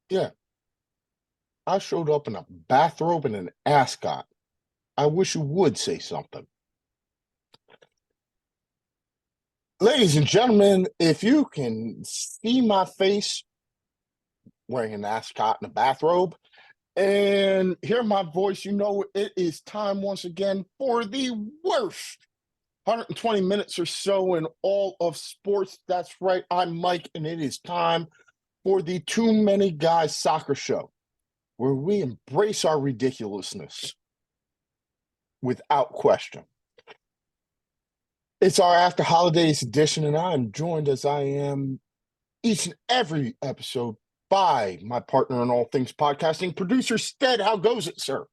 Yeah, I showed up in a bathrobe and an ascot. I wish you would say something. Ladies and gentlemen, if you can see my face wearing an ascot and a bathrobe and hear my voice, you know it is time once again for the worst 120 minutes or so in all of sports. That's right, I'm Mike, and it is time for the Too Many Guys Soccer Show, where we embrace our ridiculousness without question. It's our after holidays edition, and I am joined as I am each and every episode by my partner in all things podcasting, producer Stead. How goes it, sir?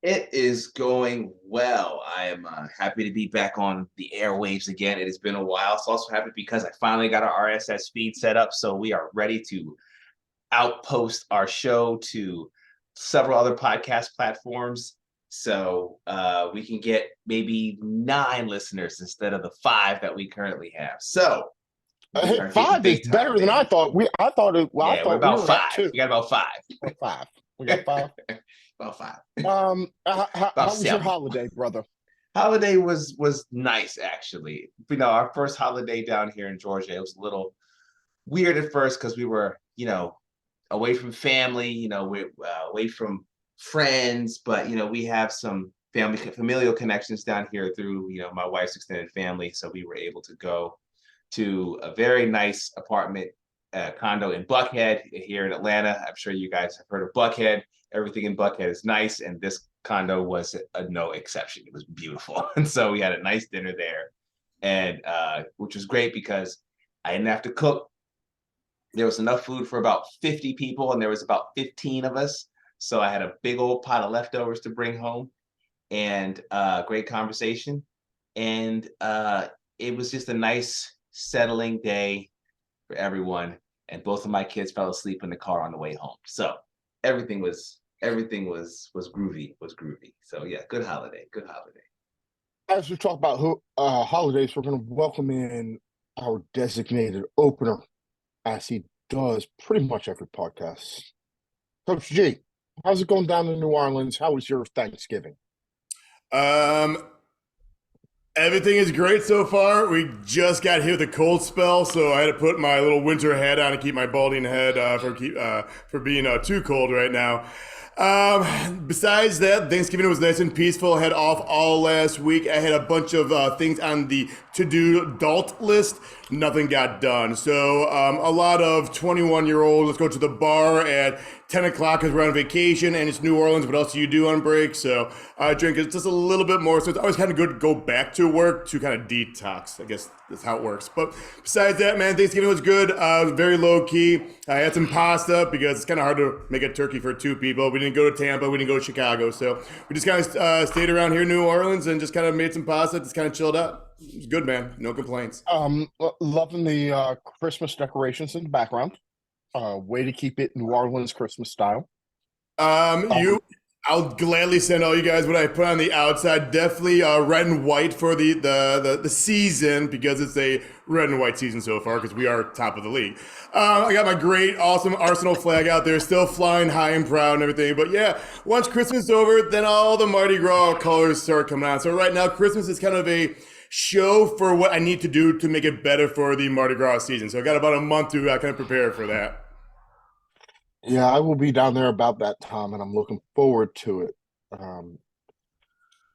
It is going well. I am happy to be back on the airwaves again. It has been a while. It's also happy because I finally got our RSS feed set up, so we are ready to outpost our show to several other podcast platforms. So we can get maybe 9 listeners instead of the 5 that we currently have. So we Hey, are getting five is big time, better than I baby. thought. I thought it. Well, I Yeah, we're thought we about were at 5. two. We got about 5. Five. We got five. About 5. How About was your 7. holiday, brother? Holiday was nice, actually. Our first holiday down here in Georgia, it was a little weird at first because we were, away from family, away from friends, but we have some familial connections down here through, my wife's extended family, so we were able to go to a very nice apartment condo in Buckhead here in Atlanta. I'm sure you guys have heard of Buckhead. Everything in Buckhead is nice, and this condo was no exception. It was beautiful, and so we had a nice dinner there, and which was great because I didn't have to cook. There was enough food for about 50 people, and there was about 15 of us. So I had a big old pot of leftovers to bring home, and great conversation, and it was just a nice settling day for everyone. And both of my kids fell asleep in the car on the way home. So everything was groovy. So yeah, good holiday. As we talk about holidays, we're going to welcome in our designated opener, as he does pretty much every podcast. Coach G, how's it going down in New Orleans? How was your Thanksgiving? Um, Everything is great so far. We just got hit with a cold spell, so I had to put my little winter hat on to keep my balding head for being too cold right now. Besides that, Thanksgiving was nice and peaceful. I had off all last week. I had a bunch of things on the to-do adult list. Nothing got done. So a lot of 21-year-olds, let's go to the bar at 10 o'clock because we're on vacation and it's New Orleans. What else do you do on break? So I drink just a little bit more. So it's always kind of good to go back to work to kind of detox. I guess that's how it works. But besides that, man, Thanksgiving was good. Very low key. I had some pasta because it's kind of hard to make a turkey for 2 people. We didn't go to Tampa. We didn't go to Chicago. So we just kind of stayed around here in New Orleans and just kind of made some pasta. Just kind of chilled out. It was good, man. No complaints. Loving the Christmas decorations in the background. Way to keep it New Orleans Christmas style. You, I'll gladly send all you guys what I put on the outside. Definitely red and white for the season because it's a red and white season so far because we are top of the league. I got my great, awesome Arsenal flag out there, still flying high and proud and everything. But yeah, once Christmas is over, then all the Mardi Gras colors start coming out. So right now, Christmas is kind of a show for what I need to do to make it better for the Mardi Gras season. So I got about a month to kind of prepare for that. Yeah, I will be down there about that time, and I'm looking forward to it. Um,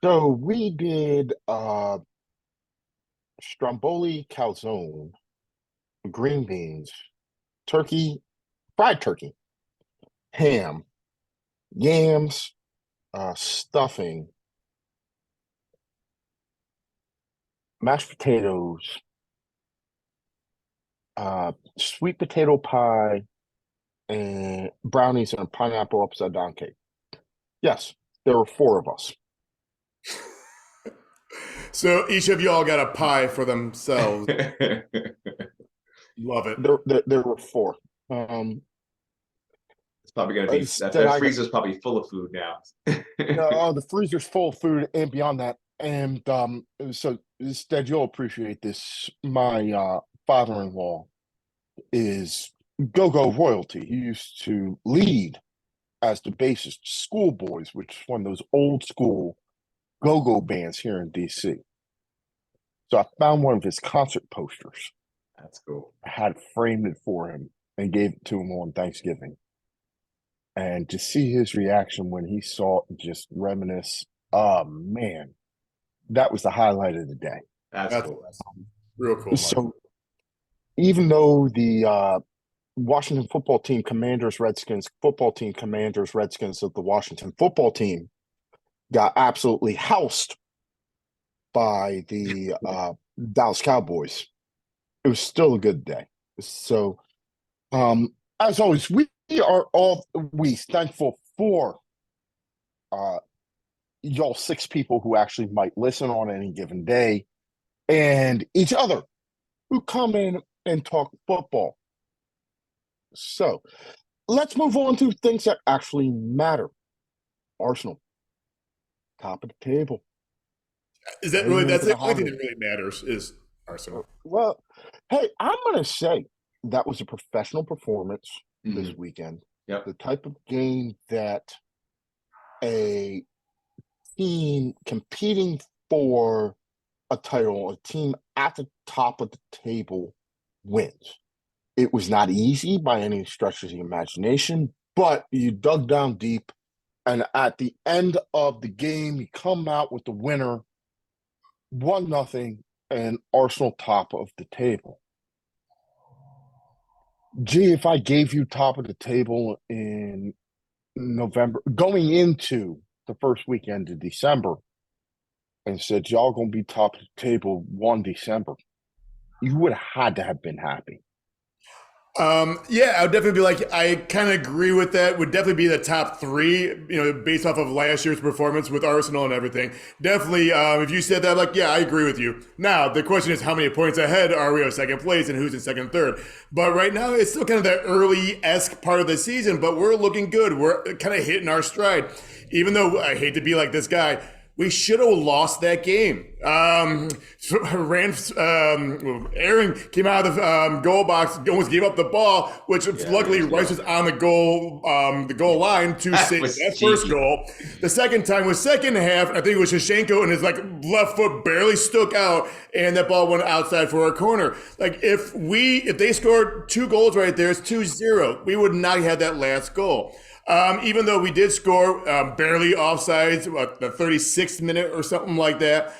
so we did stromboli calzone, green beans, turkey, fried turkey, ham, yams, stuffing, mashed potatoes, sweet potato pie, and brownies and a pineapple upside down cake. Yes, there were 4 of us. So each of y'all got a pie for themselves. Love it. There were 4. It's probably gonna be that freezer's probably full of food now. No, the freezer's full of food and beyond that. And so instead, you'll appreciate this. My father-in-law is go-go royalty. He used to lead as the bassist Schoolboys, which is one of those old school go-go bands here in DC. So I found one of his concert posters. That's cool. I had framed it for him and gave it to him on Thanksgiving. And to see his reaction when he saw it, just reminisce, oh man, that was the highlight of the day. That's cool. Real cool. Mark. So even though the Washington football team, Commanders, Redskins, football team, Commanders, Redskins of the Washington football team got absolutely housed by the Dallas Cowboys, it was still a good day. So, as always, we are all thankful for y'all 6 people who actually might listen on any given day, and each other who come in and talk football. So, let's move on to things that actually matter. Arsenal, top of the table. Is that really? That's the only thing that really matters is Arsenal. Well, hey, I'm going to say that was a professional performance this weekend. Yep. The type of game that a team competing for a title, a team at the top of the table wins. It was not easy by any stretch of the imagination, but you dug down deep, and at the end of the game, you come out with the winner, 1-0, and Arsenal top of the table. Gee, if I gave you top of the table in November, going into the first weekend of December, and said, y'all going to be top of the table 1 December, you would have had to have been happy. Yeah, I would definitely be like, I kind of agree with that. Would definitely be the top 3, based off of last year's performance with Arsenal and everything. Definitely, if you said that, like, yeah, I agree with you. Now, the question is, how many points ahead are we of second place and who's in second, third? But right now, it's still kind of that early-esque part of the season, but we're looking good. We're kind of hitting our stride. Even though I hate to be like this guy, we should have lost that game. Aaron came out of the goal box, almost gave up the ball, which luckily Rice was on the goal line to save that first goal. The second time was second half. I think it was Shevchenko, and his left foot barely stuck out, and that ball went outside for a corner. Like if they scored 2 goals right there, it's 2-0. We would not have had that last goal. Even though we did score barely offsides, the 36th minute or something like that,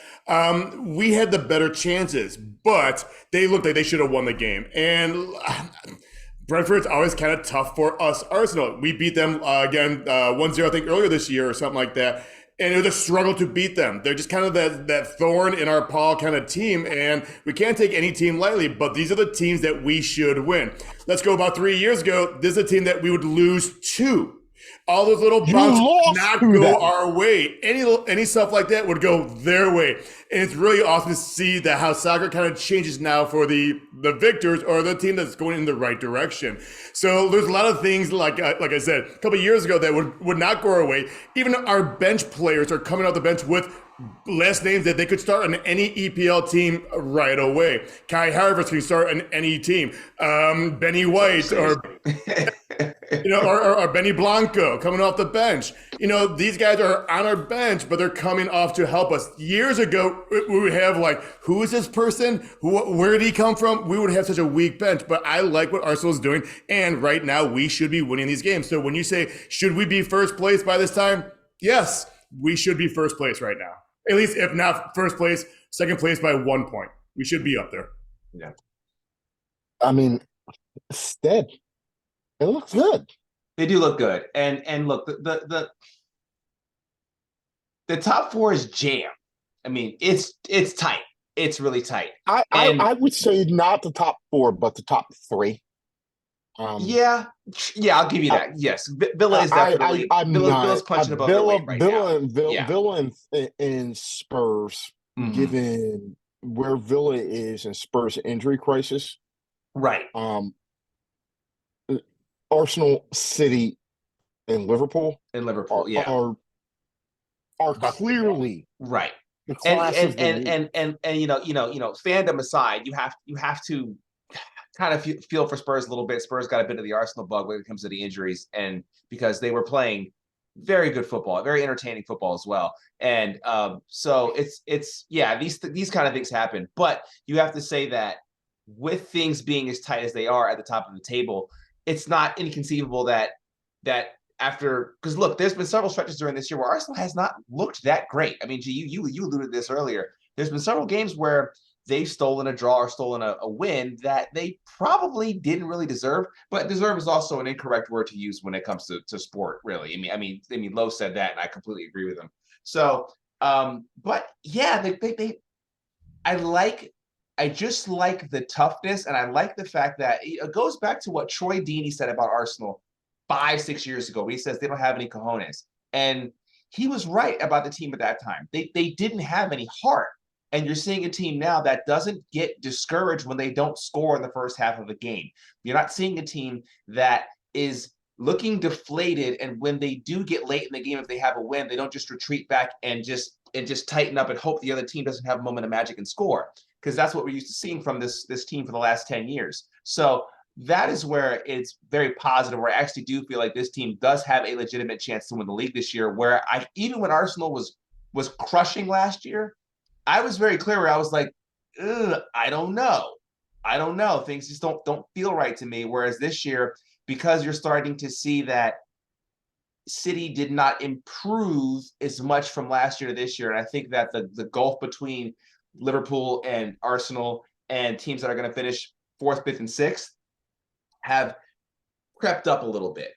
we had the better chances, but they looked like they should have won the game. And Brentford's always kind of tough for us, Arsenal. We beat them again 1-0, I think, earlier this year or something like that. And it was a struggle to beat them. They're just kind of that thorn in our paw kind of team, and we can't take any team lightly, but these are the teams that we should win. Let's go about 3 years ago. This is a team that we would lose to. All those little bounces would not go our way. Any stuff like that would go their way. And it's really awesome to see that how soccer kind of changes now for the victors or the team that's going in the right direction. So there's a lot of things, like I said, a couple of years ago that would not go our way. Even our bench players are coming off the bench with last names that they could start on any EPL team right away. Kai Havertz can start on any team. Benny White or or Benny Blanco coming off the bench. These guys are on our bench, but they're coming off to help us. Years ago, we would have who is this person? Where did he come from? We would have such a weak bench, but I like what Arsenal's doing, and right now we should be winning these games. So when you say, should we be first place by this time? Yes, we should be first place right now. At least if not first place, second place by 1 point. We should be up there. Yeah. I mean, instead, it looks good. They do look good. And look, the top 4 is jam. I mean, it's tight. It's really tight. I would say not the top 4, but the top 3. Yeah, I'll give you that. Yes, Villa is definitely. Villa's punching above their weight right now. Villa and Spurs, given where Villa is and Spurs' injury crisis, right? Arsenal, City, and Liverpool are clearly right. The class and fandom aside, you have to kind of feel for Spurs a little bit. Spurs got a bit of the Arsenal bug when it comes to the injuries, and because they were playing very good football, very entertaining football as well. And so it's yeah, these kind of things happen. But you have to say that with things being as tight as they are at the top of the table, it's not inconceivable that after, because look, there's been several stretches during this year where Arsenal has not looked that great. I mean, you alluded to this earlier. There's been several games where they've stolen a draw or stolen a win that they probably didn't really deserve. But deserve is also an incorrect word to use when it comes to sport, really. I mean, Lowe said that, and I completely agree with him. So, but yeah, I just like the toughness, and I like the fact that it goes back to what Troy Deeney said about Arsenal 5-6 years ago, where he says they don't have any cojones. And he was right about the team at that time. They didn't have any heart. And you're seeing a team now that doesn't get discouraged when they don't score in the first half of a game. You're not seeing a team that is looking deflated, and when they do get late in the game, if they have a win, they don't just retreat back and just tighten up and hope the other team doesn't have a moment of magic and score, because that's what we're used to seeing from this team for the last 10 years. So that is where it's very positive, where I actually do feel like this team does have a legitimate chance to win the league this year, where even when Arsenal was crushing last year, I was very clear where I was like, I don't know. Things just don't feel right to me. Whereas this year, because you're starting to see that City did not improve as much from last year to this year, and I think that the gulf between Liverpool and Arsenal and teams that are going to finish 4th, 5th, and 6th have crept up a little bit.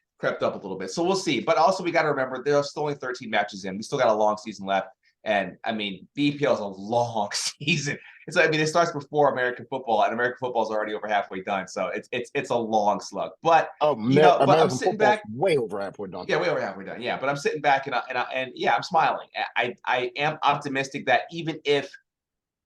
So we'll see. But also we got to remember there's still only 13 matches in. We still got a long season left. And I mean, the EPL is a long season. So I mean, it starts before American football, and American football is already over halfway done. So it's a long slug. But but I'm sitting back, way over halfway done. Yeah, way over halfway done. Yeah, but I'm sitting back and yeah, I'm smiling. I am optimistic that even if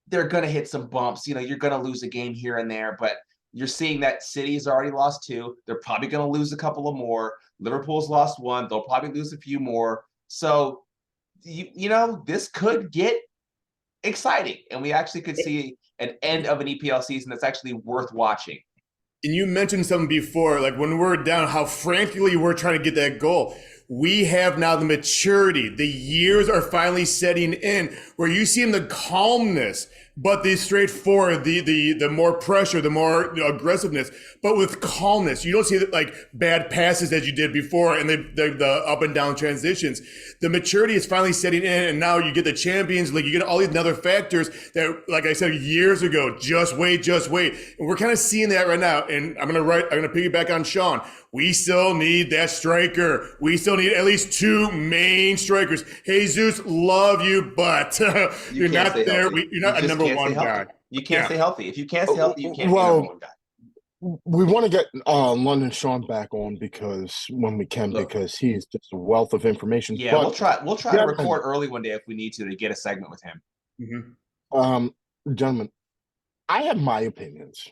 they're gonna hit some bumps, you're gonna lose a game here and there, but you're seeing that City's already lost 2. They're probably gonna lose a couple of more. Liverpool's lost 1. They'll probably lose a few more. So this could get exciting, and we actually could see an end of an EPL season that's actually worth watching. And you mentioned something before, like when we're down, how frantically we're trying to get that goal. We have now the maturity. The years are finally setting in where you see in the calmness, but the straightforward, the more pressure, the more aggressiveness, but with calmness. You don't see like bad passes as you did before and the up and down transitions. The maturity is finally setting in, and now you get the Champions League. You get all these other factors that, like I said years ago, just wait. And we're kind of seeing that right now. And I'm gonna piggyback on Sean. We still need that striker. We still need at least 2 main strikers. Jesus, love you, but you're not there. You're not a number one guy. You can't stay healthy. If you can't stay healthy, you can't be a number one guy. We want to get London Sean back on because he's just a wealth of information. Yeah, but we'll try to record early one day if we need to get a segment with him. Mm-hmm. Gentlemen, I have my opinions.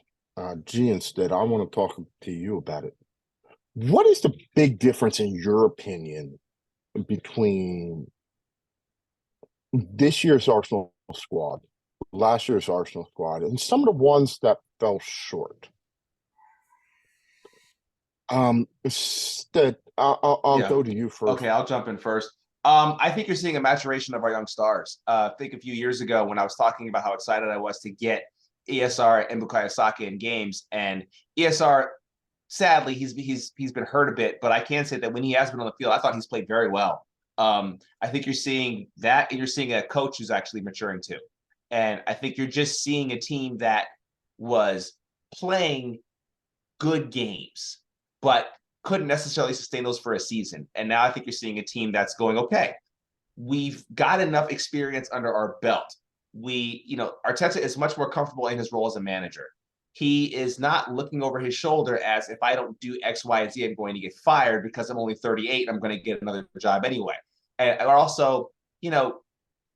Instead, I want to talk to you about it. What is the big difference in your opinion between this year's Arsenal squad, last year's Arsenal squad, and some of the ones that fell short? Instead, I'll go to you first. Okay, I'll jump in first. I think you're seeing a maturation of our young stars. I think a few years ago when I was talking about how excited I was to get ESR and Bukayo Saka in games, and ESR, sadly, he's been hurt a bit, but I can say that when he has been on the field, I thought he's played very well. I think you're seeing that, and you're seeing a coach who's actually maturing too. And I think you're just seeing a team that was playing good games, but couldn't necessarily sustain those for a season. And now I think you're seeing a team that's going, okay, we've got enough experience under our belt. Arteta is much more comfortable in his role as a manager. He is not looking over his shoulder as, if I don't do X, Y, and Z, I'm going to get fired because I'm only 38. I'm going to get another job anyway. And also,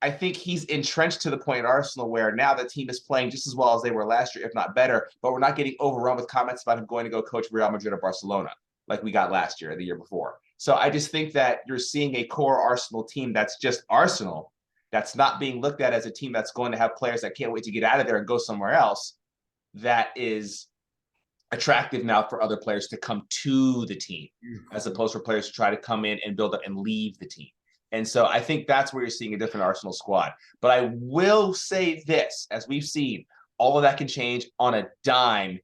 I think he's entrenched to the point at Arsenal where now the team is playing just as well as they were last year, if not better, but we're not getting overrun with comments about him going to go coach Real Madrid or Barcelona like we got last year or the year before. So I just think that you're seeing a core Arsenal team that's just Arsenal, that's not being looked at as a team that's going to have players that can't wait to get out of there and go somewhere else. That is attractive now for other players to come to the team, as opposed for players to try to come in and build up and leave the team. And so I think that's where you're seeing a different Arsenal squad. But I will say this, as we've seen, all of that can change on a dime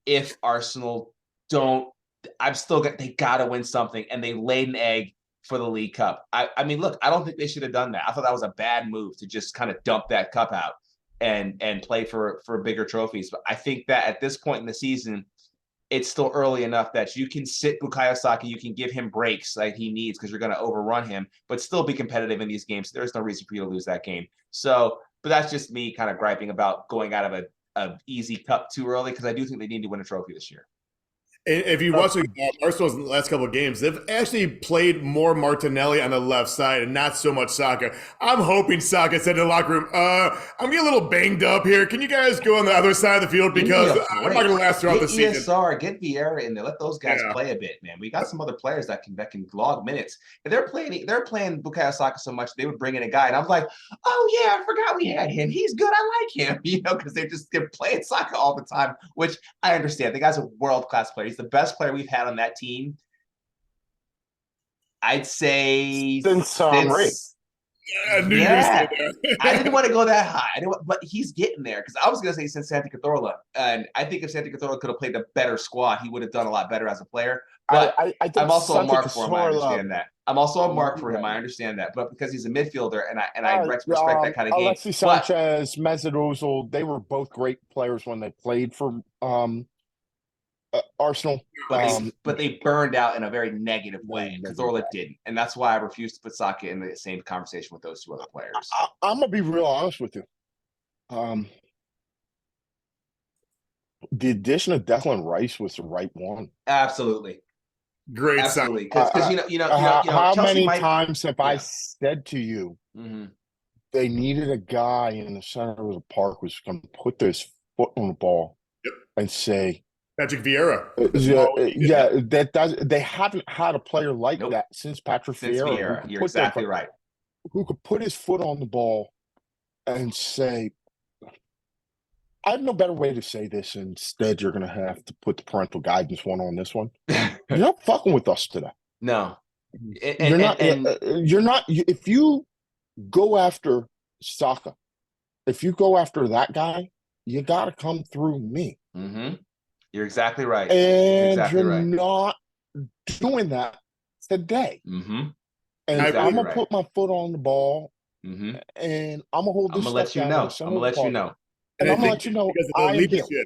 if Arsenal don't. They got to win something, and they laid an egg for the League Cup. I mean, look, I don't think they should have done that. I thought that was a bad move to just kind of dump that cup out and play for bigger trophies. But I think that at this point in the season, it's still early enough that you can sit Bukayo Saka, you can give him breaks like he needs because you're going to overrun him, but still be competitive in these games. There's no reason for you to lose that game. So, but that's just me kind of griping about going out of a easy cup too early, because I do think they need to win a trophy this year. If you watch Arsenal's last couple of games, they've actually played more Martinelli on the left side and not so much Saka. I'm hoping Saka said in the locker room, I'm getting a little banged up here. Can you guys go on the other side of the field because I'm not going to last throughout the season? ESR, get Vieira in there. Let those guys play a bit, man. We got some other players that can log minutes. If they're playing Bukayo Saka so much, they would bring in a guy, and I'm like, oh yeah, I forgot we had him. He's good. I like him, because they're playing Saka all the time, which I understand. The guy's a world-class player. He's the best player we've had on that team, I'd say, since I knew you were going to say that. I didn't want to go that high. But he's getting there, because I was going to say since Santi Cazorla, and I think if Santi Cazorla could have played a better squad, he would have done a lot better as a player. But I'm also a mark for him. I understand that. I'm also a mark for him. I understand that. But because he's a midfielder, and I respect that kind of game. Alexis Sanchez, Mesut Ozil, they were both great players when they played for Arsenal, but they burned out in a very negative way. Cazorla didn't, and that's why I refuse to put Saka in the same conversation with those two other players. I'm gonna be real honest with you. The addition of Declan Rice was the right one. Absolutely, great, absolutely. Because how Chelsea many times have I said to you, they needed a guy in the center of the park who's going to put his foot on the ball and say, Patrick Vieira. They haven't had a player like that since Patrick Vieira. You're exactly right. Who could put his foot on the ball and say, I have no better way to say this. Instead, you're going to have to put the parental guidance one on this one. You're not fucking with us today. No. You're not. If you go after Saka, if you go after that guy, you got to come through me. Mm-hmm. You're exactly right. And you're not doing that today. Mm-hmm. And I'm going to put my foot on the ball, and I'm going to hold this stuff down. I'm going to let you know. And I'm going to let you know I am here.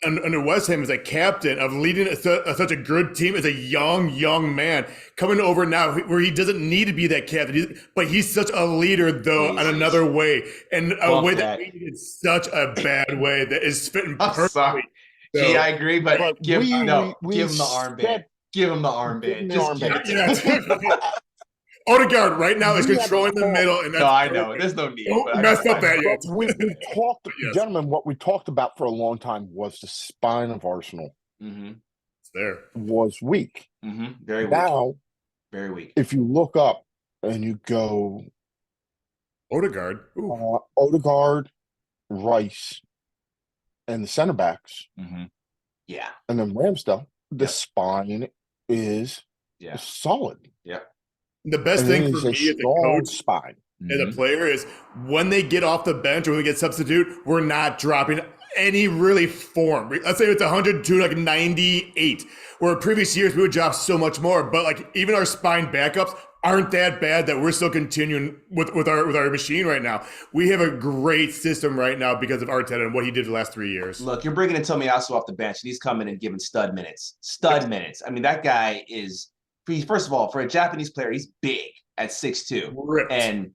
Under West Ham as a captain of leading such a good team as a young man coming over now where he doesn't need to be that captain, but he's such a leader though on another way, and a way that made it in such a bad way that is fitting perfectly. So, I agree, but give him the armband. Give him the armband. Odegaard right now is controlling the middle. And I know. There's no need. Don't mess up that yet. We talked, gentlemen, what we talked about for a long time was the spine of Arsenal. It's there. Was weak. Very weak. Now, very weak. If you look up and you go Odegaard, Rice, and the center backs, and then Ramsdale, the spine is solid. The best thing for me as a coach, spine. As a player, is when they get off the bench or when they get substitute, we're not dropping any really form. Let's say it's 100 to like 98, where previous years we would drop so much more. But like even our spine backups aren't that bad that we're still continuing with our machine right now. We have a great system right now because of Arteta and what he did the last 3 years. Look, you're bringing in Tomiyasu off the bench, and he's coming and giving stud minutes. Stud minutes. I mean, that guy is. First of all, for a Japanese player, he's big at 6'2", and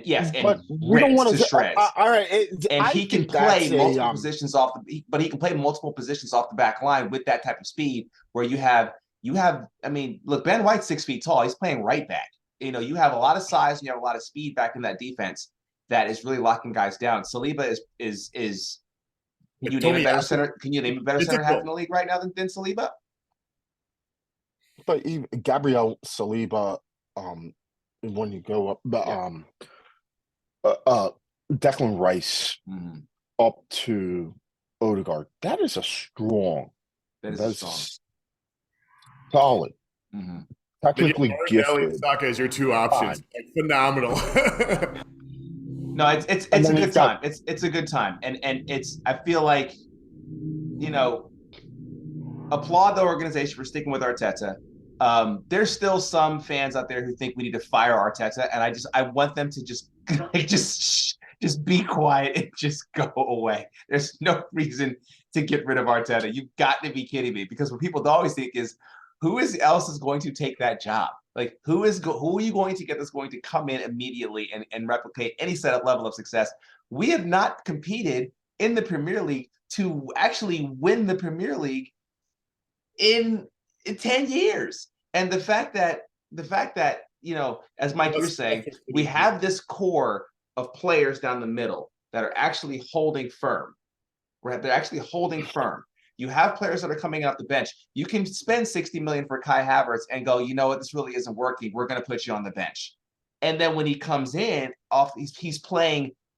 yes, and we don't want to shreds. All right, and he can play multiple positions off but he can play multiple positions off the back line with that type of speed. Where you have. I mean, look, Ben White's 6 feet tall. He's playing right back. You have a lot of size and you have a lot of speed back in that defense that is really locking guys down. Saliba is. Can you name a better center? Can you name a better center half in the league right now than Saliba? But even Gabriel Saliba, when you go up, Declan Rice up to Odegaard, that is a strong That is strong. That's solid. Mm-hmm. Technically Belly and gifted. Saka as your two options. Like, phenomenal. No, it's And a then good you've got- time. It's a good time, and it's I feel like, applaud the organization for sticking with Arteta. There's still some fans out there who think we need to fire Arteta, and I want them to just just be quiet and just go away. There's no reason to get rid of Arteta. You've got to be kidding me, because what people always think is, else is going to take that job? Like, who are you going to get that's going to come in immediately and replicate any set of level of success? We have not competed in the Premier League to actually win the Premier League in 10 years. And the fact that, as Mike, you're saying, we have this core of players down the middle that are actually holding firm. Right? They're actually holding firm. You have players that are coming off the bench. You can spend 60 million for Kai Havertz and go, you know what, this really isn't working. We're going to put you on the bench. And then when he comes in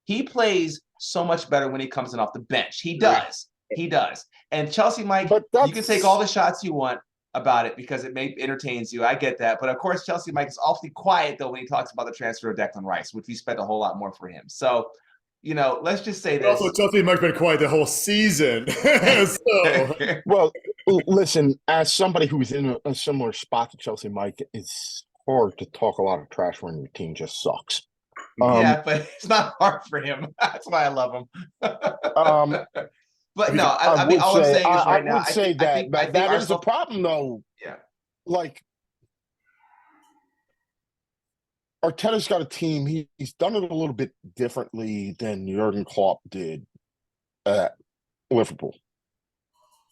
he plays so much better when he comes in off the bench. He does. He does. And Chelsea, Mike, you can take all the shots you want about it because it entertains you. I get that. But of course, Chelsea Mike is awfully quiet, though, when he talks about the transfer of Declan Rice, which we spent a whole lot more for him. So, let's just say this. Also, Chelsea Mike's been quiet the whole season. So. Well, listen, as somebody who's in a similar spot to Chelsea Mike, it's hard to talk a lot of trash when your team just sucks. Yeah, but it's not hard for him. That's why I love him. But no, I mean, all I'm saying is right now, I would say that is a problem, though. Yeah. Like, Arteta's got a team. He's done it a little bit differently than Jurgen Klopp did at Liverpool.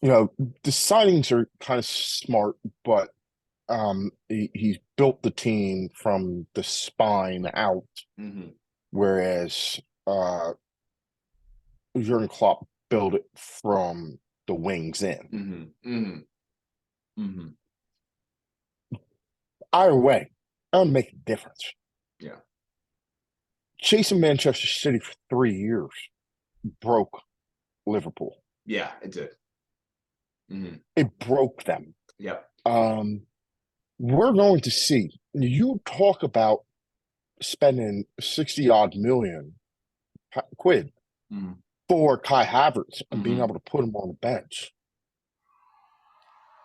The signings are kind of smart, but he's built the team from the spine out, whereas Jurgen Klopp built it from the wings in. Either way, that would make a difference. Yeah. Chasing Manchester City for 3 years broke Liverpool. Yeah, it did. It broke them. Yep. We're going to see. You talk about spending 60-odd million quid for Kai Havertz and being able to put him on the bench.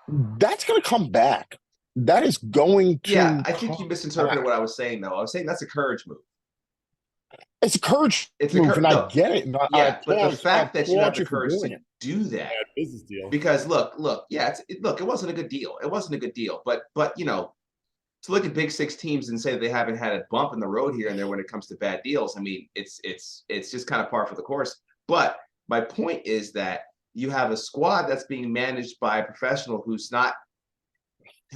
That's going to come back. That is going to. Yeah, I think you misinterpreted what I was saying, though. I was saying that's a courage move. It's a courage move, and I get it. But the fact that you have the courage to do that, business deal. Because look, it wasn't a good deal. It wasn't a good deal, but to look at Big Six teams and say that they haven't had a bump in the road here and there when it comes to bad deals, I mean, it's just kind of par for the course. But my point is that you have a squad that's being managed by a professional who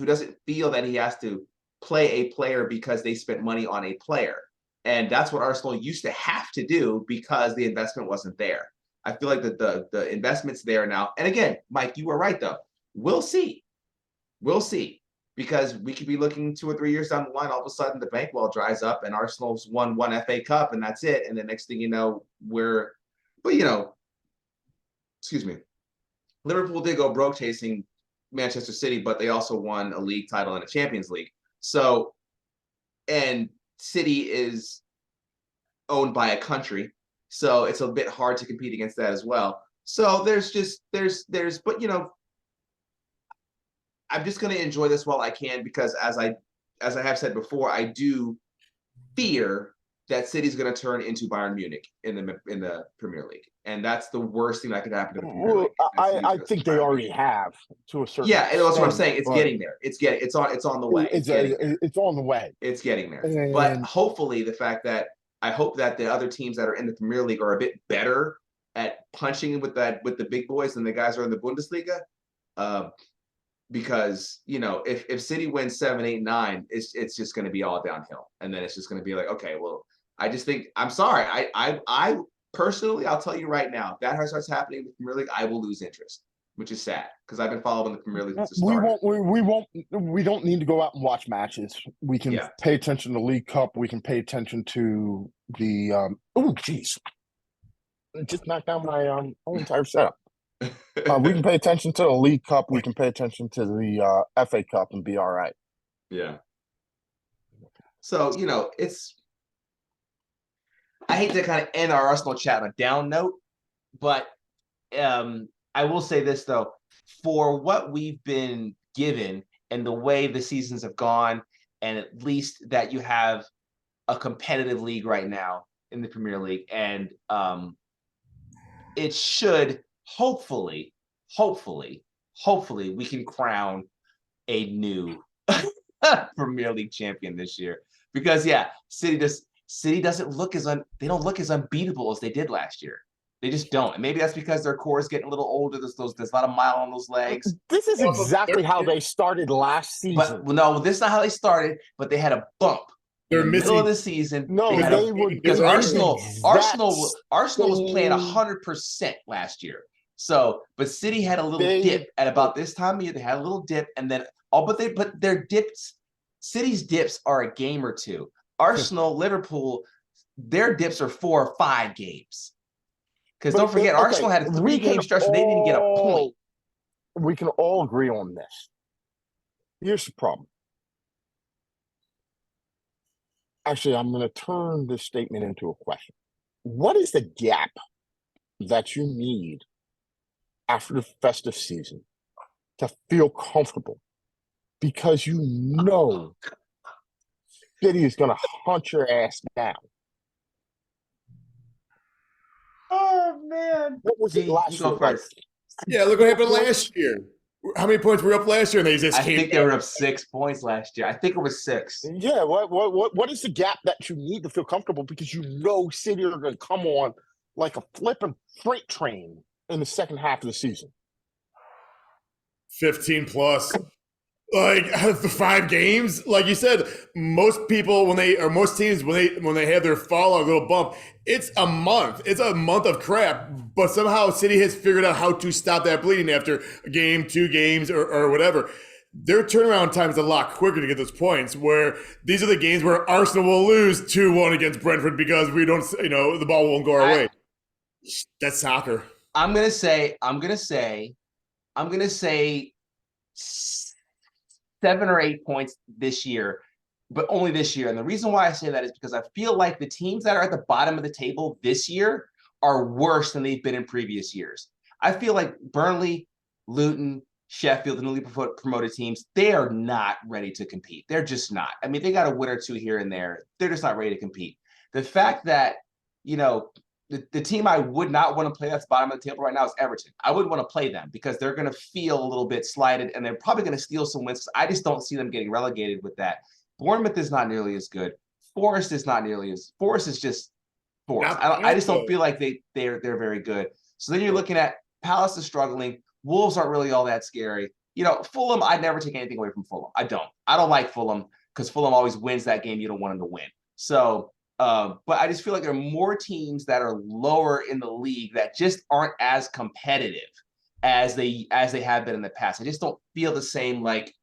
doesn't feel that he has to play a player because they spent money on a player. And that's what Arsenal used to have to do because the investment wasn't there. I feel like the investment's there now. And again, Mike, you were right, though. We'll see. Because we could be looking 2 or 3 years down the line, all of a sudden the bank well dries up and Arsenal's won one FA Cup and that's it. And the next thing you know, excuse me, Liverpool did go broke chasing Manchester City, but they also won a league title and a Champions League. So, and City is owned by a country, so it's a bit hard to compete against that as well. So but I'm just going to enjoy this while I can, because as I have said before, I do fear that City's going to turn into Bayern Munich in the Premier League, and that's the worst thing that could happen to the Premier League. I think they already have to a certain. Yeah, and that's what I'm saying. It's getting there. It's on the way. It's on the way. It's getting there. But hopefully, I hope that the other teams that are in the Premier League are a bit better at punching with the big boys than the guys who are in the Bundesliga. Because if City wins 7, 8, 9, it's just going to be all downhill, and then it's just going to be like, okay, well, I just think I'm sorry. I personally, I'll tell you right now, if that starts happening in the Premier League, I will lose interest, which is sad because I've been following the Premier League since the start. We don't need to go out and watch matches. We can pay attention to League Cup. We can pay attention to the. Oh, geez! Just knocked down my whole entire setup. We can pay attention to the League Cup. We can pay attention to the FA Cup and be all right. Yeah. So, I hate to kind of end our Arsenal chat on a down note, but I will say this, though. For what we've been given and the way the seasons have gone, and at least that you have a competitive league right now in the Premier League, and it should hopefully we can crown a new Premier League champion this year. Because City doesn't look they don't look as unbeatable as they did last year. They just don't. And maybe that's because their core is getting a little older. There's a lot of mile on those legs. This is exactly how they started last season. But no, this is not how they started, but they had a bump. They're in the middle of the season. No, because Arsenal was playing 100% last year. So, but City had a little dip at about this time of year. They had a little dip, and then but their dips, City's dips are a game or two. Arsenal, Liverpool, their dips are 4 or 5 games. Because don't forget, Arsenal had a 3-game stretch where they didn't get a point. We can all agree on this. Here's the problem. Actually, I'm going to turn this statement into a question. What is the gap that you need after the festive season to feel comfortable? Because you know City is going to hunt your ass down. Oh, man. What was it last year? First. Yeah, look what happened last year. How many points were up last year? And they just I think they were up 6 points last year. I think it was 6. Yeah, what is the gap that you need to feel comfortable? Because you know City are going to come on like a flipping freight train in the second half of the season. 15 plus. Like the 5 games, like you said, most people most teams when they have their fallout little bump, it's a month. It's a month of crap. But somehow City has figured out how to stop that bleeding after a game, 2 games, or whatever. Their turnaround time is a lot quicker to get those points. Where these are the games where Arsenal will lose 2-1 against Brentford because we don't, the ball won't go our way. That's soccer. I'm gonna say 7 or 8 points this year, but only this year. And the reason why I say that is because I feel like the teams that are at the bottom of the table this year are worse than they've been in previous years. I feel like Burnley, Luton, Sheffield, the newly promoted teams, they are not ready to compete. They're just not. I mean, they got a win or 2 here and there. They're just not ready to compete. The fact that, the team I would not want to play that's bottom of the table right now is Everton. I wouldn't want to play them because they're going to feel a little bit slighted and they're probably going to steal some wins. I just don't see them getting relegated with that. Bournemouth is not nearly as good. Forest is just Forest. I just don't feel like they're very good. So then you're looking at Palace is struggling. Wolves aren't really all that scary. Fulham, I'd never take anything away from Fulham. I don't like Fulham because Fulham always wins that game you don't want them to win. So but I just feel like there are more teams that are lower in the league that just aren't as competitive as they have been in the past. I just don't feel the same. Like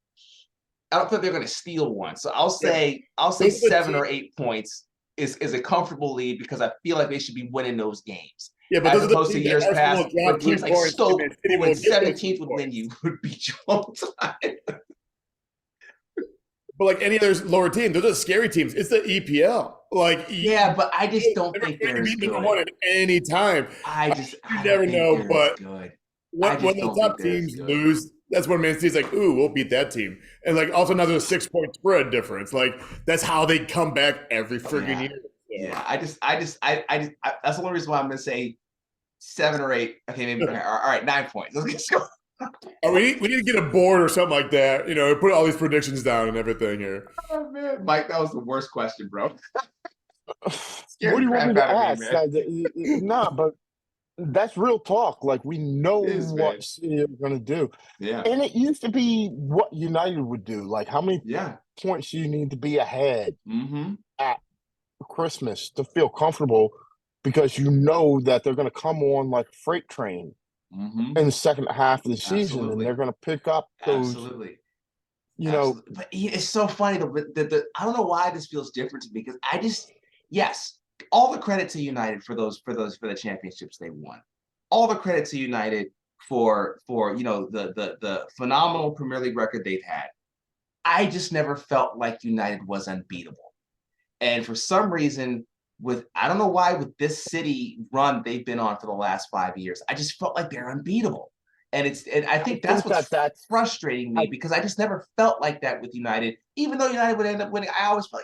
I don't think they're going to steal one. So I'll say 7 or 8 points is a comfortable lead because I feel like they should be winning those games. Yeah, but as opposed to years past, when teams like Stoke, who in 17th would win you, would beat you all the time. But like any other lower team, those are scary teams. It's the EPL. But I just don't think they're as good. Number 1 at any time. You never know. But when the top teams lose, that's when Man City's like, "Ooh, we'll beat that team," and like also another 6-point spread difference. Like that's how they come back every friggin' year. So. Yeah, I just that's the only reason why I'm gonna say 7 or 8. Okay, maybe all right, 9 points. Let's go. We need to get a board or something like that. Put all these predictions down and everything here. Oh man, Mike, that was the worst question, bro. What do you want me to ask? Nah, but that's real talk. Like we know what City are going to do. Yeah, and it used to be what United would do. Like how many points do you need to be ahead at Christmas to feel comfortable? Because you know that they're going to come on like a freight train. In the second half of the season, and they're going to pick up those. Absolutely. But it's so funny. I don't know why this feels different to me because all the credit to United for the championships they won. All the credit to United for the phenomenal Premier League record they've had. I just never felt like United was unbeatable. And for some reason, I don't know why, with this City run they've been on for the last 5 years, I just felt like they're unbeatable. And I think that's what's frustrating me, because I just never felt like that with United. Even though United would end up winning, I always felt,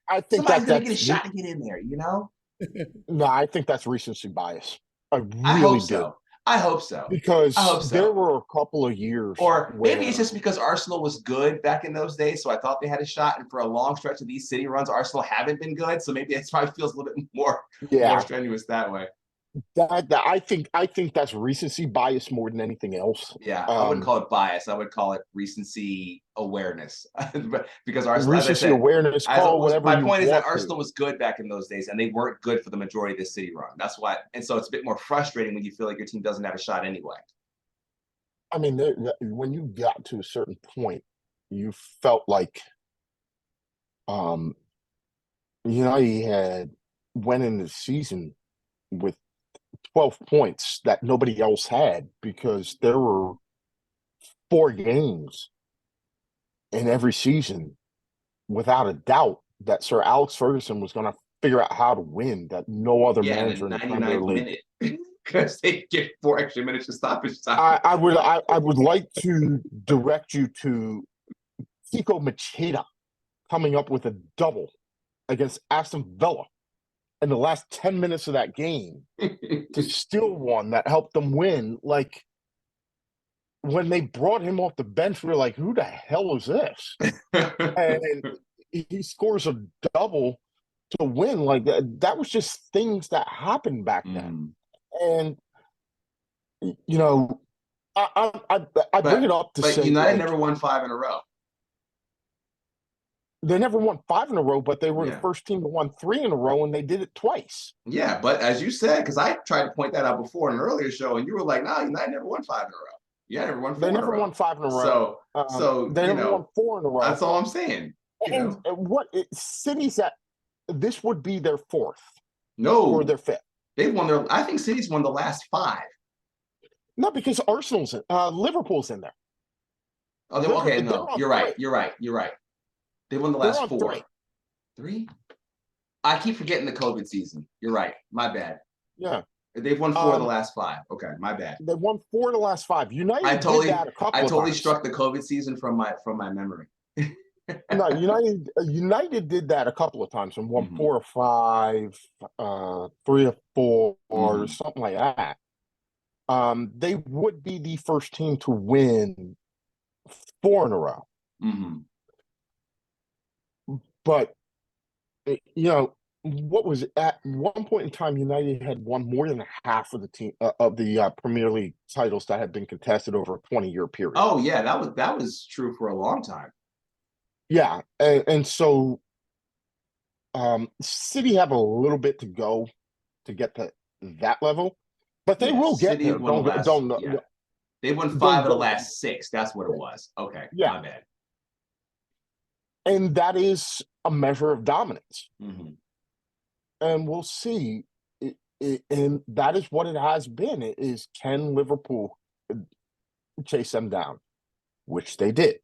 I think somebody's going to get a shot to get in there, No, I think that's recency bias. I I really hope so. do. I hope so. Because I hope so. there were a couple of years. Or maybe it's just because Arsenal was good back in those days, so I thought they had a shot. And for a long stretch of these City runs, Arsenal haven't been good, so maybe that's why it feels a little bit more strenuous that way. I think that's recency bias more than anything else. Yeah, I wouldn't call it bias. I would call it recency awareness. Because Arsenal, recency as I said, awareness, my point is that Arsenal was good back in those days, and they weren't good for the majority of the City run. That's why, and so it's a bit more frustrating when you feel like your team doesn't have a shot anyway. I mean, when you got to a certain point, you felt like, he had went into the season with 12 points that nobody else had, because there were 4 games in every season, without a doubt, that Sir Alex Ferguson was going to figure out how to win, that no other manager in the Premier League. Because they get 4 extra minutes of stoppage time. I would like to direct you to Kiko Machida coming up with a double against Aston Villa in the last 10 minutes of that game to steal one that helped them win. Like, when they brought him off the bench, we were like, who the hell is this? And he scores a double to win. Like, that was just things that happened back then. And I bring it up to say, United never won 5 in a row. They never won 5 in a row, but they were the first team to win 3 in a row, and they did it twice. Yeah, but as you said, because I tried to point that out before in an earlier show, and you were like, "No, United never won 5 in a row. Yeah, never won 4 They never won 5 in a row. So they never won 4 in a row. That's all I'm saying. And City's that this would be their 4th. No, or their 5th. They've won I think City's won the last 5. No, because Arsenal's Liverpool's in there. Oh, okay. No, you're right. They won the last 4. 3? I keep forgetting the COVID season. You're right. My bad. Yeah. They've won 4 of the last 5. Okay, my bad. They won 4 of the last 5. United did that a couple of times. I totally struck the COVID season from my memory. No, United did that a couple of times and won 4 or 5, 3 or 4, or something like that. They would be the first team to win 4 in a row. But what was at one point in time, United had won more than half of the team of the Premier League titles that had been contested over a 20-year period. Oh yeah, that was true for a long time. Yeah, and so City have a little bit to go to get to that level, but they will get there. They won 5 of the last 6. That's what it was. Okay, my bad. And that is a measure of dominance. And we'll see. And that is what it has been. It is, can Liverpool chase them down? Which they did.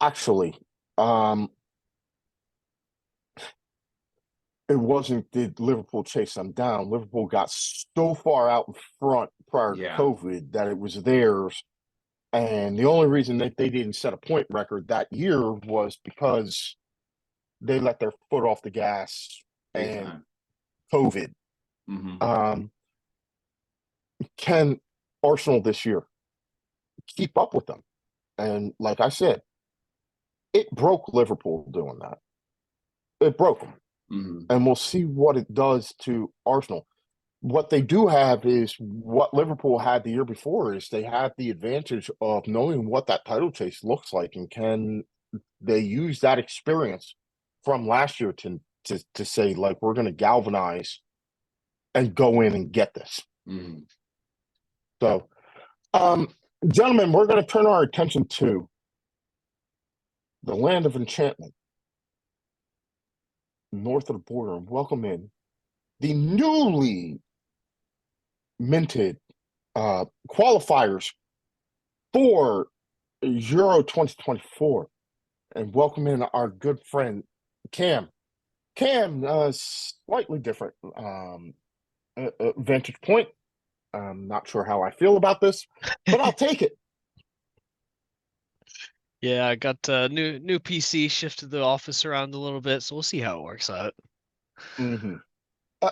Actually, it wasn't did Liverpool chase them down. Liverpool got so far out in front prior to COVID that it was theirs. And the only reason that they didn't set a point record that year was because they let their foot off the gas and COVID. Can Arsenal this year keep up with them? And like I said, it broke Liverpool doing that. It broke them. And we'll see what it does to Arsenal. What they do have is what Liverpool had the year before, is they have the advantage of knowing what that title chase looks like, and can they use that experience from last year to say, like, we're going to galvanize and go in and get this. So, gentlemen, we're going to turn our attention to the land of enchantment, north of the border, and welcome in the newly minted qualifiers for Euro 2024, and welcome in our good friend Cam. Cam, slightly different vantage point. I'm not sure how I feel about this, but I'll take it. Yeah, I got new PC, shifted the office around a little bit, so we'll see how it works out. Mm-hmm.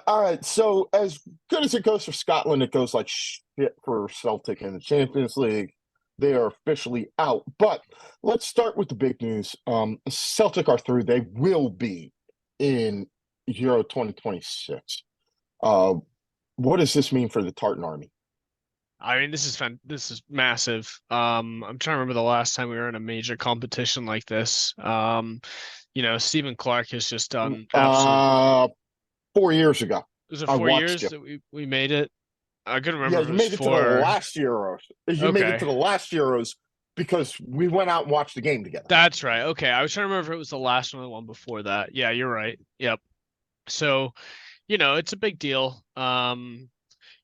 All right, so as good as it goes for Scotland, it goes like shit for Celtic in the Champions League. They are officially out. But let's start with the big news. Celtic are through. They will be in Euro 2026. What does this mean for the Tartan Army? I mean, this is massive. I'm trying to remember the last time we were in a major competition like this. Stephen Clark has just done absolute. 4 years ago. Was it I 4 years watched you. that we made it? I couldn't remember Yeah, if it you was made it to the four. last Euros. You made it to the last Euros because we went out and watched the game together. That's right. Okay, I was trying to remember if it was the last one or the one before that. Yeah, you're right. Yep. So, it's a big deal. I'm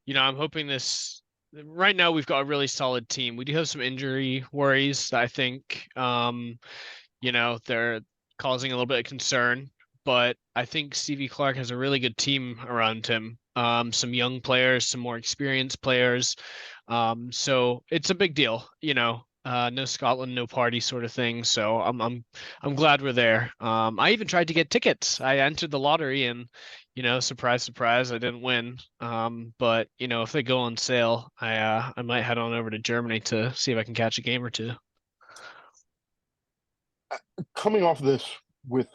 hoping this. Right now, we've got a really solid team. We do have some injury worries that I think, they're causing a little bit of concern. But I think Stevie Clark has a really good team around him. Some young players, some more experienced players. So it's a big deal, no Scotland, no party sort of thing. So I'm glad we're there. I even tried to get tickets. I entered the lottery and, surprise, surprise, I didn't win. But if they go on sale, I might head on over to Germany to see if I can catch a game or two. Coming off of this with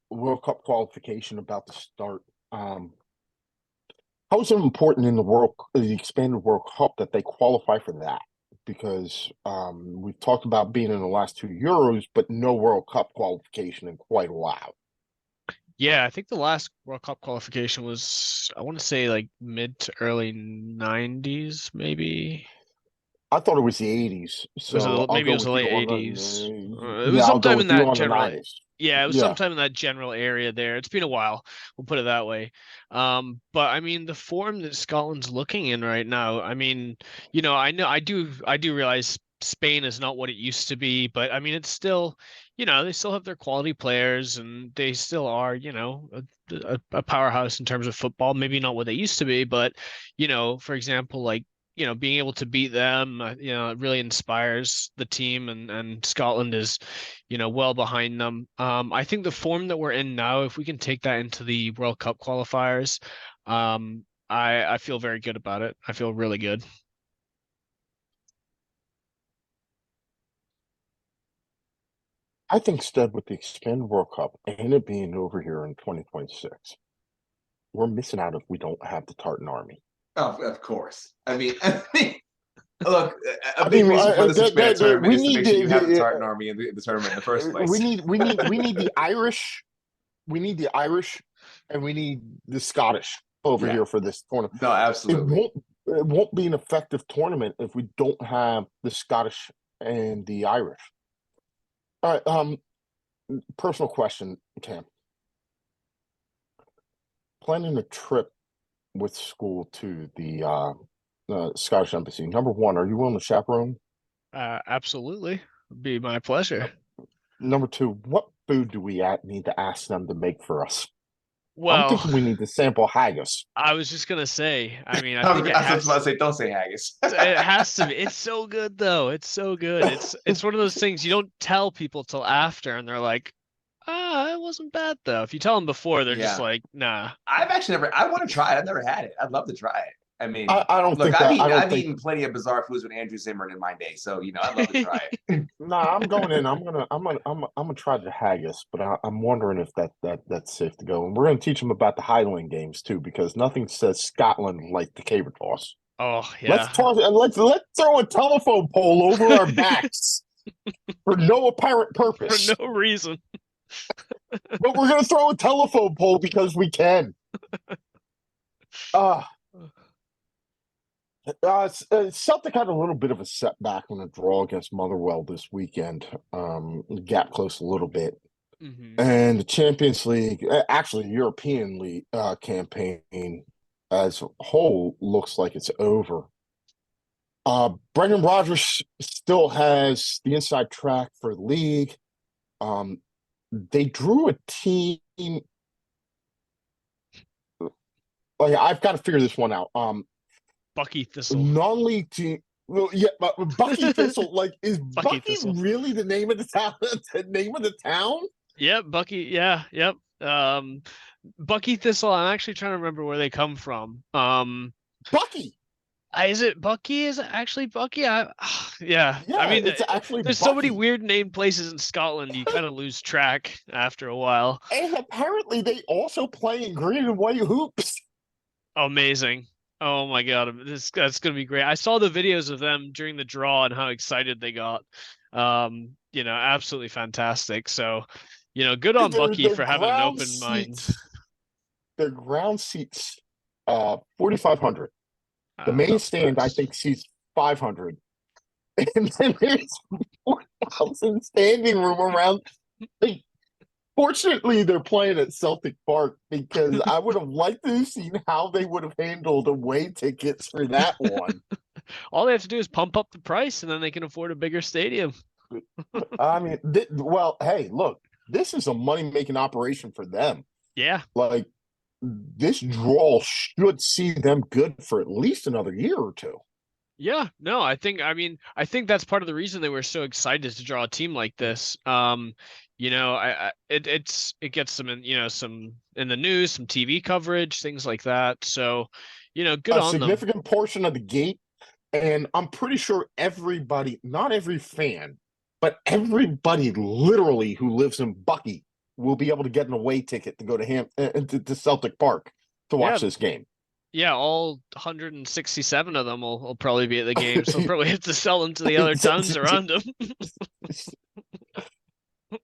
World Cup qualification about to start, how is it important in the expanded World Cup that they qualify for that? Because we've talked about being in the last 2 Euros, but no World Cup qualification in quite a while. Yeah, I think the last World Cup qualification was, I want to say like mid to early 90s, maybe. I thought it was the 80s, so Maybe it was the late on 80s. It was yeah, I'll go sometime in with you that on the general. 90s. Yeah, it was Yeah. sometime in that general area there. It's been a while, we'll put it that way. But I mean, the form that Scotland's looking in right now, I mean, I do realize Spain is not what it used to be, but I mean, it's still, they still have their quality players and they still are, a powerhouse in terms of football. Maybe not what they used to be, but, for example, like, being able to beat them, it really inspires the team, and Scotland is, well behind them. I think the form that we're in now, if we can take that into the World Cup qualifiers, I feel very good about it. I feel really good. I think instead with the expanded World Cup and it being over here in 2026, we're missing out if we don't have the Tartan Army. Oh, of course. I mean, look, a big reason for this expanded tournament is to make sure you have the Tartan Army in the tournament in the first place. We need the Irish. We need the Irish, and we need the Scottish over here for this tournament. No, absolutely. It won't be an effective tournament if we don't have the Scottish and the Irish. All right. Personal question, Cam. Planning a trip with school to the Scottish Embassy. Number one, are you willing to chaperone? Absolutely. It'd be my pleasure. Number two, what food do we need to ask them to make for us? Well, I'm thinking we need to sample haggis. I was just gonna say, I mean, I think I was about to say, don't say haggis. It has to be. It's so good though. It's so good. It's one of those things you don't tell people till after, and they're like, it wasn't bad though. If you tell them before, they're just like, nah. I've actually never. I want to try it. I've never had it. I'd love to try it. I mean, I don't look, think I've eaten plenty of bizarre foods with Andrew Zimmern in my day, so I'd love to try it. I'm going in. I'm gonna try the haggis, but I'm wondering if that's safe to go. And we're gonna teach them about the Highland games too, because nothing says Scotland like the caber toss. Oh yeah. Let's throw a telephone pole over our backs for no apparent purpose. For no reason. But we're gonna throw a telephone pole because we can. Celtic had a little bit of a setback on a draw against Motherwell this weekend. The gap closed a little bit. Mm-hmm. And the Champions League, actually European League campaign as a whole looks like it's over. Brendan Rodgers still has the inside track for the league. They drew a team. Oh yeah, I've got to figure this one out. Bucky Thistle. Non-league team. Well, yeah, but Bucky Thistle. Like, is Bucky Bucky Thistle. really the name of the town? The name of the town? Yep, Bucky. Yeah, yep. Bucky Thistle. I'm actually trying to remember where they come from. Bucky. Is it Bucky? Is it actually Bucky? Yeah. I Yeah, mean, it's actually there's so many Bucky. weird named places in Scotland. You kind of lose track after a while. And apparently, they also play in green and white hoops. Amazing. Oh my God, that's gonna be great. I saw the videos of them during the draw and how excited they got. Absolutely fantastic. So, good on Their Bucky their for having an ground open mind. seats. Their ground seats, 4,500. The main stand, I think, seats 500. And then there's 4,000 standing room around. Like, fortunately, they're playing at Celtic Park because I would have liked to have seen how they would have handled away tickets for that one. All they have to do is pump up the price, and then they can afford a bigger stadium. I mean, well, hey, look, this is a money-making operation for them. Yeah. Like, this draw should see them good for at least another year or two. Yeah, no, I think that's part of the reason they were so excited to draw a team like this. It gets them in, some in the news, some TV coverage, things like that. So, good A on them. significant portion of the gate, and I'm pretty sure everybody, not every fan, but everybody literally who lives in Bucky will be able to get an away ticket to go to Celtic Park to watch this game. Yeah, all 167 of them will probably be at the game, so we'll probably have to sell them to the other towns around them.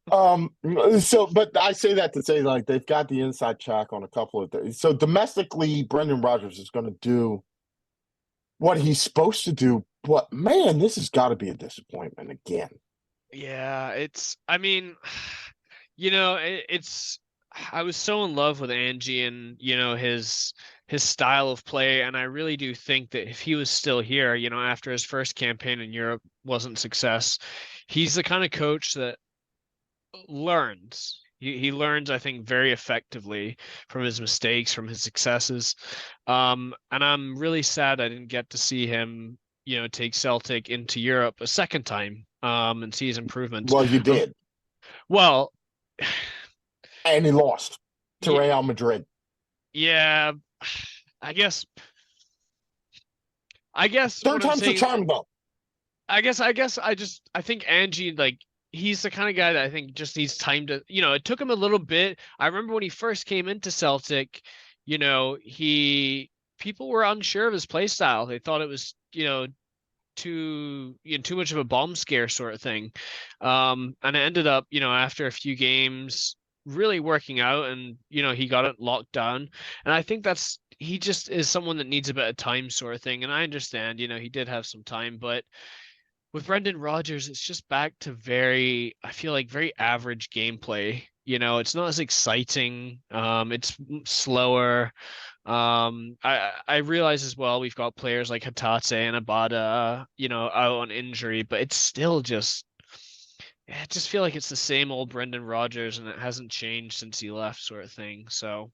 But I say that to say, like, they've got the inside track on a couple of things. So domestically, Brendan Rodgers is going to do what he's supposed to do, but man, this has got to be a disappointment again. Yeah, I mean, I was so in love with Angie and, his style of play, and I really do think that if he was still here, after his first campaign in Europe wasn't success, he's the kind of coach that learns. He learns, I think, very effectively from his mistakes, from his successes. And I'm really sad I didn't get to see him, take Celtic into Europe a second time, and see his improvements. Well, you did. Well, and he lost to yeah, Real Madrid. Yeah, I guess Third time's the charm, though. I think Angie, like, he's the kind of guy that I think just needs time to, it took him a little bit. I remember when he first came into Celtic, people were unsure of his play style. They thought it was, too much of a bomb scare sort of thing. And it ended up, after a few games really working out, and he got it locked down. And I think he just is someone that needs a bit of time sort of thing. And I understand, he did have some time, but with Brendan Rodgers, it's just back to I feel like very average gameplay. It's not as exciting. It's slower. I realize as well we've got players like Hatate and Abada, out on injury, but it's still I just feel like it's the same old Brendan Rodgers, and it hasn't changed since he left, sort of thing. So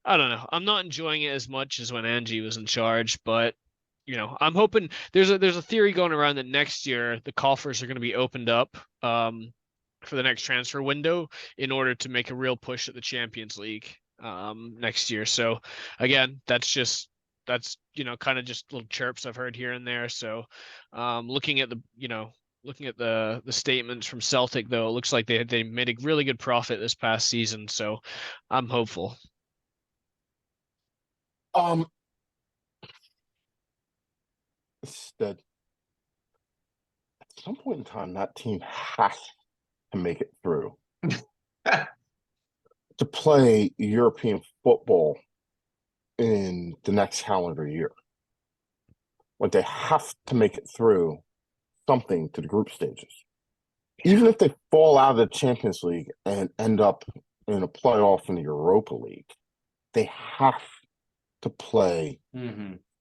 I don't know. I'm not enjoying it as much as when Angie was in charge, but I'm hoping there's a theory going around that next year the coffers are going to be opened up for the next transfer window in order to make a real push at the Champions League next year. So again, that's kind of just little chirps I've heard here and there. So looking at the statements from Celtic, though, it looks like they made a really good profit this past season. So I'm hopeful. That at some point in time, that team has to make it through to play European football in the next calendar year. Like, they have to make it through something to the group stages. Even if they fall out of the Champions League and end up in a playoff in the Europa League, they have to play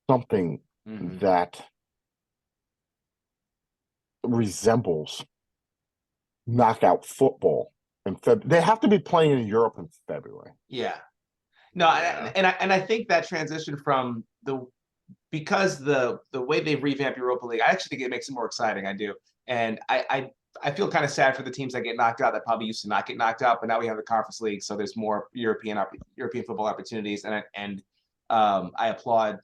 something that resembles knockout football in February. They have to be playing in Europe in February. Yeah. No, Yeah. and I think that transition from because the way they've revamped Europa League, I actually think it makes it more exciting. I do. And I feel kind of sad for the teams that get knocked out that probably used to not get knocked out, but now we have the Conference League, so there's more European football opportunities, and I applaud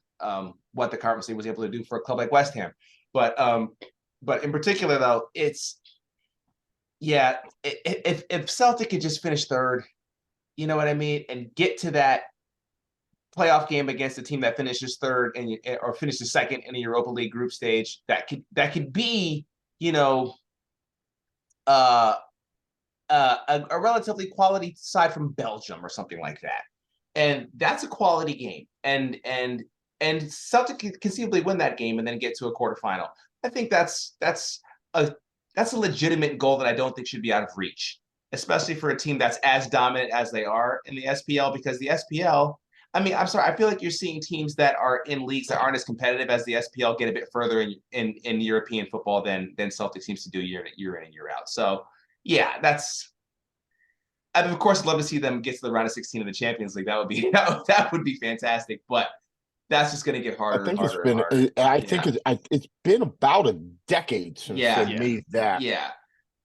what the Conference League was able to do for a club like West Ham. But in particular, though, it's if Celtic could just finish third, you know what I mean, and get to that playoff game against a team that finishes third or finishes second in the Europa League group stage, that could be, you know, a relatively quality side from Belgium or something like that, and that's a quality game. And Celtic can conceivably win that game and then get to a quarterfinal. I think that's a legitimate goal that I don't think should be out of reach, especially for a team that's as dominant as they are in the SPL, because the SPL, I mean, I'm sorry, I feel like you're seeing teams that are in leagues that aren't as competitive as the SPL get a bit further in European football than Celtic seems to do year in and year out. So yeah, of course, I'd love to see them get to the round of 16 of the Champions League. That would be that would be fantastic, but that's just going to get harder and harder and harder. I think it's been about a decade since they made that. Yeah.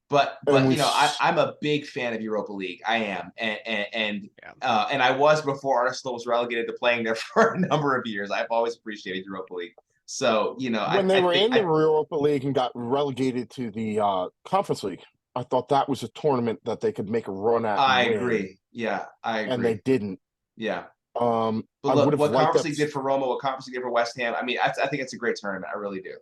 But you know, I'm a big fan of Europa League. I am, and I was before Arsenal was relegated to playing there for a number of years. I've always appreciated Europa League. So you know, when they were in the Europa League and got relegated to the Conference League, I thought that was a tournament that they could make a run at. I agree. Yeah, I agree. And they didn't. Yeah. But look, what Conference League did for Roma, what Conference League did for West Ham. I mean, I think it's a great tournament. I really do.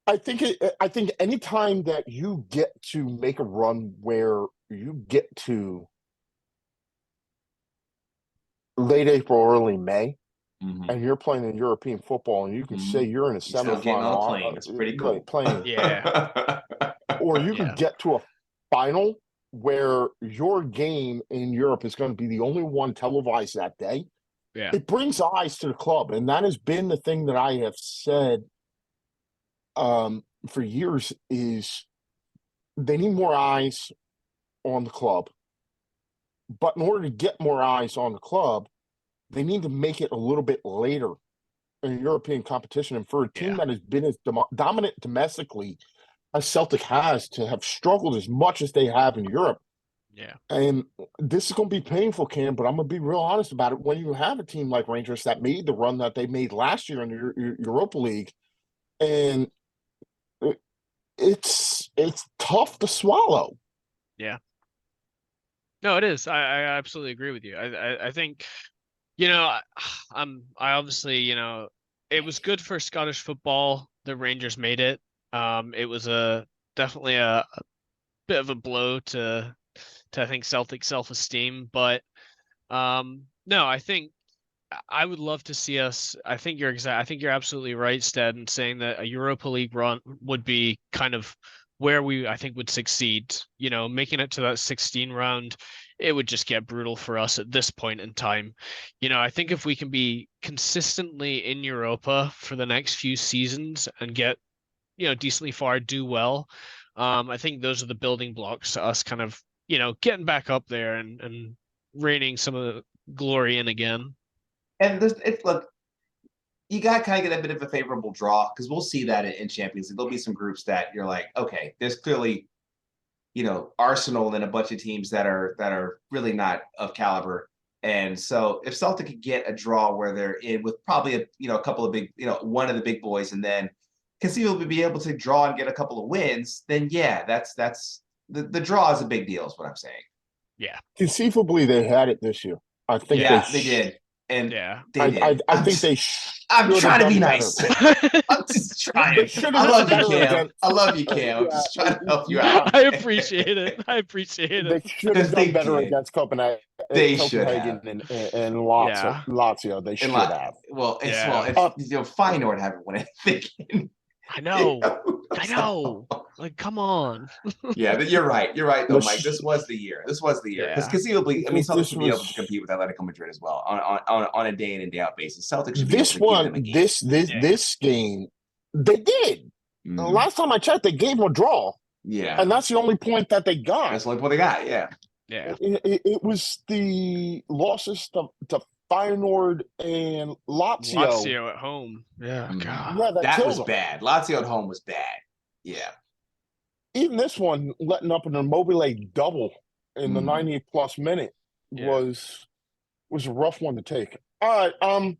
I think any time that you get to make a run where you get to late April, early May, and you're playing in European football, and you can say you're in a semifinal. It's pretty cool. Yeah. Or you can get to a final where your game in Europe is going to be the only one televised that day. Yeah. It brings eyes to the club, and that has been the thing that I have said for years is they need more eyes on the club. But in order to get more eyes on the club, they need to make it a little bit later in European competition. And for a team that has been as dominant domestically as Celtic has, to have struggled as much as they have in Europe. Yeah. And this is going to be painful, Cam, but I'm going to be real honest about it. When you have a team like Rangers that made the run that they made last year in the Europa League, and it's tough to swallow. Yeah. No, it is. I absolutely agree with you. I think, you know, I obviously, you know, it was good for Scottish football that Rangers made it. It was definitely a bit of a blow to I think Celtic self-esteem, but no, I think I would love to see us. I think you're absolutely right, Stead, in saying that a Europa League run would be kind of where I think would succeed. You know, making it to that 16 round, it would just get brutal for us at this point in time. You know, I think if we can be consistently in Europa for the next few seasons and get, you know, decently far, do well, I think those are the building blocks to us kind of, you know, getting back up there and reigning some of the glory in again. And look, you got to kind of get a bit of a favorable draw, because we'll see that in Champions League. There'll be some groups that you're like, okay, there's clearly, you know, Arsenal and a bunch of teams that are really not of caliber. And so if Celtic could get a draw where they're in with probably a couple of big, you know, one of the big boys, and then conceivably be able to draw and get a couple of wins, then yeah, that's the draw is a big deal, is what I'm saying. Yeah. Conceivably, they had it this year. I think they did. And I think they I'm trying to be nice. I'm just trying. I love you, Cam. I love you, Cam. I'm just trying to help you out. I appreciate it. They should have done better against Copenhagen. They should have. And Lazio. They should have. Well, it's you know, Feyenoord haven't won anything. I know. I know. Like, come on. Yeah, but you're right. You're right, though, Mike. This was the year. Because conceivably, I mean, Celtics should be able to compete with Atletico Madrid as well on a day in and day out basis. Celtics should be able to give them a game. This game, they did. Last time I checked, they gave them a draw, Yeah. and that's the only point that they got. That's the only point they got. Yeah. Yeah. It was the losses to Feyenoord and Lazio. Lazio at home. Yeah. God. Yeah, That killed was them. bad. Lazio at home was bad. Yeah. Even this one, letting up an Immobile double in the 90th plus minute was a rough one to take. All right,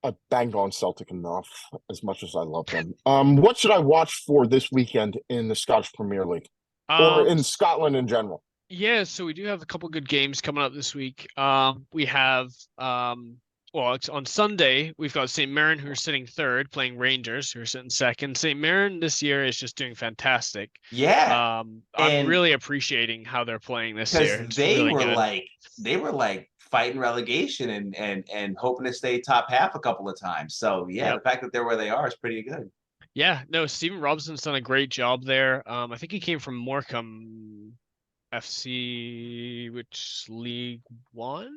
I banged on Celtic enough, as much as I love them. What should I watch for this weekend in the Scottish Premier League or in Scotland in general? Yeah, so we do have a couple good games coming up this week. We have well, it's on Sunday. We've got St. Mirren, who are sitting third, playing Rangers, who are sitting second. St. Mirren this year is just doing fantastic. Yeah. I'm really appreciating how they're playing this year. Because It's they really were good. they were like fighting relegation and hoping to stay top half a couple of times. So yeah, Yep. the fact that they're where they are is pretty good. Yeah, no, Stephen Robson's done a great job there. I think he came from Morecambe FC, which League One?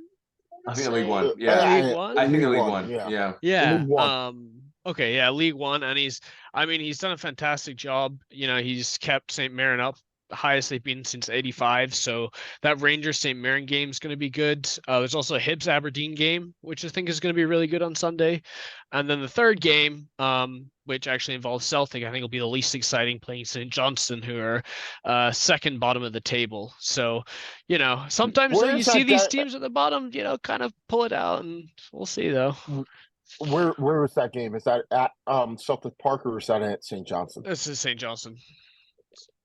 I think League One. Yeah. League One? I think League League One, One. yeah. Yeah. Yeah. League One. Okay, yeah, League One, and he's done a fantastic job. You know, he's kept St. Mirren up, the highest they've been since '85. So that Rangers St. Mirren game is going to be good. There's also a Hibs Aberdeen game, which I think is going to be really good on Sunday. And then the third game, which actually involves Celtic, I think will be the least exciting, playing St. Johnstone, who are second bottom of the table. So, you know, sometimes Where you is see that these guy- teams at the bottom, you know, kind of pull it out, and we'll see though. Where is that game? Is that at Celtic Park or is that at St. Johnson? This is St. Johnstone.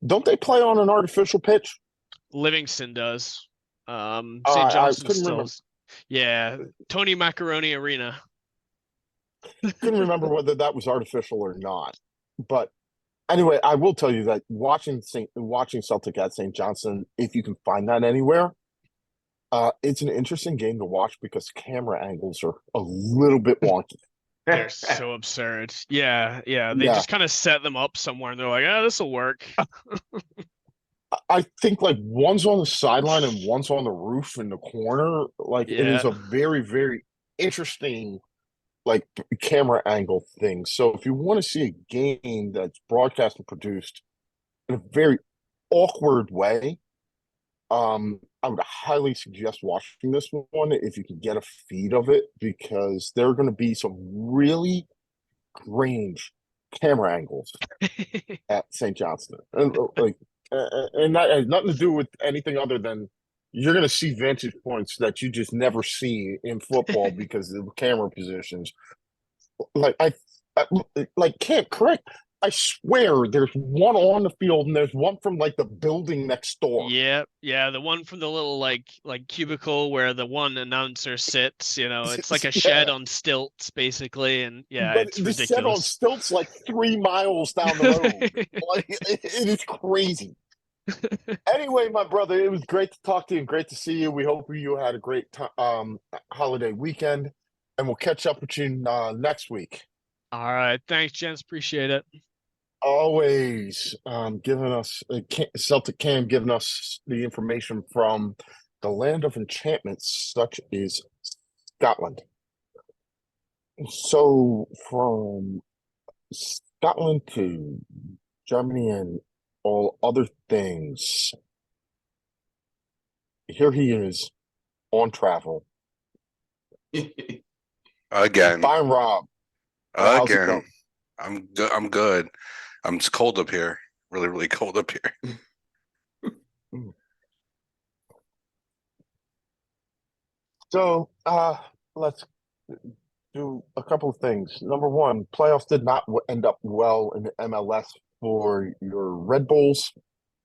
Don't they play on an artificial pitch? Livingston does. St. I Johnstone couldn't still. remember. Yeah, Tony Macaroni Arena. Couldn't remember whether that was artificial or not. But anyway, I will tell you that watching Celtic at St. Johnstone, if you can find that anywhere, it's an interesting game to watch because camera angles are a little bit wonky. They're so absurd. Yeah. They Yeah. just kind of set them up somewhere, and they're like, "Oh, this will work." I think like one's on the sideline and one's on the roof in the corner. Like it is Yeah. a very, very interesting like camera angle thing. So if you want to see a game that's broadcast and produced in a very awkward way, I would highly suggest watching this one if you can get a feed of it because there are going to be some really strange camera angles at St. Johnston, and that has nothing to do with anything other than you're going to see vantage points that you just never see in football because of the camera positions. Like can't correct. I swear there's one on the field and there's one from like the building next door. Yeah, the one from the little like cubicle where the one announcer sits. You know, it's like a shed on stilts, basically, and yeah, but it's the ridiculous. shed on stilts like 3 miles down the road. Like it is crazy. Anyway, my brother, it was great to talk to you and great to see you. We hope you had a great holiday weekend, and we'll catch up with you next week. All right, thanks, gents. Appreciate it. Always giving us Celtic Cam giving us the information from the land of enchantments, such as Scotland. So from Scotland to Germany and all other things, here he is on travel. Again. Bayern Rob. How's it Again. going? I'm good. It's cold up here. Really, really cold up here. So let's do a couple of things. Number one, playoffs did not end up well in the MLS for your Red Bulls.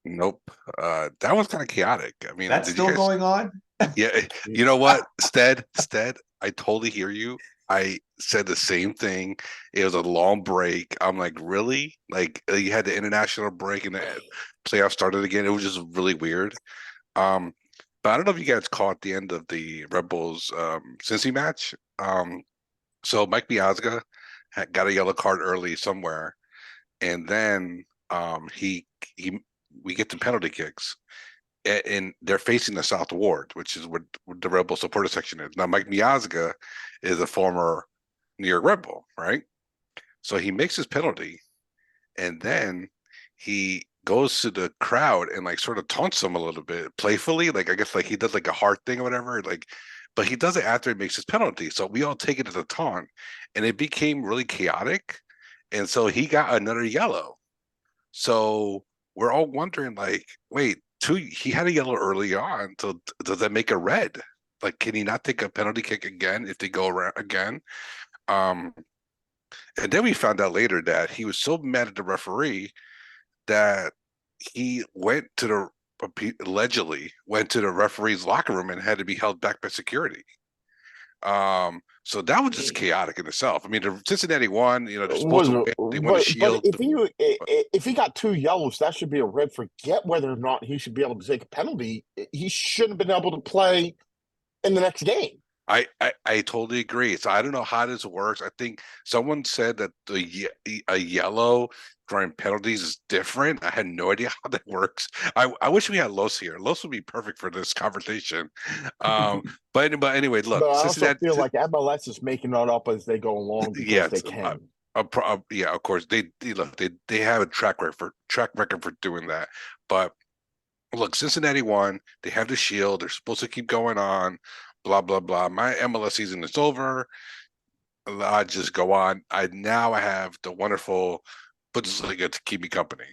Nope. That was kind of chaotic. I mean, That's did still you guys... going on? Yeah. You know what? Stead, I totally hear you. I said the same thing. It was a long break. I'm like, really? Like you had the international break and the playoffs started again. It was just really weird. But I don't know if you guys caught the end of the Red Bulls Cincy match. So Mike Miazga got a yellow card early somewhere, and then we get the penalty kicks. And they're facing the South Ward, which is what the Red Bull supporter section is. Now, Mike Miazga is a former New York Red Bull, right? So he makes his penalty, and then he goes to the crowd and like sort of taunts them a little bit playfully, like I guess like he does like a heart thing or whatever, like, but he does it after he makes his penalty. So we all take it as a taunt, and it became really chaotic, and so he got another yellow. So we're all wondering, like, wait, he had a yellow early on, so does that make a red? Like, can he not take a penalty kick again if they go around again? Um, and then we found out later that he was so mad at the referee that he went to allegedly went to the referee's locker room and had to be held back by security. So that was just chaotic in itself. I mean, the Cincinnati won. You know, they're supposed to win. They won a But shield. if he got 2 yellows, that should be a red. Forget whether or not he should be able to take a penalty. He shouldn't have been able to play in the next game. I totally agree. So I don't know how this works. I think someone said that a yellow during penalties is different. I had no idea how that works. I wish we had Los here. Los would be perfect for this conversation. But anyway, look, But I also Cincinnati. feel like MLS is making that up as they go along because Yeah, they can. yeah, of course they have a track record for doing that. But look, Cincinnati won. They have the shield. They're supposed to keep going on. Blah blah blah. My MLS season is over. I just go on. I have the wonderful Bundesliga to keep me company.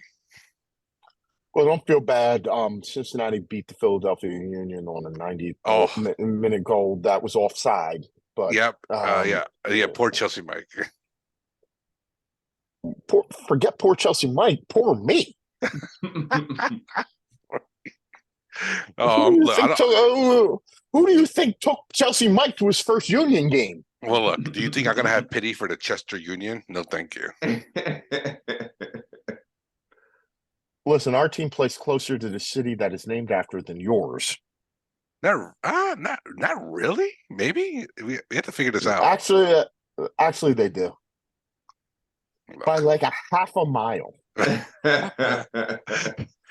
Well, don't feel bad. Cincinnati beat the Philadelphia Union on a 90-minute goal that was offside. But yep, yeah. Poor Chelsea Mike. Forget poor Chelsea Mike. Poor me. Who do you think took Chelsea Mike to his first Union game? Well, look, do you think I'm going to have pity for the Chester Union? No, thank you. Listen, our team plays closer to the city that is named after than yours. Not really. Maybe we have to figure this out. Actually, they do. Look. By like a half a mile.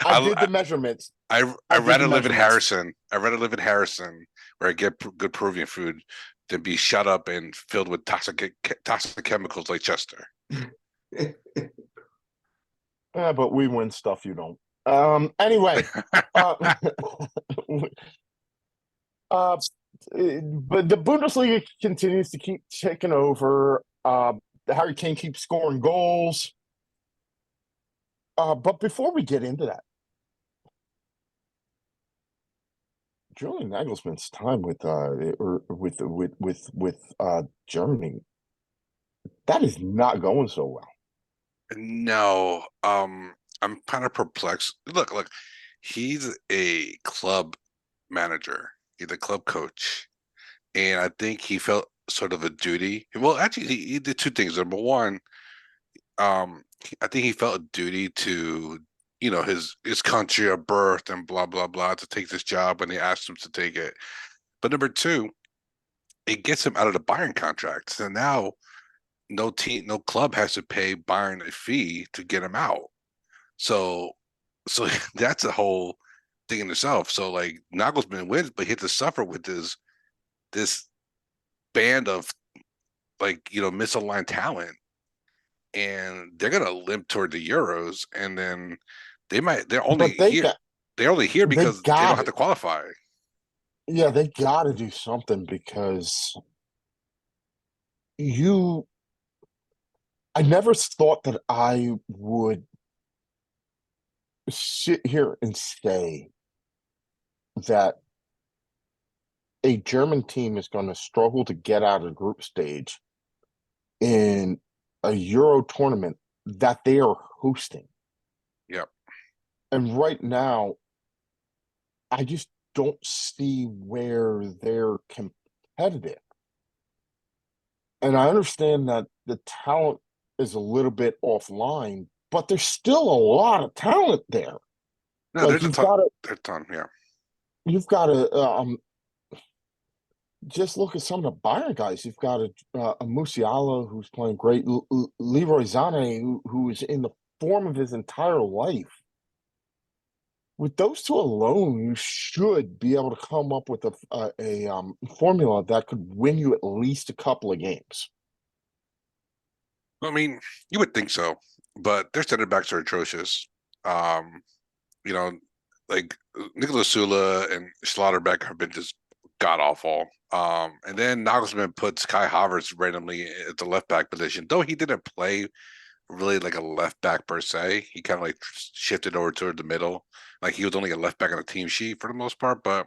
I did the measurements. I'd rather live in Harrison. I'd rather live in Harrison where I get good Peruvian food than be shut up and filled with toxic chemicals like Chester. Yeah, but we win stuff you don't. Anyway, but the Bundesliga continues to keep taking over. Harry Kane keeps scoring goals. But before we get into that, Julian Nagelsmann's time with Germany, that is not going so well. No, I'm kind of perplexed. Look, he's a club manager. He's a club coach, and I think he felt sort of a duty. Well, actually, he did two things. Number one, I think he felt a duty to, his country of birth and blah blah blah to take this job when they asked him to take it. But number two, it gets him out of the Bayern contract. So now no club has to pay Bayern a fee to get him out. So that's a whole thing in itself. So like Nagelsmann wins, but he has to suffer with this band of misaligned talent, and they're gonna limp toward the Euros, and then they're only here because they don't have to qualify. Yeah, they got to do something because I never thought that I would sit here and say that a German team is going to struggle to get out of the group stage in a Euro tournament that they are hosting. Yep. And right now, I just don't see where they're competitive. And I understand that the talent is a little bit offline, but there's still a lot of talent there. No, there's a ton, yeah. You've got to just look at some of the Bayern guys. You've got a Musiala who's playing great, Leroy Sané who is in the form of his entire life. With those two alone, you should be able to come up with a formula that could win you at least a couple of games. I mean, you would think so. but their center backs are atrocious. You know, like Nicolas Sula and Schlotterbeck have been just god awful. And then Nagelsmann puts Kai Havertz randomly at the left back position, though he didn't play really like a left back per se. He kind of like shifted over toward the middle, like he was only a left back on the team sheet for the most part. But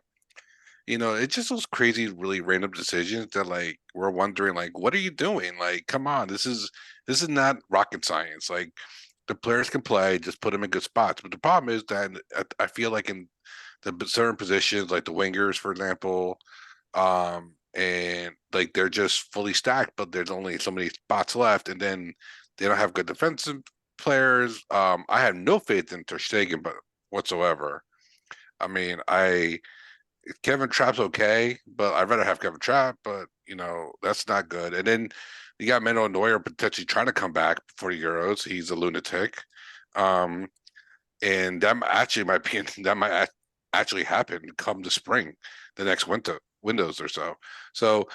it's just those crazy, really random decisions that like we're wondering, like, what are you doing? Like, come on, this is not rocket science. Like, the players can play, just put them in good spots. But the problem is that I feel like in the certain positions, like the wingers, for example, and like they're just fully stacked, but there's only so many spots left, and then they don't have good defensive players. I have no faith in Ter Stegen, but whatsoever. I mean, Kevin Trapp's okay, but I'd rather have Kevin Trapp, but that's not good. And then you got Manuel Neuer potentially trying to come back for the Euros. He's a lunatic. And that actually might be that might actually happen come the spring, the next windows or so. So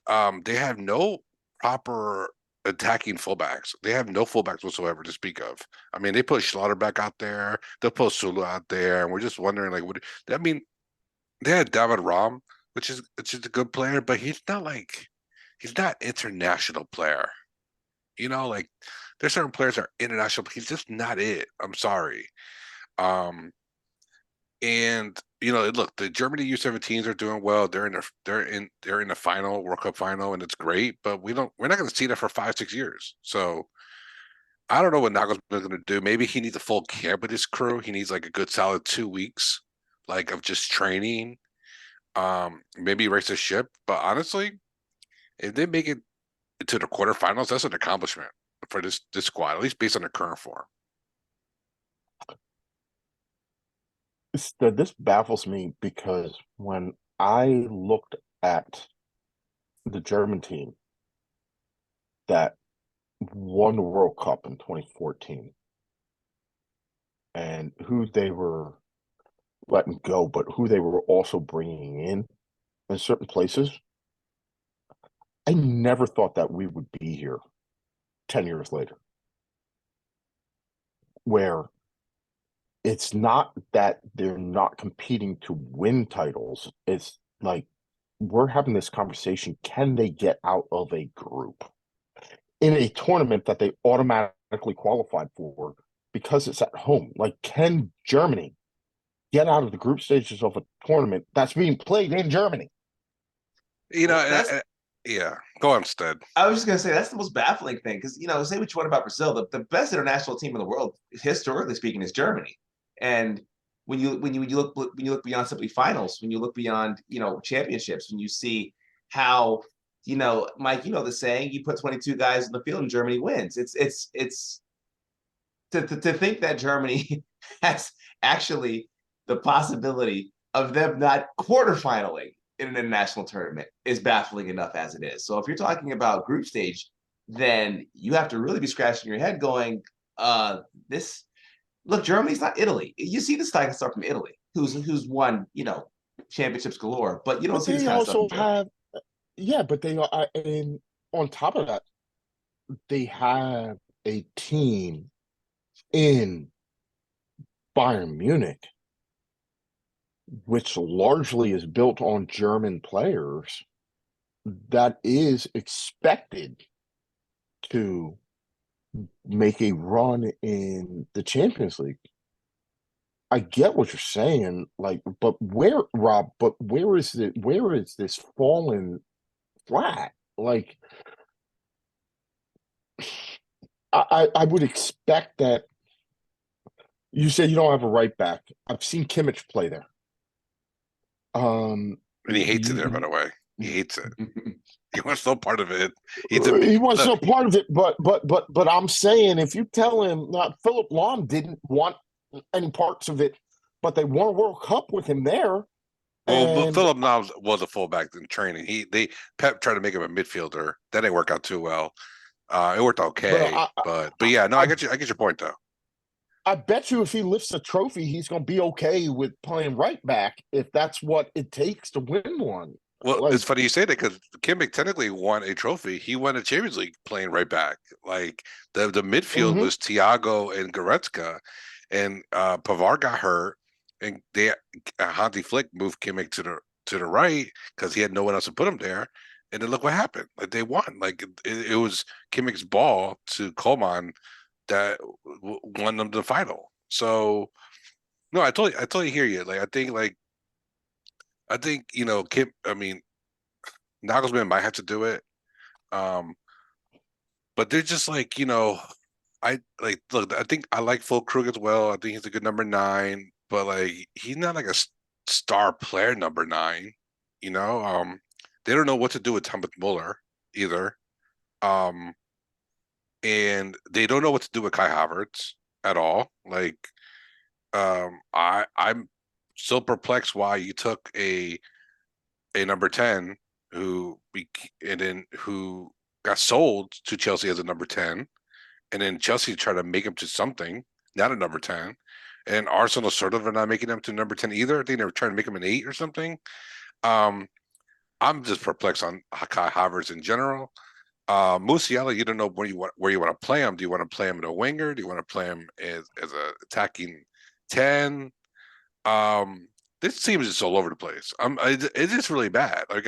they have no proper attacking fullbacks. They have no fullbacks whatsoever to speak of. I mean, they put Schlotterbeck out there, they'll put Sulu out there, and we're just wondering, like, what I mean, they had David Rom, which is a good player, but he's not international player. Like there's certain players that are international, but he's just not it. I'm sorry. And look, the Germany U17s are doing well. They're in the final World Cup final, and it's great. But we're not going to see that for 5-6 years. So I don't know what Nagelsmann is going to do. Maybe he needs a full camp with his crew. He needs like a good solid 2 weeks, like of just training. Maybe race the ship. But honestly, if they make it to the quarterfinals, that's an accomplishment for this squad, at least based on their current form. This baffles me because when I looked at the German team that won the World Cup in 2014 and who they were letting go, but who they were also bringing in certain places, I never thought that we would be here 10 years later, where it's not that they're not competing to win titles. It's like we're having this conversation. Can they get out of a group in a tournament that they automatically qualified for because it's at home? Like, can Germany get out of the group stages of a tournament that's being played in Germany? Yeah, go on, Stead. I was just gonna say that's the most baffling thing because say what you want about Brazil, the best international team in the world, historically speaking, is Germany. And when you look beyond simply finals, when you look beyond championships, when you see how Mike, the saying, you put 22 guys in the field and Germany wins. It's to think that Germany has actually the possibility of them not quarterfinaling in an international tournament is baffling enough as it is. So if you're talking about group stage, then you have to really be scratching your head going, look, Germany's not Italy. You see this kind of stuff from Italy, who's won, championships galore, but you don't see this kind of stuff from Germany. But they are, and on top of that, they have a team in Bayern Munich, which largely is built on German players, that is expected to make a run in the Champions League. I get what you're saying, like, but where, Rob? But where is this fallen flat? Like, I would expect that. You said you don't have a right back. I've seen Kimmich play there. And he hates it there, by the way. He hates it. He wants no part of it. He wants no part of it. But I'm saying, if you tell him Philip Lahm didn't want any parts of it, but they won a World Cup with him there. Well, Philip Lahm was a fullback in training. Pep tried to make him a midfielder. That didn't work out too well. It worked okay, but yeah, no, I get your point though. I bet you if he lifts a trophy, he's going to be okay with playing right back if that's what it takes to win one. Well, Like, it's funny you say that because Kimmich technically won a trophy. He won a Champions League playing right back. Like the midfield mhm. was Thiago and Goretzka, and Pavard got hurt, and Hansi Flick moved Kimmich to the right because he had no one else to put him there. And then look what happened. Like they won. Like it was Kimmich's ball to Coman that won them the final. So no, I totally hear you. I think Kim. I mean, Nagelsmann might have to do it. Um, but they're just like, I like look, I think I like Phil Krug as well. I think he's a good number 9, but like he's not like a star player number 9, you know. They don't know what to do with Thomas Muller either. Um, and they don't know what to do with Kai Havertz at all. Like, I'm so perplexed why you took a number 10 who got sold to Chelsea as a number 10, and then Chelsea tried to make him to something, not a number 10. And Arsenal sort of are not making him to number 10 either. I think they were trying to make him an 8 or something. Um, I'm just perplexed on Kai Havertz in general. Musiala, you don't know where you want to play him. Do you want to play him in a winger? Do you want to play him as a attacking 10? This team is just all over the place. It is really bad. Like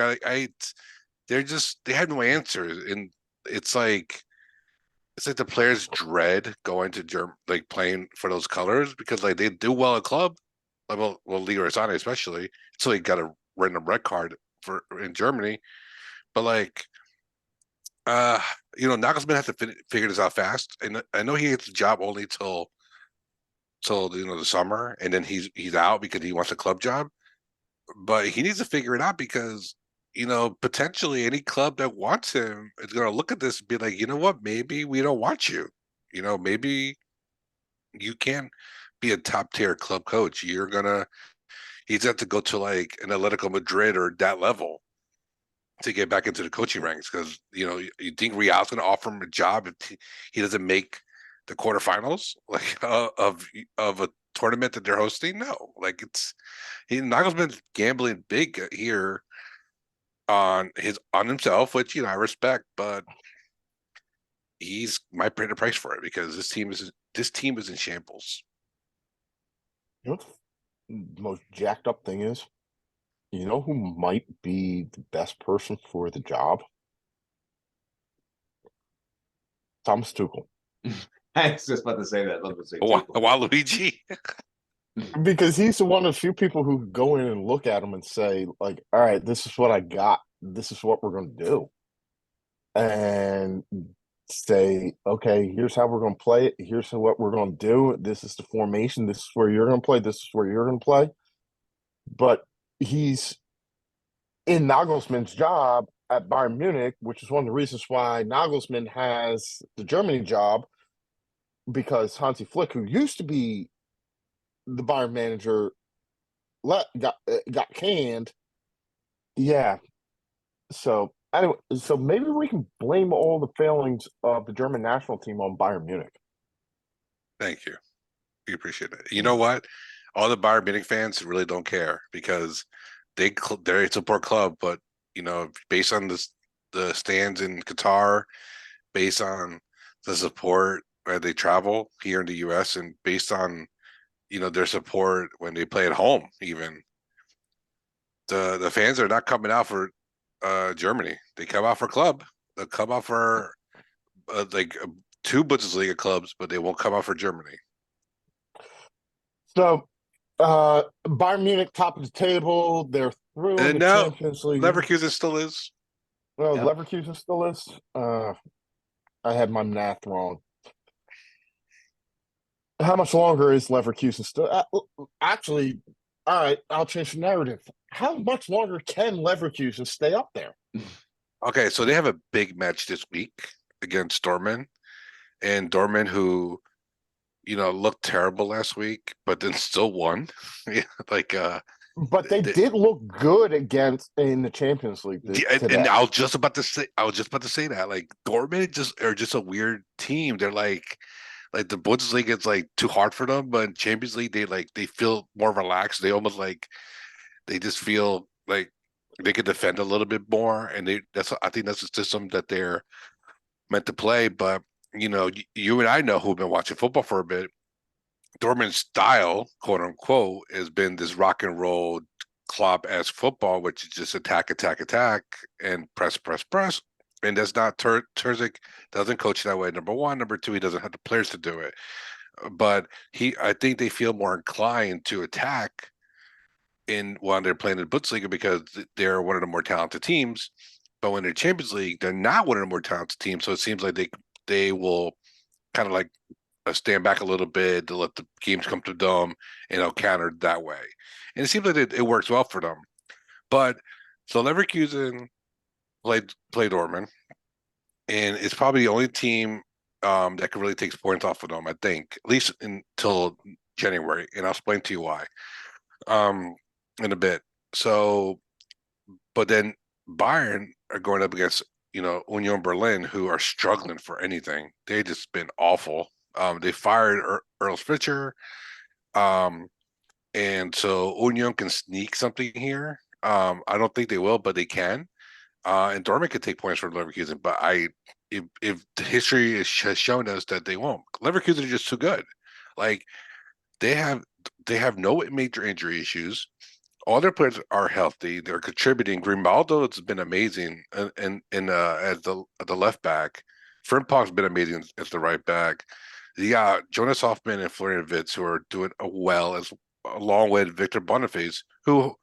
they have no answers, and it's like the players dread going to like playing for those colors because like they do well at club, like, well, Leroy Sané especially, so he got a random red card for in Germany, but like Nagelsmann has to figure this out fast, and I know he gets the job only till the summer, and then he's out because he wants a club job. But he needs to figure it out because potentially any club that wants him is going to look at this and be like, you know what, maybe we don't want you. Maybe you can't be a top tier club coach. He's have to go to like an Atletico Madrid or that level to get back into the coaching ranks because you think Real's going to offer him a job if he doesn't make the quarterfinals like of a tournament that they're hosting. No, like Nagelsmann's gambling big here on himself, which I respect, but he's might pay the price for it because this team is in shambles. You know what the most jacked up thing is? You know who might be the best person for the job? Thomas Tuchel. I was just about to say that. Let's say Waluigi. Because he's the one of the few people who go in and look at him and say, like, all right, this is what I got. This is what we're going to do. And say, okay, here's how we're going to play it. Here's what we're going to do. This is the formation. This is where you're going to play. This is where you're going to play. But he's in Nagelsmann's job at Bayern Munich, which is one of the reasons why Nagelsmann has the Germany job, because Hansi Flick, who used to be the Bayern manager, got canned. Yeah. So anyway, so maybe we can blame all the failings of the German national team on Bayern Munich. Thank you. We appreciate it. You know what? All the Bayern Munich fans really don't care because they're a support club, but based on the stands in Qatar, based on the support where they travel here in the U.S., and based on their support when they play at home, even the fans are not coming out for Germany. They come out for club. They'll come out for two Bundesliga clubs, but they won't come out for Germany. So Bayern Munich, top of the table. They're through in the Champions League. Leverkusen still is. Well, yep. Leverkusen still is. I had my math wrong. How much longer is Leverkusen still? Actually, all right, I'll change the narrative. How much longer can Leverkusen stay up there? Okay, so they have a big match this week against Dortmund, and Dortmund, who looked terrible last week, but then still won. But they did look good in the Champions League. And I was just about to say that like Dortmund are just a weird team. They're like the Bundesliga is like too hard for them, but in Champions League they feel more relaxed. They almost they just feel like they could defend a little bit more, and I think that's the system that they're meant to play. But you and I know who've been watching football for a bit. Dortmund's style, quote unquote, has been this rock and roll Klopp-esque football, which is just attack, attack, attack, and press, press, press. And that's not Terzic doesn't coach that way. Number one, number two, he doesn't have the players to do it. But I think they feel more inclined to attack when they're playing in the Bundesliga because they're one of the more talented teams. But when they're Champions League, they're not one of the more talented teams. So it seems like they will kind of like stand back a little bit to let the games come to them, and they'll counter that way. And it seems like it works well for them. But so Leverkusen played Dortmund, and it's probably the only team that can really take points off of them, I think, at least until January. And I'll explain to you why in a bit. So, but then Bayern are going up against Union Berlin, who are struggling for anything. They've just been awful. They fired Earl Fischer, and so Union can sneak something here. I don't think they will, but they can. And Dortmund could take points from Leverkusen, but if the history has shown us that they won't. Leverkusen are just too good. Like they have no major injury issues. All their players are healthy. They're contributing. Grimaldo has been amazing, and as the left back. Frimpong's been amazing as the right back. You got Jonas Hoffman and Florian Wirtz who are doing well, along with Victor Boniface, who,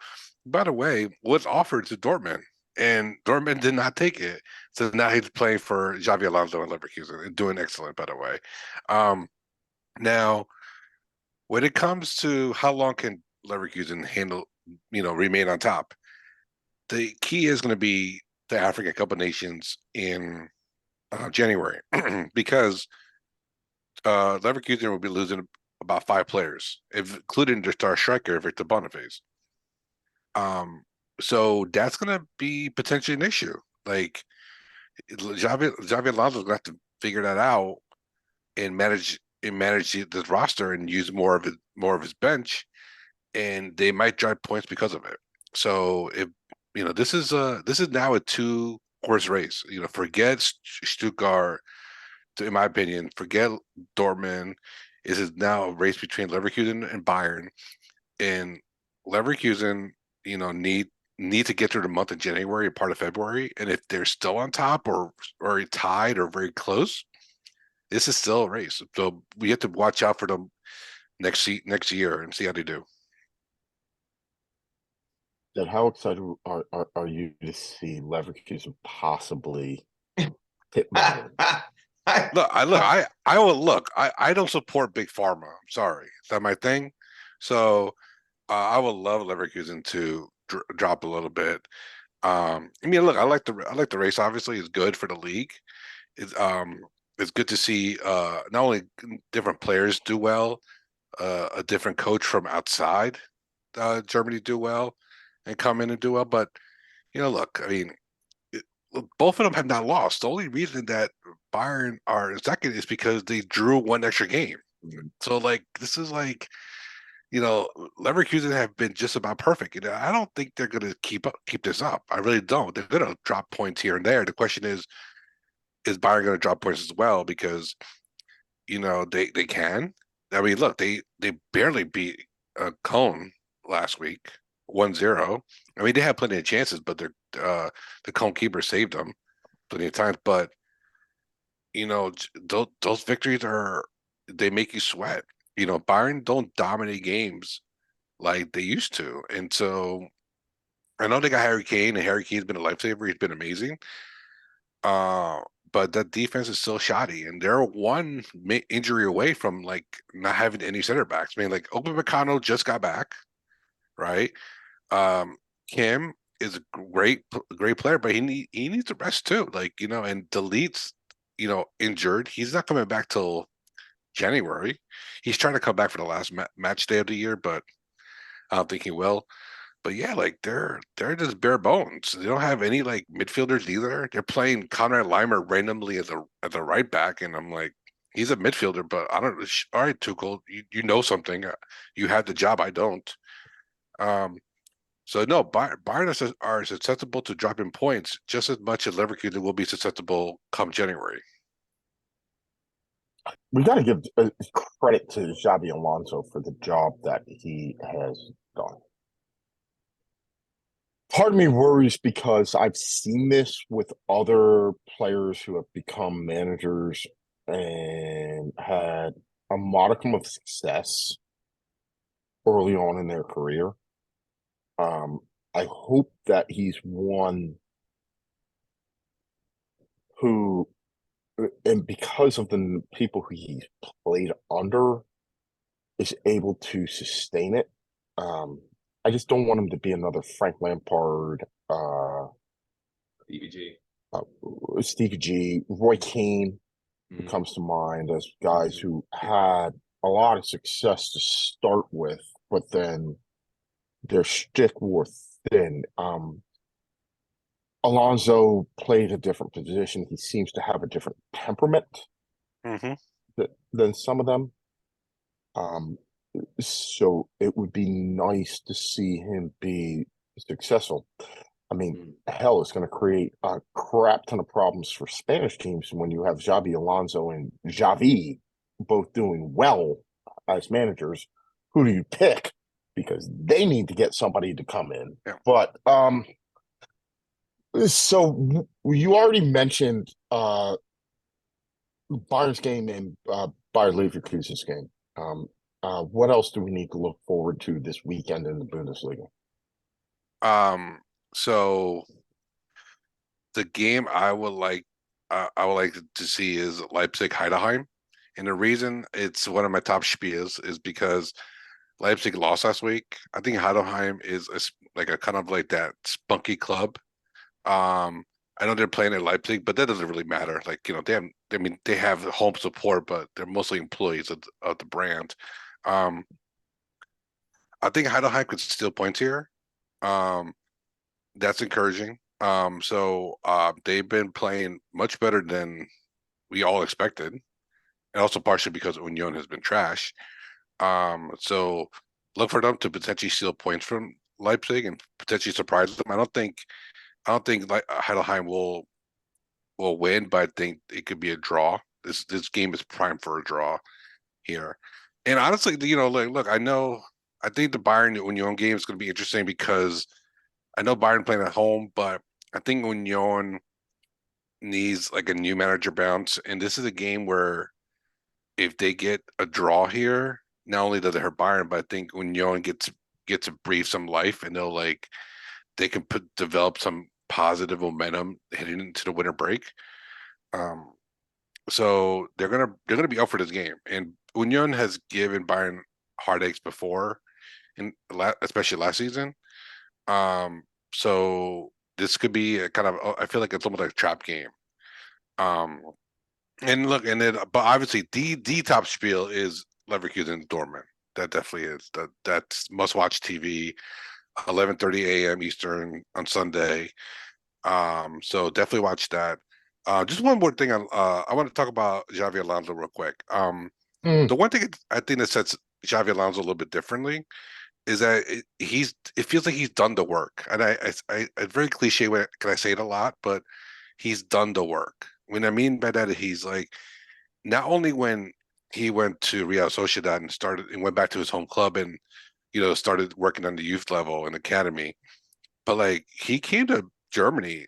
by the way, was offered to Dortmund, and Dortmund did not take it. So now he's playing for Xavi Alonso and Leverkusen and doing excellent, by the way. Now, when it comes to how long can Leverkusen remain on top, the key is going to be the African Cup of Nations in January because Leverkusen will be losing about 5 players, including their star striker, Victor Boniface. So that's going to be potentially an issue. Like Xavi Alonso is going to have to figure that out and manage this roster and use more of his bench, and they might drive points because of it. So if this is now a 2-horse race. Forget Stuttgart. In my opinion, forget Dortmund. This is now a race between Leverkusen and Bayern, and Leverkusen, need to get through the month of January, part of February, and if they're still on top or tied or very close, this is still a race. So we have to watch out for them next year and see how they do. Then how excited are you to see Leverkusen possibly hit Bayern? I don't support big pharma. I'm sorry, is that my thing? So I would love Leverkusen to drop a little bit. I like the race. Obviously, it's good for the league. It's good to see not only different players do well, a different coach from outside Germany do well and come in and do well. But both of them have not lost. The only reason that Bayern are in second is because they drew 1 extra game. So this is Leverkusen have been just about perfect. I don't think they're going to keep this up. I really don't. They're going to drop points here and there. The question is Bayern going to drop points as well? Because they can. I mean, look, they barely beat Cologne last week, 1-0. I mean, they had plenty of chances, but the Cologne keeper saved them plenty of times. But those victories they make you sweat. Bayern don't dominate games like they used to, and so I know they got Harry Kane, and Harry Kane's been a lifesaver. He's been amazing. But that defense is still shoddy, and they're one injury away from not having any center backs. I mean, Upamecano just got back, right? Kim is a great player, but he needs to rest too. And Delite's injured. He's not coming back till January. He's trying to come back for the last match day of the year, but I don't think he will. But yeah, they're just bare bones. They don't have any midfielders either. They're playing Conrad Leimer randomly as a right back, and I'm like, he's a midfielder, but I don't. All right, Tuchel, you know something. You have the job. I don't. So no, Bayern are susceptible to dropping points just as much as Leverkusen will be susceptible come January. We got to give credit to Xabi Alonso for the job that he has done. Part of me worries because I've seen this with other players who have become managers and had a modicum of success early on in their career. I hope that he's one who, and because of the people who he's played under, is able to sustain it. I just don't want him to be another Frank Lampard, Stevie G. Stevie G, Roy Keane, who comes to mind as guys who had a lot of success to start with, but then their shtick wore thin. Alonso played a different position. He seems to have a different temperament than some of them. So it would be nice to see him be successful. I mean, hell, it's going to create a crap ton of problems for Spanish teams when you have Xabi Alonso and Xavi both doing well as managers. Who do you pick? Because they need to get somebody to come in. Yeah. But so you already mentioned Bayern's game and Bayer Leverkusen's game. What else do we need to look forward to this weekend in the Bundesliga? So the game I would like to see is Leipzig Heidenheim, and the reason it's one of my top spiels is because Leipzig lost last week. I think Heidenheim is like a kind of like that spunky club. I know they're playing at Leipzig, but that doesn't really matter. Like, they have home support, but they're mostly employees of the brand. I think Heidenheim could steal points here. That's encouraging. So they've been playing much better than we all expected, and also partially because Union has been trash. So look for them to potentially steal points from Leipzig and potentially surprise them. I don't think Heidelheim will win, but I think it could be a draw. This game is prime for a draw here. And honestly, look, I think the Bayern Union game is going to be interesting because I know Bayern playing at home, but I think Union needs like a new manager bounce, and this is a game where if they get a draw here, not only does it hurt Bayern, but I think Union gets to breathe some life, and they can develop some positive momentum heading into the winter break. So they're gonna be up for this game, and Union has given Bayern heartaches before, especially last season. So this could be a kind of, I feel like it's almost like a trap game. And look, and then but obviously the top spiel is Leverkusen Dortmund. That definitely is that's must watch TV. 11:30 a.m. Eastern on Sunday. So definitely watch that. Just one more thing. I want to talk about Xavi Alonso real quick. The one thing I think that sets Xavi Alonso a little bit differently is that it feels like he's done the work, and it's very cliche when can I say it a lot, but he's done the work. What I mean by that, he's like not only when he went to Real Sociedad and went back to his home club and started working on the youth level and academy, but like he came to Germany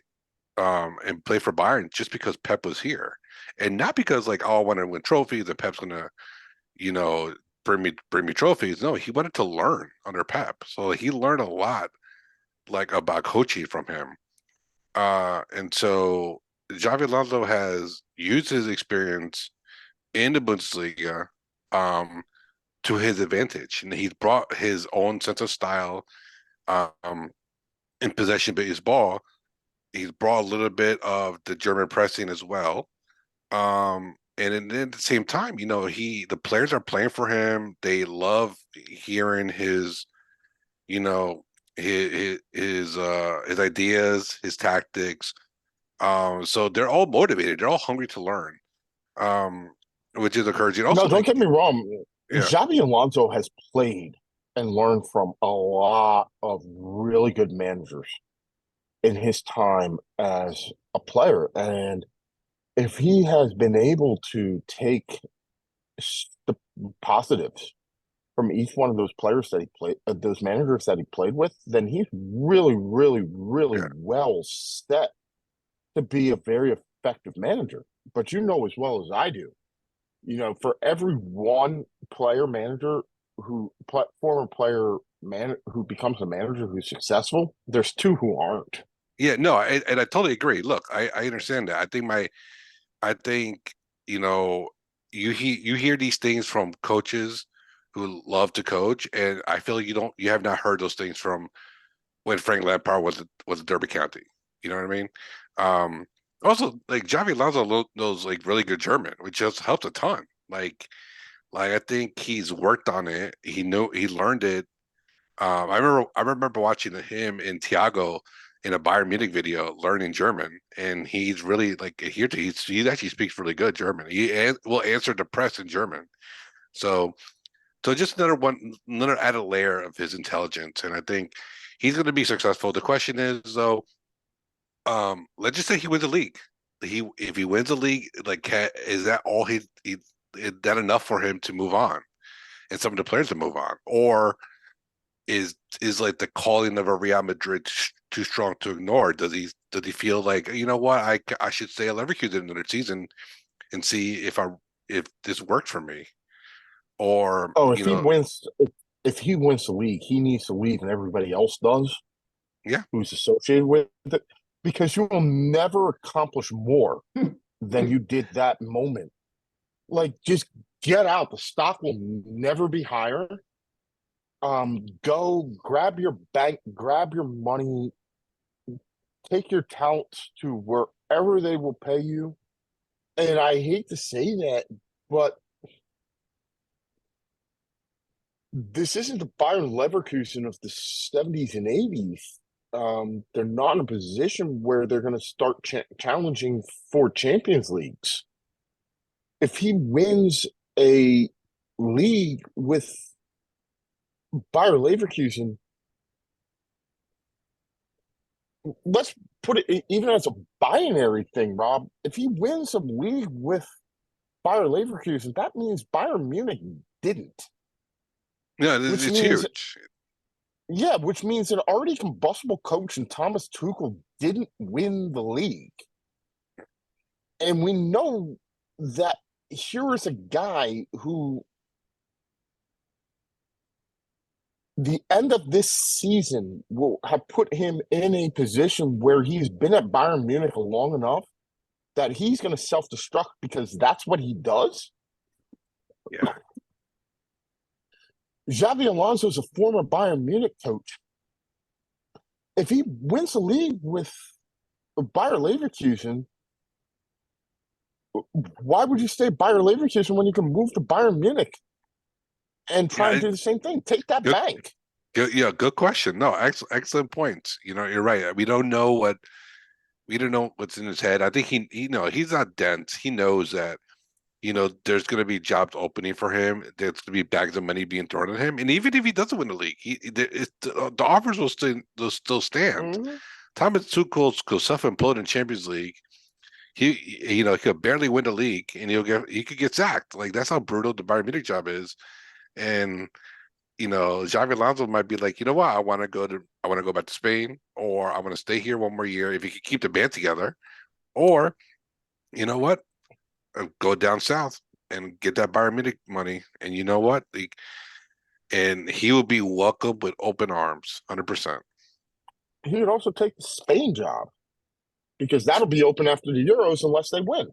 and played for Bayern just because Pep was here, and not because like, oh, I want to win trophies and Pep's gonna bring me trophies. No, he wanted to learn under Pep, so he learned a lot like about coaching from him. And so Xavi Alonso has used his experience in the Bundesliga to his advantage, and he's brought his own sense of style in possession based ball. He's brought a little bit of the German pressing as well. And then at the same time, the players are playing for him. They love hearing his, his ideas, his tactics. So they're all motivated. They're all hungry to learn. Which is encouraging. Also, no, don't get me wrong. Yeah. Xabi Alonso has played and learned from a lot of really good managers in his time as a player. And if he has been able to take the positives from each one of those players that he played, those managers that he played with, then he's really, really, really Yeah. well set to be a very effective manager. But you know as well as I do, for every one player manager former player man who becomes a manager who's successful, there's two who aren't. Yeah, no, and I totally agree. Look, I understand that. I think you know you hear these things from coaches who love to coach, and I feel you have not heard those things from when Frank Lampard was at Derby County. You know what I mean? Um, Also, like Javi Alonso knows like really good German, which just helps a ton. Like I think he's worked on it. He learned it. I remember watching him and Thiago in a Bayern Munich video learning German, and he's really like adhered to. He actually speaks really good German. Will answer the press in German. So just another added layer of his intelligence, and I think he's going to be successful. The question is though, let's just say he wins the league. If he wins the league, like is that all is that enough for him to move on and some of the players to move on, or is like the calling of a Real Madrid too strong to ignore? Does he feel like, you know what, I should stay at Leverkusen another season and see if this worked for me, or Oh, if he wins the league, he needs to leave, and everybody else does. Yeah. Who's associated with it, because you will never accomplish more than you did that moment. Like, just get out. The stock will never be higher. Go grab your bank, grab your money, take your talents to wherever they will pay you. And I hate to say that, but this isn't the Bayern Leverkusen of the 70s and 80s. They're not in a position where they're going to start challenging for Champions Leagues. If he wins a league with Bayer Leverkusen, let's put it even as a binary thing, Rob. If he wins a league with Bayer Leverkusen, that means Bayern Munich didn't. Yeah, Which it's means, huge. yeah, which means an already combustible coach and Thomas Tuchel didn't win the league. And we know that here is a guy who the end of this season will have put him in a position where he's been at Bayern Munich long enough that he's going to self-destruct because that's what he does. Yeah. Xabi Alonso is a former Bayern Munich coach. If he wins the league with Bayer Leverkusen, why would you stay Bayer Leverkusen when you can move to Bayern Munich and try and do the same thing? Take that Good, bank. good question. No, excellent points. You're right. We don't know what's in his head. I think he's not dense. He knows that there's going to be jobs opening for him. There's going to be bags of money being thrown at him, and even if he doesn't win the league, the offers will still stand. Mm-hmm. Thomas Tuchel self-implode in Champions League. He could barely win the league, and he could get sacked. Like that's how brutal the Bayern Munich job is. And Xavi Alonso might be like, you know what, I want to go back to Spain, or I want to stay here one more year if he could keep the band together, or you know what, go down south and get that Bayern Munich money, and you know what, and he will be welcomed with open arms, 100%. He would also take the Spain job because that'll be open after the Euros unless they win.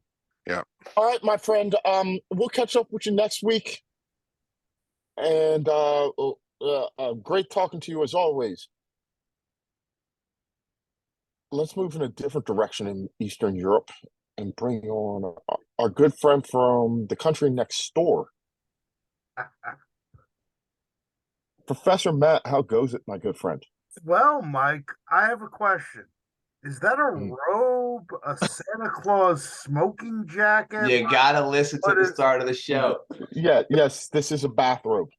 Yeah. All right, my friend. We'll catch up with you next week. And great talking to you as always. Let's move in a different direction in Eastern Europe and bring on our good friend from the country next door. Professor Matt, how goes it, my good friend? Well, Mike, I have a question. Is that a robe, a Santa Claus smoking jacket? You gotta listen to the start of the show. Yes, this is a bathrobe.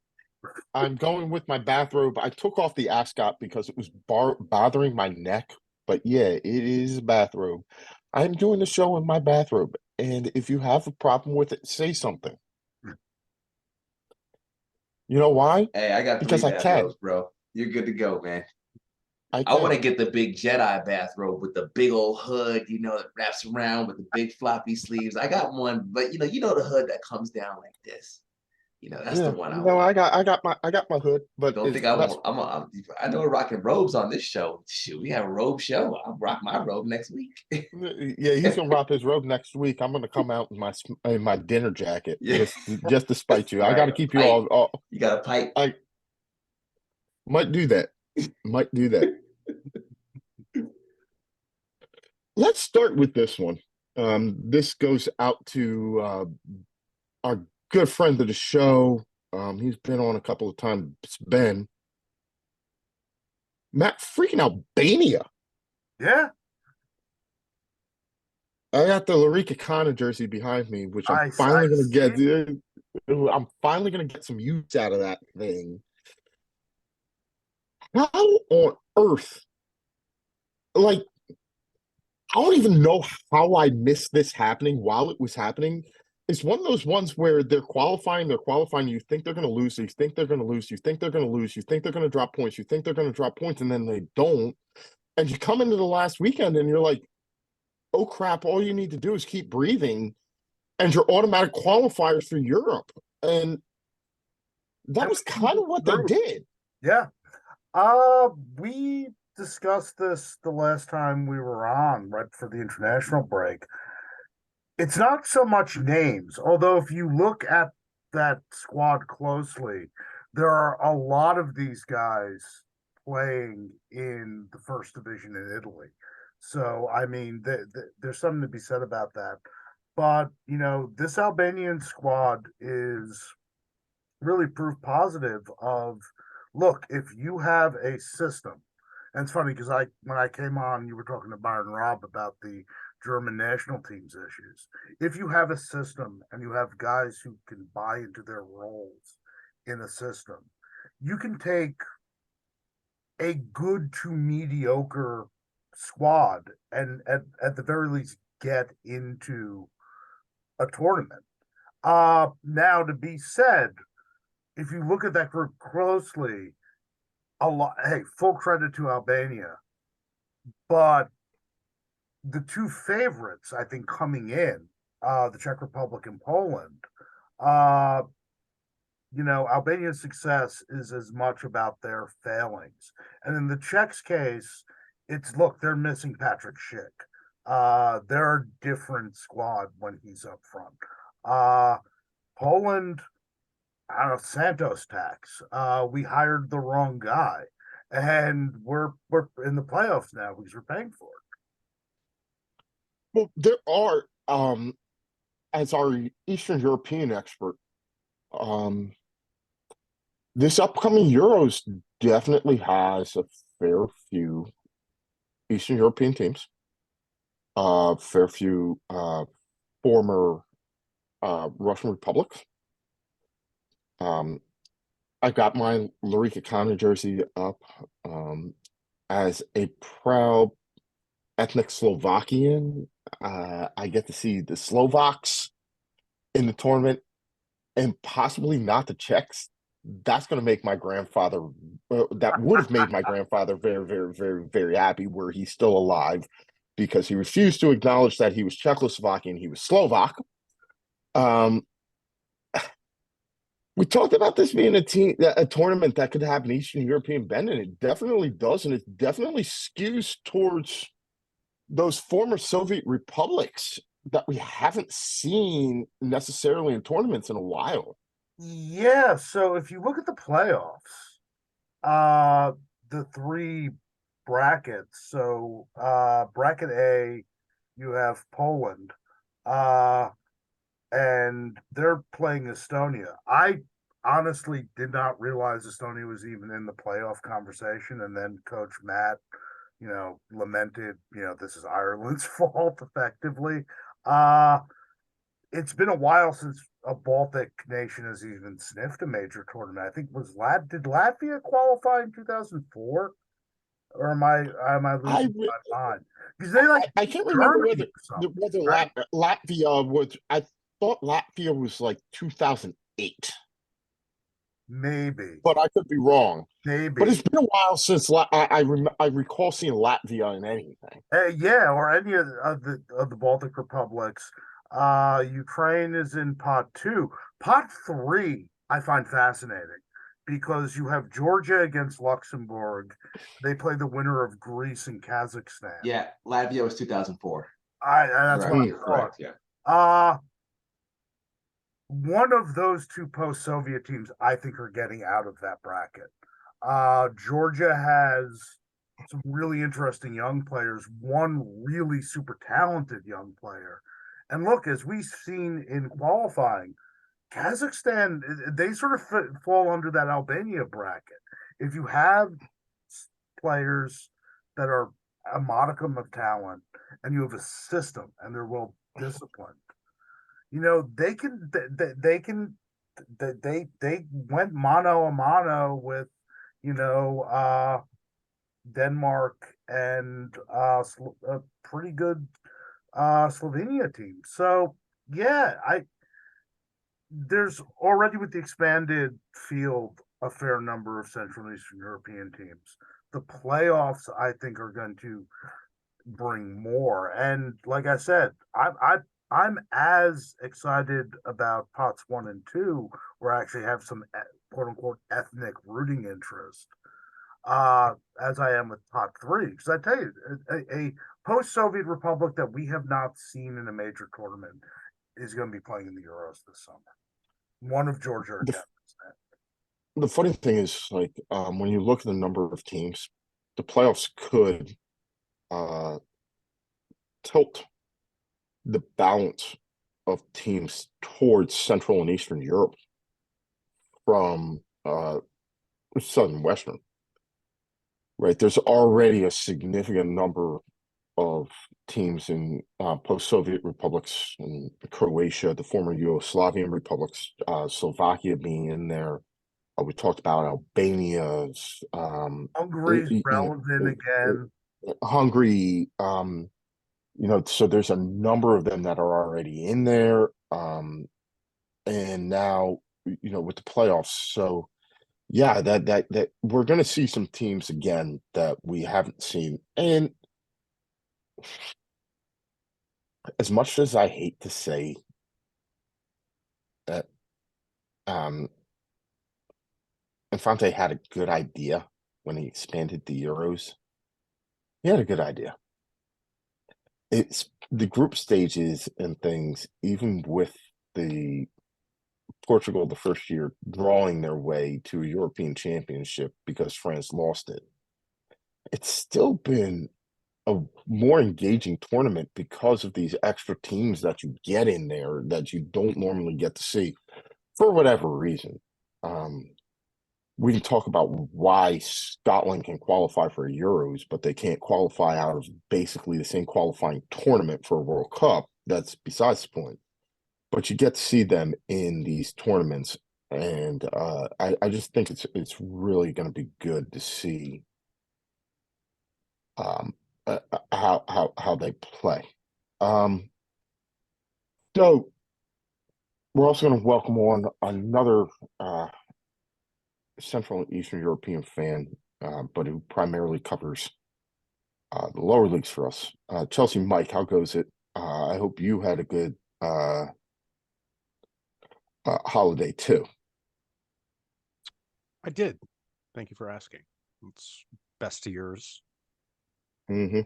I'm going with my bathrobe. I took off the ascot because it was bothering my neck. But yeah, it is a bathrobe. I'm doing the show in my bathrobe. And if you have a problem with it, say something. You know why? Hey, I got 3 Because I can. bathrobes, bro. You're good to go, man. I I want to can. get the big Jedi bathrobe with the big old hood, that wraps around with the big floppy sleeves. I got one, but the hood that comes down like this. That's the Yeah, one I no, want. I got my hood, but Don't it's think I that's won't. I know we're rocking robes on this show. Shoot, we have a robe show. I'll rock my robe next week. yeah, he's gonna rock his robe next week. I'm gonna come out in my dinner jacket Yeah, just to spite you. I got right. to A keep you pipe. all. You got a pipe. I might do that. Might do that. Let's start with this one. This goes out to our good friend of the show. He's been on a couple of times. It's Ben. Matt, freaking Albania. Yeah, I got the Larica Kana jersey behind me, which I'm I finally gonna see get. it. I'm finally gonna get some use out of that thing. How on earth? Like, I don't even know how I missed this happening while it was happening. It's one of those ones where they're qualifying, you think they're going to lose, you think they're going to lose, you think they're going to lose, you think they're going to drop points, you think they're going to drop points, and then they don't. And you come into the last weekend and you're like, oh crap, all you need to do is keep breathing, and you're automatic qualifiers for Europe. And that was kind of what they did. Yeah. We discussed this the last time we were on, right for the international break. It's not so much names, although if you look at that squad closely, there are a lot of these guys playing in the first division in Italy. So, I mean, there's something to be said about that. But, this Albanian squad is really proof positive of, look, if you have a system, and it's funny because when I came on, you were talking to Byron Rob about the German national team's issues. If you have a system and you have guys who can buy into their roles in a system, you can take a good to mediocre squad and at the very least get into a tournament. Now to be said, if you look at that group closely, a lot. Hey, full credit to Albania, but the two favorites, I think, coming in, the Czech Republic and Poland, uh, Albania's success is as much about their failings, and in the Czechs' case, it's look, they're missing Patrick Schick. They're a different squad when he's up front. Poland, I don't know, Santos tax. We hired the wrong guy, and we're in the playoffs now because we're paying for it. Well, there are, as our Eastern European expert, this upcoming Euros definitely has a fair few Eastern European teams, fair few former Russian republics. I got my Larica Kana jersey up as a proud ethnic Slovakian. I get to see the Slovaks in the tournament and possibly not the Czechs. That's going to make my grandfather, that would have made my grandfather very, very, very, very happy were he still alive, because he refused to acknowledge that he was Czechoslovakian, he was Slovak. We talked about this being a tournament that could have an Eastern European bend, and it definitely does, and it definitely skews towards those former Soviet republics that we haven't seen necessarily in tournaments in a while. Yeah, so if you look at the playoffs, the three brackets. So bracket A, you have Poland, and they're playing Estonia. I honestly did not realize Estonia was even in the playoff conversation, and then Coach Matt, lamented, this is Ireland's fault effectively. It's been a while since a Baltic nation has even sniffed a major tournament. I think did Latvia qualify in 2004? Or am I losing my mind? Because they I can't remember Germany or something, whether right? Latvia was. I thought Latvia was like 2008, Maybe, but I could be wrong. But it's maybe. been a while since I recall seeing Latvia in anything. Yeah, or any of the Baltic republics. Ukraine is in pot two. Pot three, I find fascinating because you have Georgia against Luxembourg. They play the winner of Greece and Kazakhstan. Yeah, Latvia was 2004. That's what I thought. Correct. Yeah. One of those two post-Soviet teams, I think, are getting out of that bracket. Georgia has some really interesting young players, one really super talented young player. And look, as we've seen in qualifying, Kazakhstan, they sort of fall under that Albania bracket. If you have players that are a modicum of talent and you have a system and they're well disciplined, they went mano a mano with Denmark and a pretty good Slovenia team. So yeah, I there's already with the expanded field a fair number of Central and Eastern European teams. The playoffs, I think, are going to bring more. And like I said, I'm as excited about pots 1 and 2, where I actually have some quote unquote ethnic rooting interest, as I am with pot three. Because I tell you, a post-Soviet republic that we have not seen in a major tournament is going to be playing in the Euros this summer. One of Georgia or The funny thing is, like, when you look at the number of teams, the playoffs could tilt the balance of teams towards Central and Eastern Europe from Southern Western. Right, there's already a significant number of teams in post-Soviet republics in Croatia, the former Yugoslavian republics, Slovakia being in there. We talked about Albania's Hungary's relevant again. Hungary, so there's a number of them that are already in there. And now, with the playoffs. So yeah, that we're gonna see some teams again that we haven't seen. And as much as I hate to say that Infante had a good idea when he expanded the Euros, he had a good idea. It's the group stages and things, even with the Portugal the first year drawing their way to a European Championship because France lost it. It's still been a more engaging tournament because of these extra teams that you get in there that you don't normally get to see for whatever reason. We can talk about why Scotland can qualify for Euros, but they can't qualify out of basically the same qualifying tournament for a World Cup. That's besides the point. But you get to see them in these tournaments, and I just think it's really going to be good to see how they play. So we're also going to welcome on another Central and Eastern European fan, but who primarily covers the lower leagues for us. Chelsea Mike, how goes it? I hope you had a good holiday too. I did. Thank you for asking. It's best to yours. Mm-hmm.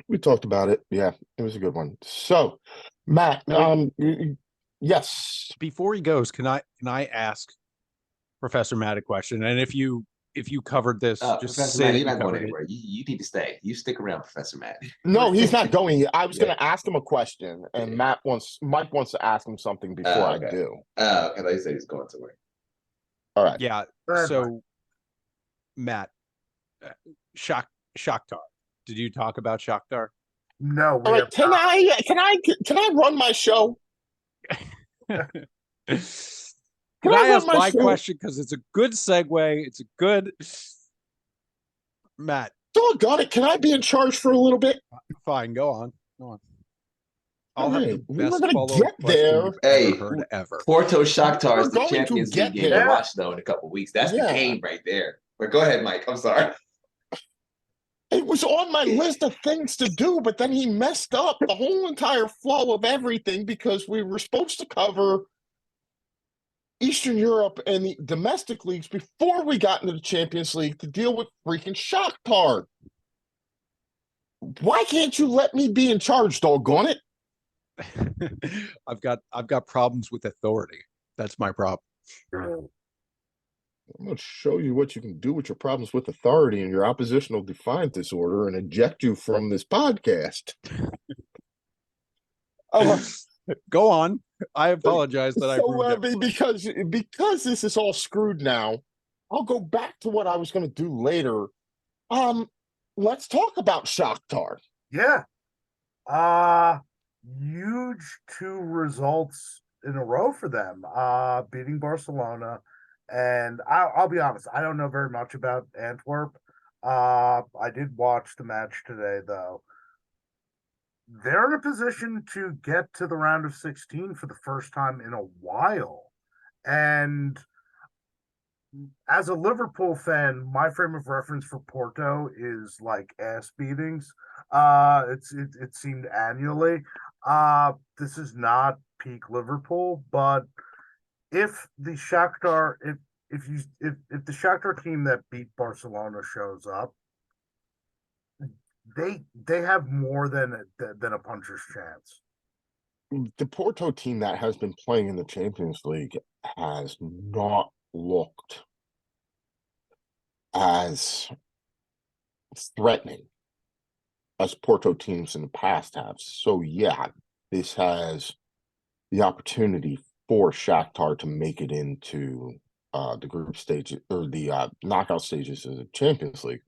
We talked about it. Yeah, it was a good one. So, Matt, yes. Before he goes, can I ask Professor Matt a question? And if you covered this, just Professor say Matt, that you're you not going covered anywhere. it. You need to stay. You stick around, Professor Matt. No, he's not going. I was Yeah. going to ask him a question, and Mike wants to ask him something before I do. Oh, okay. They say he's going somewhere. All right. Yeah. So, Matt, Shakhtar. Did you talk about Shakhtar? No. All right. Can I run my show? Can I ask my show? question? Because it's a good segue. It's a good Matt. Doggone it. Can I be in charge for a little bit? Fine, go on. Go on. I'll have the We were best going to follow-up get question there. you've Hey, ever heard ever. Porto Shakhtar is We're the going to Champions League get game there. to watch though in a couple weeks. That's the Yeah. game right there. But go ahead, Mike. I'm sorry. It was on my list of things to do, but then he messed up the whole entire flow of everything because we were supposed to cover Eastern Europe and the domestic leagues before we got into the Champions League to deal with freaking Shakhtar. Why can't you let me be in charge, doggone it? I've got problems with authority. That's my problem. I'm going to show you what you can do with your problems with authority and your oppositional defiant disorder and eject you from this podcast. Go on. I apologize that I ruined it. Because this is all screwed now, I'll go back to what I was going to do later. Let's talk about Shakhtar. Yeah. Huge 2 results in a row for them. Beating Barcelona. And I'll be honest, I don't know very much about Antwerp. I did watch the match today, though. They're in a position to get to the round of 16 for the first time in a while. And as a Liverpool fan, my frame of reference for Porto is like ass beatings. It seemed annually. This is not peak Liverpool, but if the Shakhtar if the Shakhtar team that beat Barcelona shows up, they have more than a puncher's chance. The Porto team that has been playing in the Champions League has not looked as threatening as Porto teams in the past have. So yeah, this has the opportunity for Shakhtar to make it into the group stage or the knockout stages of the Champions League,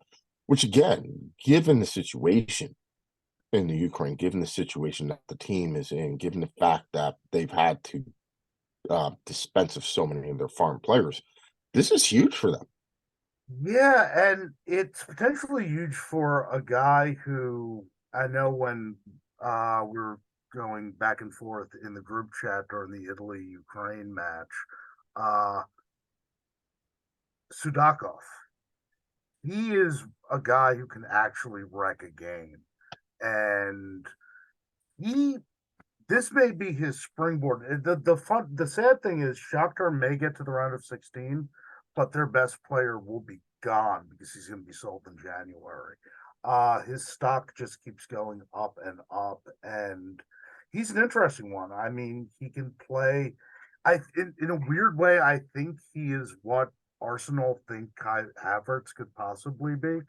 which again, given the situation in the Ukraine, given the situation that the team is in, given the fact that they've had to dispense of so many of their foreign players, this is huge for them. Yeah, and it's potentially huge for a guy who I know when we were going back and forth in the group chat during the Italy-Ukraine match, Sudakov. He is a guy who can actually wreck a game. And this may be his springboard. The sad thing is Shakhtar may get to the round of 16, but their best player will be gone because he's going to be sold in January. His stock just keeps going up, and he's an interesting one. I mean, he can play. In a weird way, I think he is what Arsenal think Kai Havertz could possibly be.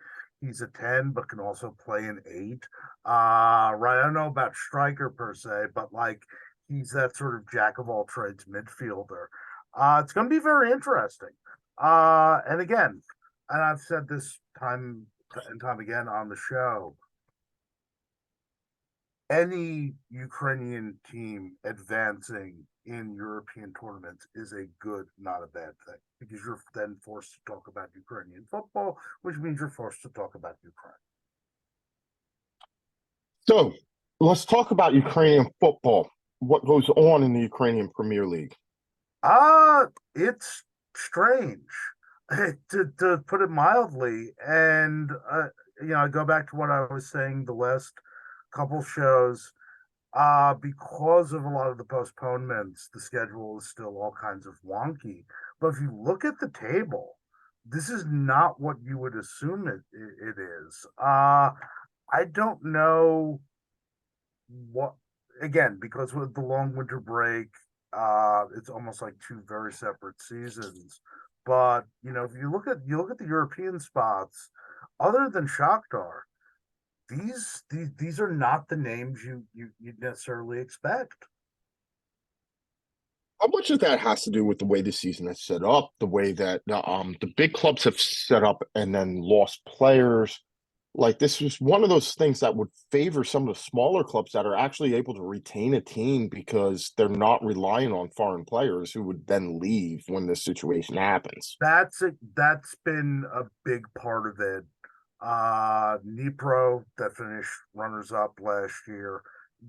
He's a 10, but can also play an 8. Right. I don't know about striker per se, but like he's that sort of jack of all trades midfielder. It's going to be very interesting. And again, and I've said this time and time again on the show, any Ukrainian team advancing in European tournaments is a good, not a bad thing, because you're then forced to talk about Ukrainian football, which means you're forced to talk about Ukraine. So let's talk about Ukrainian football. What goes on in the Ukrainian Premier League? It's strange, to put it mildly. And I go back to what I was saying the last couple shows. Because of a lot of the postponements, the schedule is still all kinds of wonky. But if you look at the table, this is not what you would assume it is. I don't know what, again, because with the long winter break, it's almost like 2 very separate seasons. But if you look at the European spots, other than Shakhtar, these are not the names you necessarily expect. How much of that has to do with the way the season is set up, the way that the big clubs have set up and then lost players, Like this was one of those things that would favor some of the smaller clubs that are actually able to retain a team because they're not relying on foreign players who would then leave when this situation happens. That's been a big part of it. Nipro that finished runners up last year,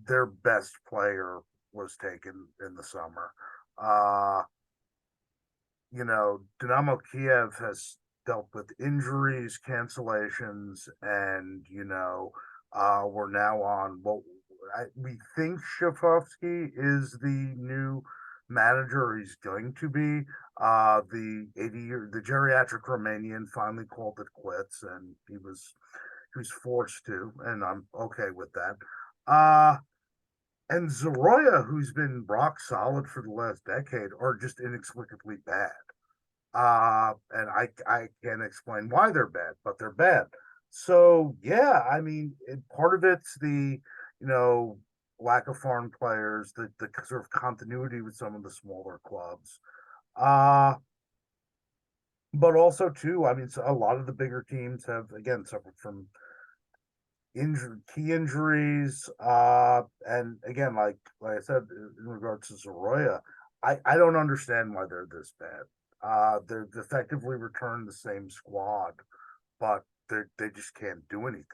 their best player was taken in the summer. Uh, Dynamo Kiev has dealt with injuries, cancellations, and we're now on we think Shafovsky is the new manager. He's going to be. The geriatric Romanian finally called it quits, and he was forced to, and I'm okay with that. And Zoroya, who's been rock solid for the last decade, are just inexplicably bad. And I can't explain why they're bad, but they're bad. So yeah, I mean, part of it's the lack of foreign players, the sort of continuity with some of the smaller clubs. Uh but also too, I mean, so a lot of the bigger teams have again suffered from key injuries. And again, like I said, in regards to Zoroya, I don't understand why they're this bad. They've effectively returned the same squad, but they just can't do anything.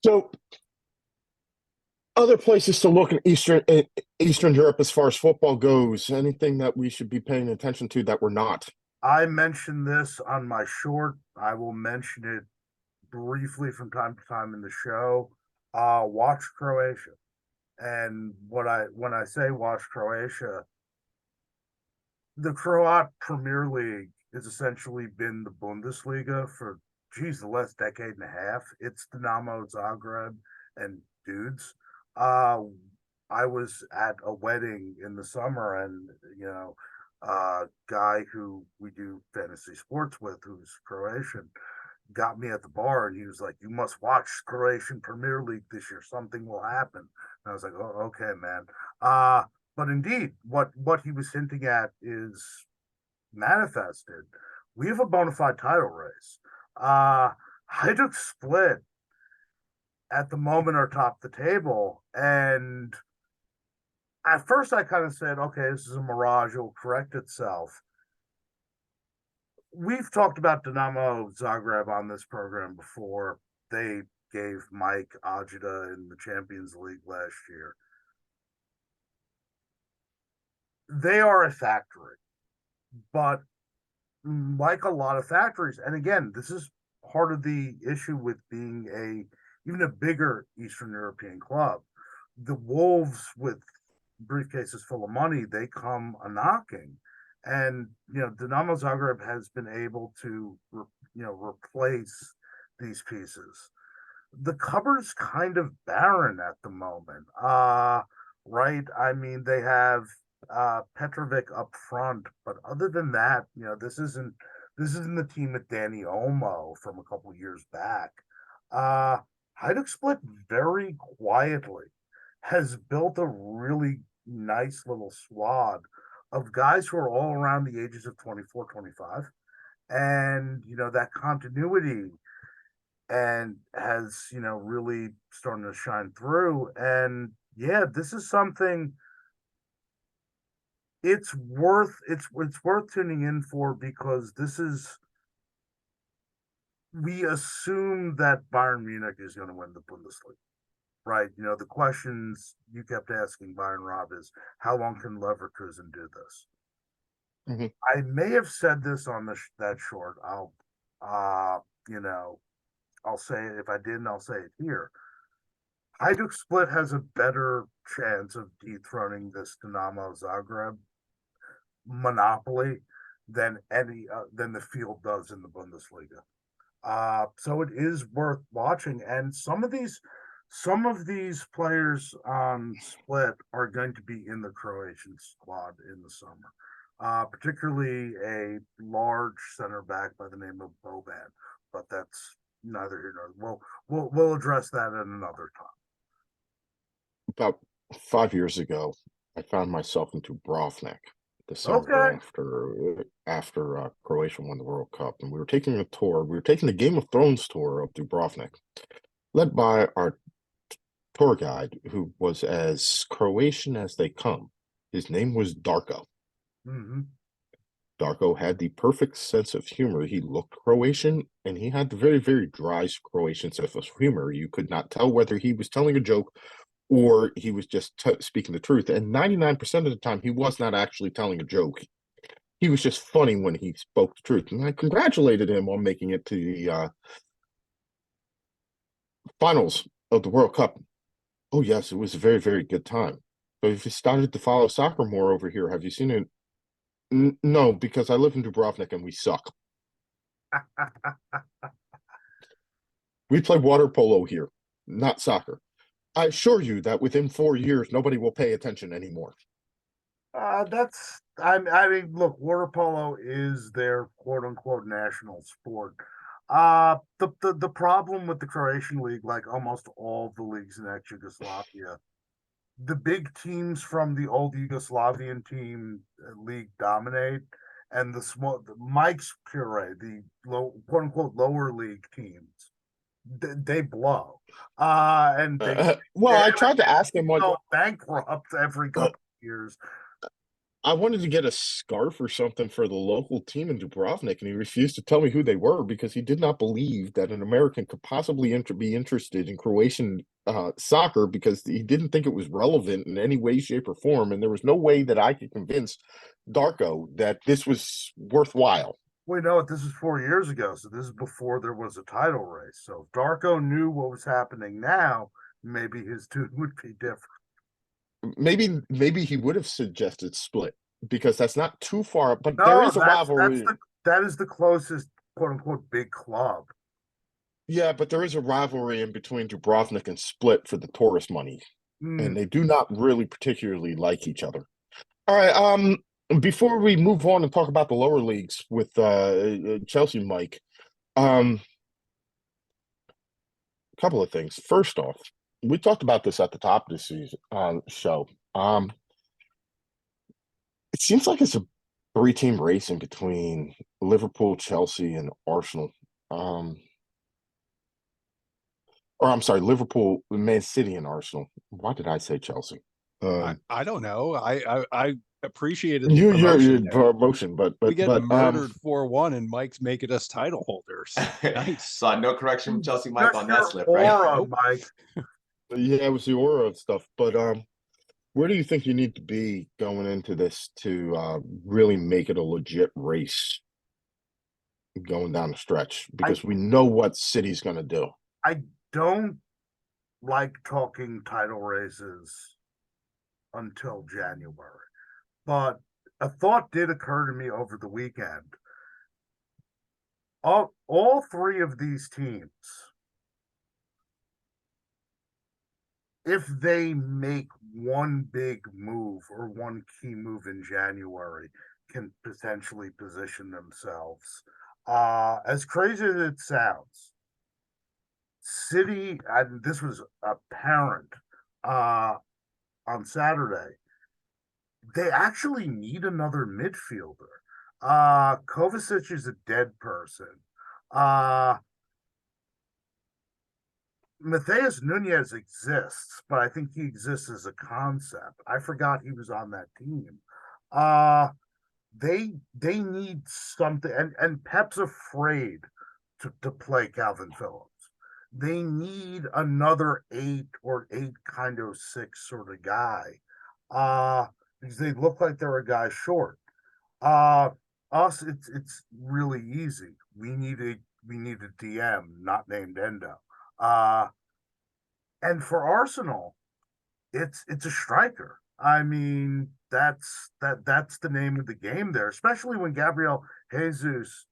So other places to look in Eastern Europe as far as football goes, anything that we should be paying attention to that we're not? I mentioned this on my short. I will mention it briefly from time to time in the show. Watch Croatia. And when I say watch Croatia, the Croat Premier League has essentially been the Bundesliga for the last decade and a half. It's Dinamo Zagreb and dudes. I was at a wedding in the summer, and guy who we do fantasy sports with, who's Croatian, got me at the bar, and he was like, "You must watch Croatian Premier League this year. Something will happen." And I was like, "Oh, okay, man." But indeed, what he was hinting at is manifested. We have a bona fide title race. Hajduk Split at the moment are top the table, and at first I kind of said, "Okay, this is a mirage. It will correct itself." We've talked about Dinamo Zagreb on this program before. They gave Mike Ajita in the Champions League last year. They are a factory, but like a lot of factories, and again, this is part of the issue with being even a bigger Eastern European club. The Wolves with briefcases full of money, they come a knocking. And Dinamo Zagreb has been able to replace these pieces. The cupboard's kind of barren at the moment. Right? I mean, they have Petrovic up front, but other than that, this isn't the team with Danny Olmo from a couple years back. Hajduk Split very quietly has built a really nice little squad of guys who are all around the ages of 24, 25. And, that continuity and has, really starting to shine through. And yeah, this is something it's worth tuning in for, because we assume that Bayern Munich is going to win the Bundesliga. Right. The questions you kept asking Bayern Rob is, how long can Leverkusen do this? Mm-hmm. I may have said this on that short. I'll say it. If I didn't, I'll say it here. Hajduk Split has a better chance of dethroning this Dinamo Zagreb monopoly than the field does in the Bundesliga. So it is worth watching, and some of these players on Split are going to be in the Croatian squad in the summer. Particularly a large center back by the name of Boban, but that's neither here nor there. We'll address that at another time. About 5 years ago, I found myself into Brovnik. the summer Okay. after Croatia won the World Cup, and we were taking a tour. We were taking the Game of Thrones tour of Dubrovnik, led by our tour guide, who was as Croatian as they come. His name was Darko. Mm-hmm. Darko had the perfect sense of humor. He looked Croatian, and he had the very, very dry Croatian sense of humor. You could not tell whether he was telling a joke or he was just speaking the truth. And 99% of the time, he was not actually telling a joke. He was just funny when he spoke the truth. And I congratulated him on making it to the finals of the World Cup. Oh, yes, it was a very, very good time. So if you started to follow soccer more over here, have you seen it? No, because I live in Dubrovnik and we suck. We play water polo here, not soccer. I assure you that within 4 years, nobody will pay attention anymore. I mean, look, water polo is their quote unquote national sport. The problem with the Croatian league, like almost all the leagues in ex-Yugoslavia, the big teams from the old Yugoslavian team league dominate, and the Mike's Puree, the low quote unquote lower league teams, they blow. And Well, I tried to ask him what go bankrupt every couple of years. I wanted to get a scarf or something for the local team in Dubrovnik, and he refused to tell me who they were because he did not believe that an American could possibly be interested in Croatian soccer because he didn't think it was relevant in any way, shape, or form. And there was no way that I could convince Darko that this was worthwhile. We know it. This is 4 years ago, so this is before there was a title race. So if Darko knew what was happening now, maybe his tune would be different. Maybe he would have suggested split because that's not too far, but No, there is a rivalry. that is the closest quote unquote big club. Yeah, but there is a rivalry in between Dubrovnik and Split for the tourist money, and Mm. they do not really particularly like each other. All right, before we move on and talk about the lower leagues with Chelsea, Mike, a couple of things. First off, we talked about this at the top of the season show. It seems like it's a three-team race in between Liverpool, Chelsea, and Arsenal. Or I'm sorry, Liverpool, Man City, and Arsenal. Why did I say Chelsea? I don't know. I appreciated the Your promotion there. promotion, but We get murdered 4-1, and Mike's making us title holders. Nice. So no correction from Chelsea Mike Just on that your slip, right? aura, Nope. Mike. yeah, it was the aura of stuff. But where do you think you need to be going into this to really make it a legit race going down the stretch? Because we know what City's going to do. I don't like talking title races until January, but a thought did occur to me over the weekend. All three of these teams, if they make one big move or one key move in January, can potentially position themselves. As crazy as it sounds, City, and this was apparent on Saturday, they actually need another midfielder. Kovacic is a dead person. Matheus Nunez exists, but I think he exists as a concept. I forgot he was on that team. They need something, and Pep's afraid to play Calvin Phillips. They need another 8 or 8-6 sort of guy. Because they look like they're a guy short. Us, it's really easy. We need a DM not named Endo. And for Arsenal, it's a striker. I mean, that's the name of the game there, especially when Gabriel Jesus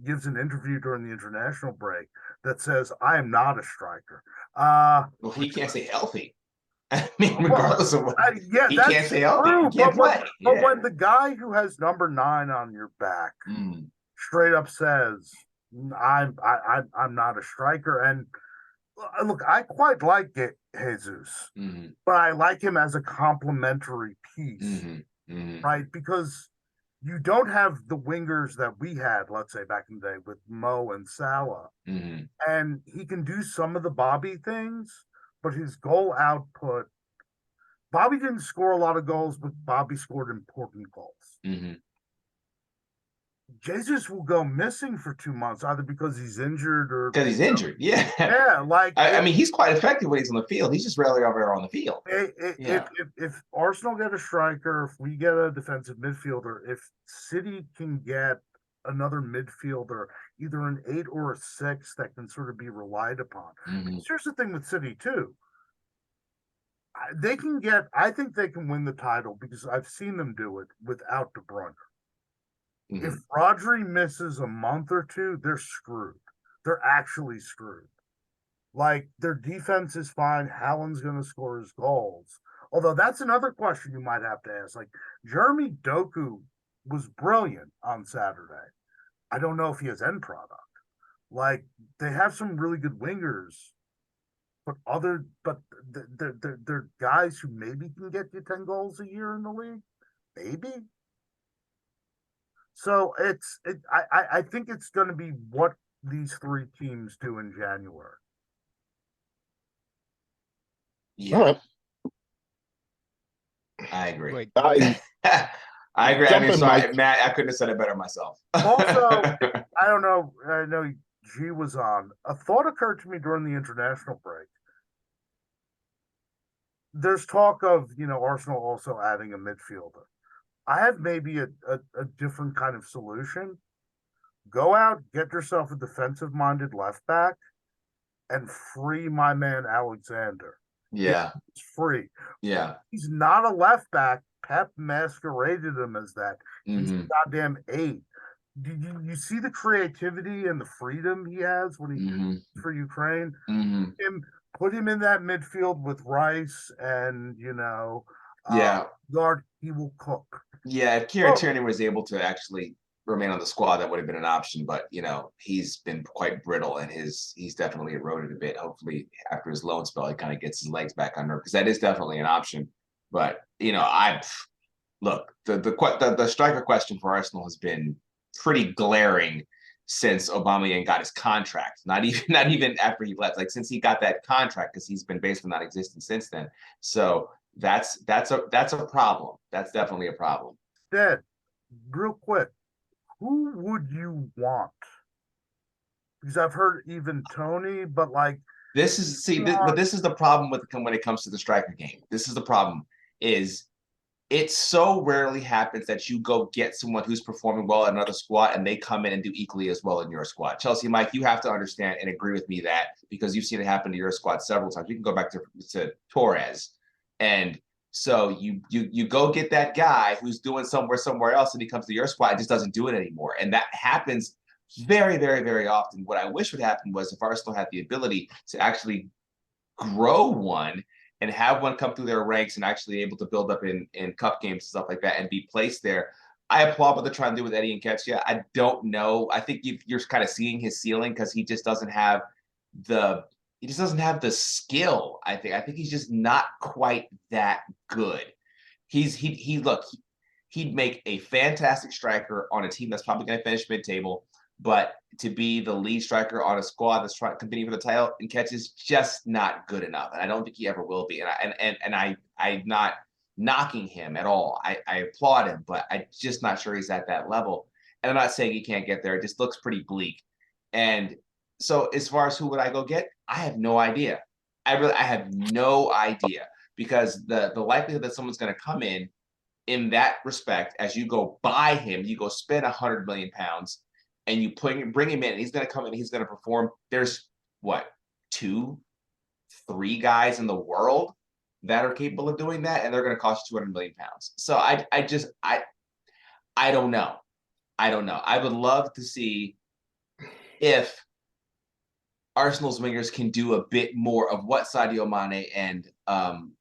gives an interview during the international break that says, "I am not a striker." Well, he can't stay healthy. I mean, regardless of what, yeah, he that's can't stay healthy. true. He can't play. But when the guy who has number 9 on your back straight up says, I'm not a striker," and look, I quite like Jesus, but I like him as a complementary piece, right? Because You don't have the wingers that we had, let's say back in the day with Mo and Salah. Mm-hmm. And he can do some of the Bobby things, but his goal output, Bobby didn't score a lot of goals, but Bobby scored important goals. Mm-hmm. Jesus will go missing for 2 months, either because he's injured or Because he's injured. Yeah. yeah, like I mean, he's quite effective when he's on the field. He's just rarely ever on the field. If Arsenal get a striker, if we get a defensive midfielder, if City can get another midfielder, either an 8 or a 6 that can sort of be relied upon. Mm-hmm. Here's the thing with City too. They can get, I think they can win the title because I've seen them do it without De Bruyne. Mm-hmm. If Rodri misses a month or two, they're screwed. They're actually screwed. Like, their defense is fine. Haaland's going to score his goals. Although that's another question you might have to ask. Like, Jeremy Doku was brilliant on Saturday. I don't know if he has end product. Like, they have some really good wingers, but they're guys who maybe can get you 10 goals a year in the league. Maybe. So I think it's going to be what these three teams do in January. Yeah. All right. I agree. Wait, I agree. I Jump mean, in, sorry, Mike. Matt, I couldn't have said it better myself. Also, I don't know. I know G was on. A thought occurred to me during the international break. There's talk of, Arsenal also adding a midfielder. I have maybe a different kind of solution. Go out, get yourself a defensive-minded left back, and free my man Alexander. Yeah. It's free. Yeah. He's not a left back. Pep masqueraded him as that. He's Mm-hmm. goddamn 8. Do you see the creativity and the freedom he has when he Mm-hmm. for Ukraine? Mm-hmm. Put him in that midfield with Rice and Yeah. guard. He will cook. Yeah, if Kieran Tierney was able to actually remain on the squad, that would have been an option. But he's been quite brittle, and he's definitely eroded a bit. Hopefully, after his loan spell, he kind of gets his legs back under, because that is definitely an option. But I look, the striker question for Arsenal has been pretty glaring since Aubameyang got his contract. Not even after he left, like since he got that contract, because he's been basically non-existent since then. So that's a problem. That's definitely a problem. Dad, real quick, who would you want? Because I've heard even Tony, but like this is the problem when it comes to the striker game. This is the problem. Is it so rarely happens that you go get someone who's performing well in another squad and they come in and do equally as well in your squad. Chelsea, Mike, you have to understand and agree with me that, because you've seen it happen to your squad several times. We can go back to Torres. And so you go get that guy who's doing somewhere else, and he comes to your squad and just doesn't do it anymore. And that happens very, very, very often. What I wish would happen was if Arsenal had the ability to actually grow one and have one come through their ranks and actually able to build up in cup games and stuff like that and be placed there. I applaud what they're trying to do with Eddie Nketiah. I don't know. I think you're kind of seeing his ceiling, because he just doesn't have the skill. I think he's just not quite that good. He'd make a fantastic striker on a team that's probably going to finish mid-table, but to be the lead striker on a squad that's trying competing for the title, Nketiah is just not good enough, and I don't think he ever will be. And I'm not knocking him at all. I applaud him, but I'm just not sure he's at that level. And I'm not saying he can't get there. It just looks pretty bleak. And so as far as who would I go get, I have no idea. I have no idea, because the likelihood that someone's going to come in that respect, as you go buy him, you go spend £100 million, and you bring him in, and he's going to come in, and he's going to perform. There's 2-3 guys in the world that are capable of doing that, and they're going to cost you £200 million. So I don't know. I would love to see if Arsenal's wingers can do a bit more of what Sadio Mane and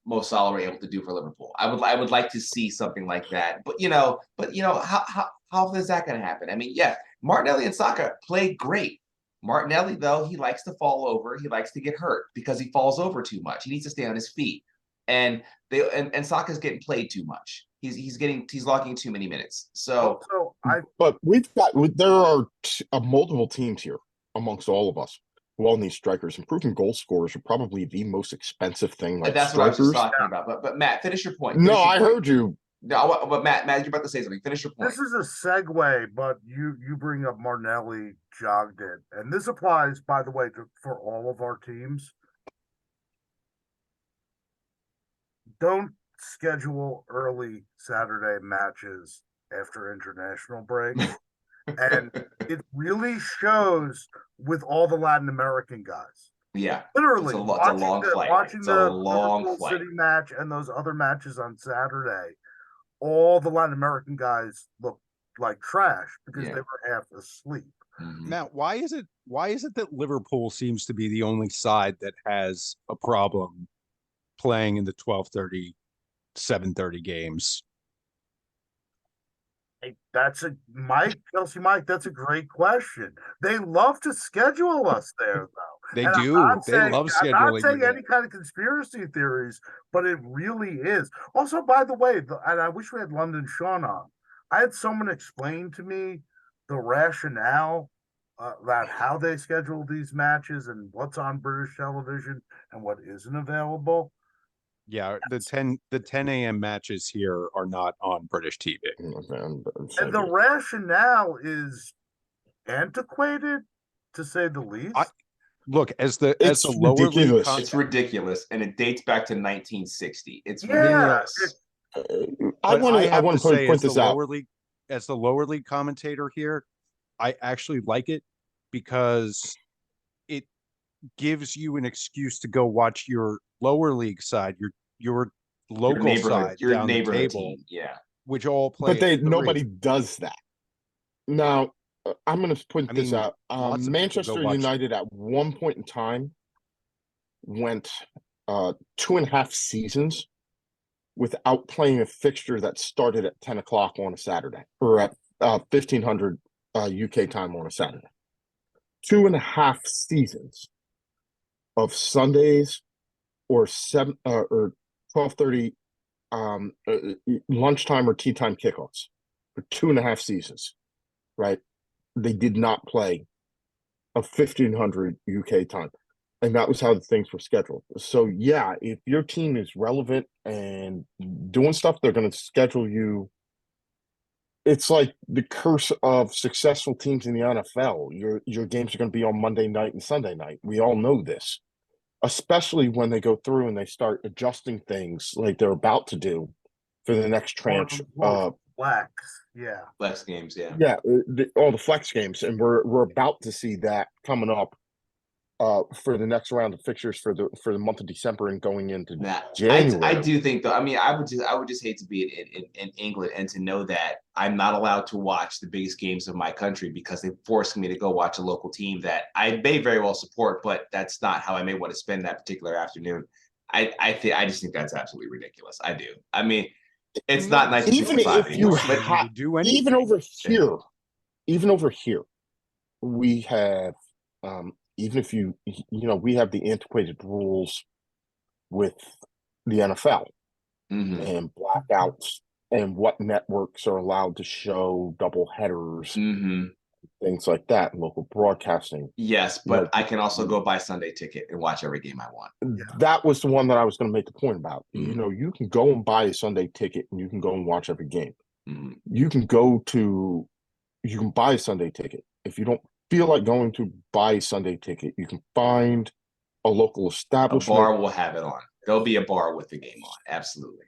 Mo Salah were able to do for Liverpool. I would like to see something like that. But how is that going to happen? I mean, yeah, Martinelli and Saka played great. Martinelli, though, he likes to fall over. He likes to get hurt because he falls over too much. He needs to stay on his feet. And Saka's getting played too much. he's logging too many minutes. So Also, But there are multiple teams here amongst all of us who all need strikers. Improving goal scorers are probably the most expensive thing. Like that's what I was just strikers. talking about. But Matt, finish your point. No, Finish your I point. heard you. No, but Matt, you're about to say something. Finish your point. this is a segue, but you bring up Marnelli jogged it, and this applies, by the way, for all of our teams. Don't schedule early Saturday matches after international break. And it really shows with all the Latin American guys. Yeah, Literally, it's a long flight. watching It's the a long Liverpool flight. City match and those other matches on Saturday, all the Latin American guys look like trash because Yeah. they were half asleep. Mhm. Matt, why is it that Liverpool seems to be the only side that has a problem playing in the 12:30, 7:30 games? Hey, Chelsea Mike, that's a great question. They love to schedule us there, though. They And do. They love I'm not scheduling saying you any kind of conspiracy theories, but it really is. Also, by the way, and I wish we had London Sean on. I had someone explain to me the rationale about how they schedule these matches and what's on British television and what isn't available. Yeah, the 10 a.m. matches here are not on British TV. And the rationale is antiquated, to say the least. Look, as the It's lower league, ridiculous. It's ridiculous, and it dates back to 1960. It's Yeah, ridiculous. I but want have to say, point this out. As the lower league commentator here, I actually like it because it gives you an excuse to go watch your lower league side, your local neighborhood, side your down the neighborhood table, team. Yeah. which all play. But at 3. nobody does that. Now, I'm going to point I this mean, out. lots of people go Manchester watch- United at one point in time went 2.5 seasons without playing a fixture that started at 10 o'clock on a Saturday or at 1500 UK time on a Saturday. 2.5 seasons of Sundays or 12:30 lunchtime or tea time kickoffs for 2.5 seasons, right? They did not play a 1500 UK time. And that was how the things were scheduled. So yeah, if your team is relevant and doing stuff, they're going to schedule you. It's like the curse of successful teams in the NFL. Your games are going to be on Monday night and Sunday night. We all know this, especially when they go through and they start adjusting things like they're about to do for the next tranche. Flex, yeah. Flex games, yeah. Yeah, all the flex games, and we're about to see that coming up for the next round of fixtures for the month of December and going into January. I do think though. I mean, I would just hate to be in England and to know that I'm not allowed to watch the biggest games of my country because they forced me to go watch a local team that I may very well support, but that's not how I may want to spend that particular afternoon. I just think that's absolutely ridiculous. I do. I mean, it's not 1965 anymore. Even over here, we have even if we have the antiquated rules with the NFL and blackouts and what networks are allowed to show double headers, things like that, and local broadcasting. Yes, but I can also go buy Sunday ticket and watch every game I want. That was the one that I was going to make the point about. You can go and buy a Sunday ticket and you can go and watch every game. You can buy a Sunday ticket. If you don't feel like going to buy a Sunday ticket, you can find a local establishment. A bar will have it on. There'll be a bar with the game on. Absolutely.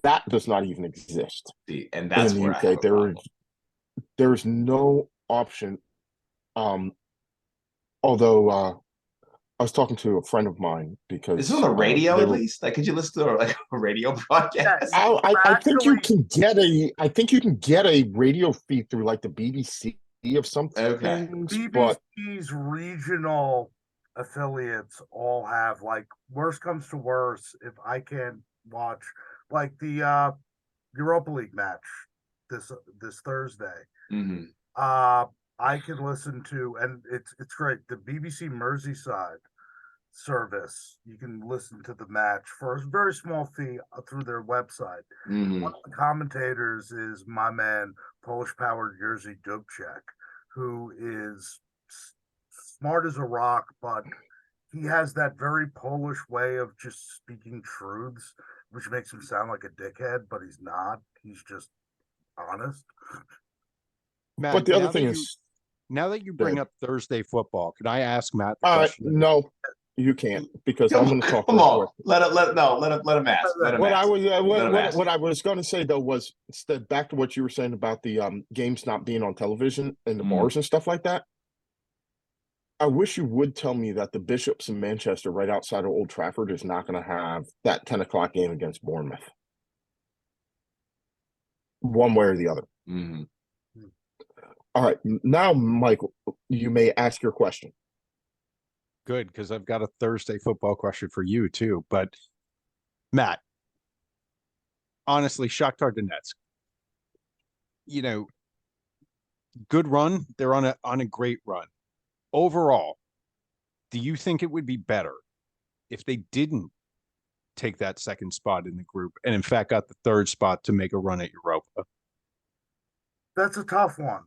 That does not even exist. See, and that's in the where UK. There is no option. Although I was talking to a friend of mine because is it on the radio at least? Like, could you listen to a radio broadcast? I think you can get a radio feed through like the BBC of something. Okay. BBC's regional affiliates all have, like, worst comes to worst, if I can't watch like the Europa League match this Thursday. I can listen to, and it's great. The BBC Merseyside service. You can listen to the match for a very small fee through their website. Mhm. One of the commentators is my man, Polish Power Jerzy Dubček, who is smart as a rock, but he has that very Polish way of just speaking truths, which makes him sound like a dickhead, but he's not. He's just honest. Matt, But the other now thing that you is, now that you bring Good. up Thursday football, can I ask Matt the question? no, you can't, because I'm going to talk Come real on. quick. Let him ask. Let him What I ask. was Let him ask. what I was going to say though was back to what you were saying about the games not being on television and the bars and stuff like that. I wish you would tell me that the Bishops in Manchester, right outside of Old Trafford, is not going to have that 10 o'clock game against Bournemouth, one way or the other. Mhm. All right, now, Mike, you may ask your question. Good, because I've got a Thursday football question for you too. But Matt, honestly, Shakhtar Donetsk, good run. They're on a great run. Overall, do you think it would be better if they didn't take that second spot in the group and in fact got the third spot to make a run at Europa? That's a tough one.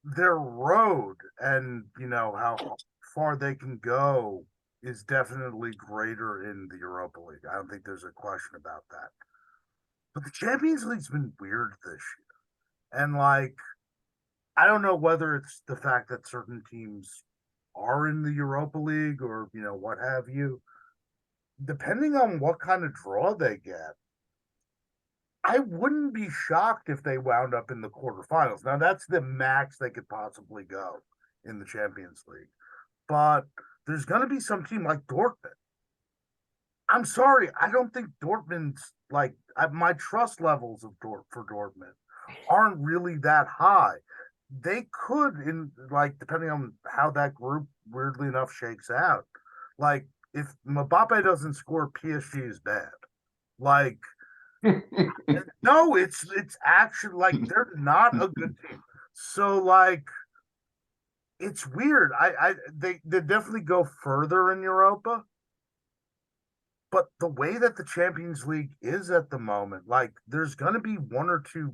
Their road and how far they can go is definitely greater in the Europa League. I don't think there's a question about that. But the Champions League's been weird this year. And I don't know whether it's the fact that certain teams are in the Europa League or, what have you. Depending on what kind of draw they get, I wouldn't be shocked if they wound up in the quarterfinals. Now, that's the max they could possibly go in the Champions League. But there's going to be some team like Dortmund. I'm sorry, I don't think Dortmund's my trust levels for Dortmund aren't really that high. They could, depending on how that group weirdly enough shakes out. If Mbappe doesn't score, PSG is bad. No, it's actually they're not a good team. So it's weird. They definitely go further in Europa. But the way that the Champions League is at the moment, there's gonna be one or two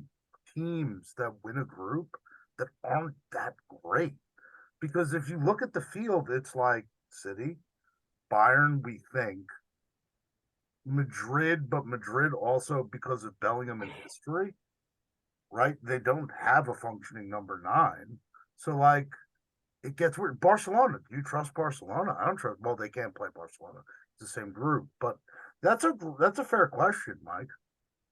teams that win a group that aren't that great. Because if you look at the field, it's like City, Bayern, we think, Madrid, but Madrid also because of Bellingham and history, right? They don't have a functioning number 9. So it gets weird. Barcelona, do you trust Barcelona? I don't trust. Well, they can't play Barcelona. It's the same group, but that's a fair question, Mike.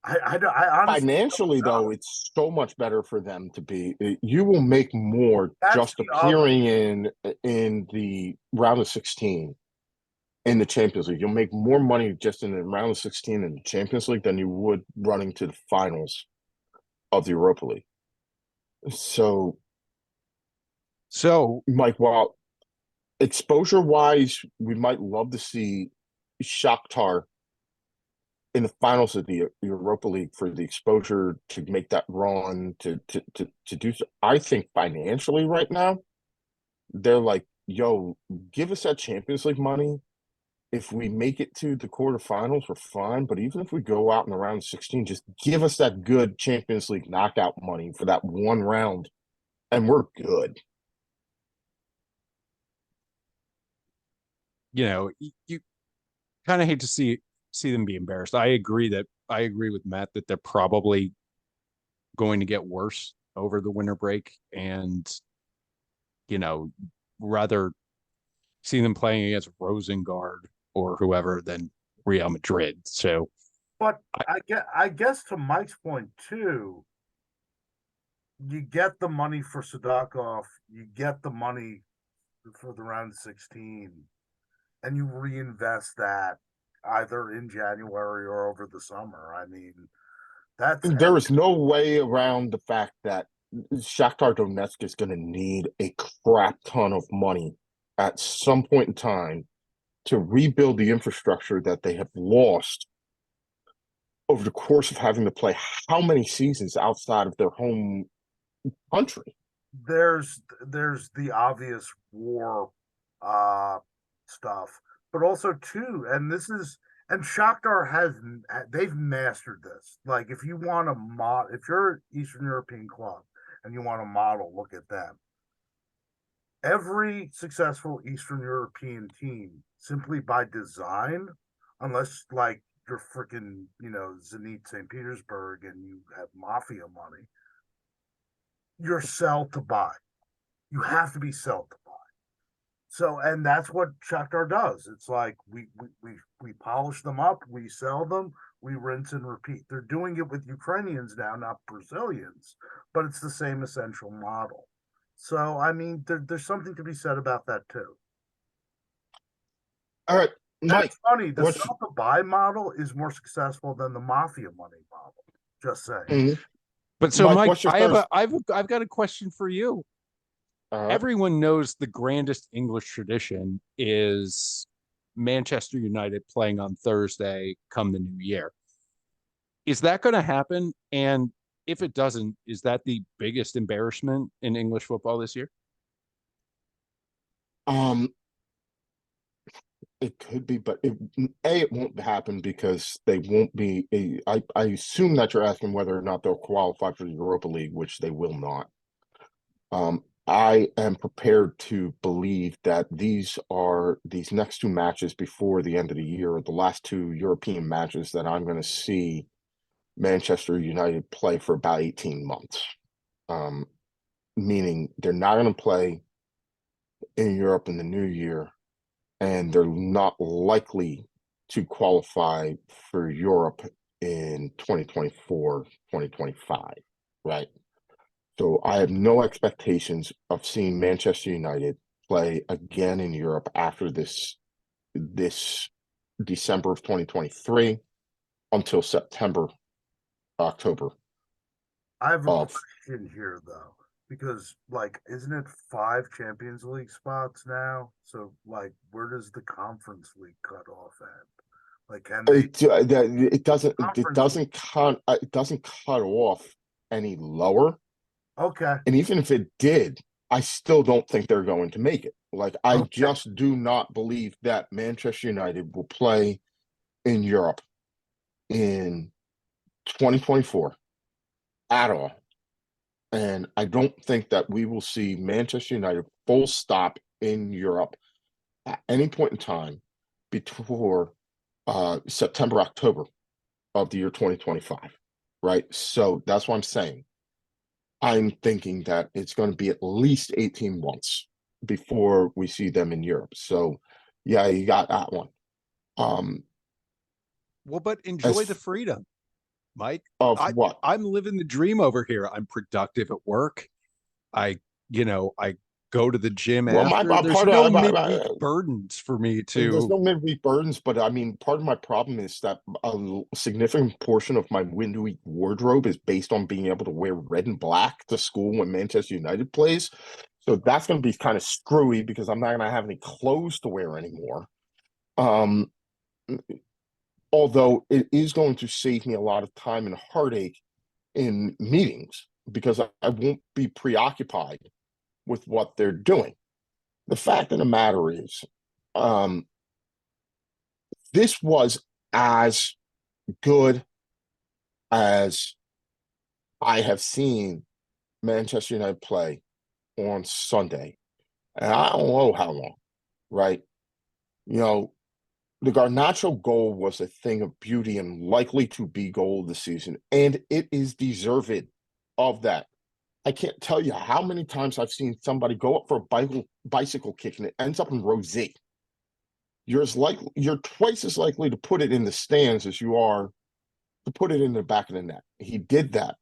I honestly Financially, though, it's so much better for them to be. You will make more That's just the other- appearing in the round of 16 in the Champions League. You'll make more money just in the round of 16 in the Champions League than you would running to the finals of the Europa League. So, Mike, while exposure-wise, we might love to see Shakhtar in the finals of the Europa League for the exposure to make that run to do so. I think financially right now, they're like, yo, give us that Champions League money. If we make it to the quarterfinals, we're fine. But even if we go out in the round of 16, just give us that good Champions League knockout money for that one round, and we're good. You kind of hate to see them be embarrassed. I agree with Matt that they're probably going to get worse over the winter break, and rather see them playing against Rosengard or whoever than Real Madrid. So, but I guess to Mike's point too, you get the money for Sadakov, you get the money for the round of 16, and you reinvest that either in January or over the summer. I mean, there is no way around the fact that Shakhtar Donetsk is going to need a crap ton of money at some point in time to rebuild the infrastructure that they have lost over the course of having to play how many seasons outside of their home country. There's the obvious war stuff, but also too, and Shakhtar they've mastered this. Like if you want to if you're an Eastern European club and you want a model, look at them. Every successful Eastern European team, simply by design, unless like you're freaking, Zenit St. Petersburg and you have mafia money, you're sell to buy. You have to be sell to buy. So, and that's what Shakhtar does. It's like we polish them up, we sell them, we rinse and repeat. They're doing it with Ukrainians now, not Brazilians, but it's the same essential model. So, I mean, there's something to be said about that too. All right, And Mike. it's funny, the what's- sell to buy model is more successful than the mafia money model. Just saying. Mhm. But so, Mike, Mike, what's your I've got a question for you. Everyone knows the grandest English tradition is Manchester United playing on Thursday come the new year. Is that going to happen? And if it doesn't, is that the biggest embarrassment in English football this year? It could be, but it won't happen because they won't be. I assume that you're asking whether or not they'll qualify for the Europa League, which they will not. I am prepared to believe that these next two matches before the end of the year are the last two European matches that I'm going to see Manchester United play for about 18 months. Meaning they're not going to play in Europe in the new year, and they're not likely to qualify for Europe in 2024, 2025, right? So I have no expectations of seeing Manchester United play again in Europe after this December of 2023 until September, October. I have a question here though, because like, isn't it 5 Champions League spots now? So like, where does the Conference League cut off at? Like, can they? It doesn't cut off any lower. Okay. And even if it did, I still don't think they're going to make it. Like, I Okay. just do not believe that Manchester United will play in Europe in 2024 at all. And I don't think that we will see Manchester United full stop in Europe at any point in time before September, October of the year 2025. Right. So that's what I'm saying. I'm thinking that it's going to be at least 18 months before we see them in Europe. So yeah, you got that one. Well, but enjoy the freedom, Mike. Of what? I'm living the dream over here. I'm productive at work. I go to the gym after. There's no midweek burdens for me to. There's no midweek burdens, but I mean, part of my problem is that a significant portion of my midweek wardrobe is based on being able to wear red and black to school when Manchester United plays. So that's going to be kind of screwy because I'm not going to have any clothes to wear anymore. Although it is going to save me a lot of time and heartache in meetings because I won't be preoccupied with what they're doing. The fact of the matter is, this was as good as I have seen Manchester United play on Sunday. And I don't know how long, right? The Garnacho goal was a thing of beauty and likely to be goal of the season. And it is deserved of that. I can't tell you how many times I've seen somebody go up for a bicycle kick and it ends up in row Z. You're twice as likely to put it in the stands as you are to put it in the back of the net. He did that.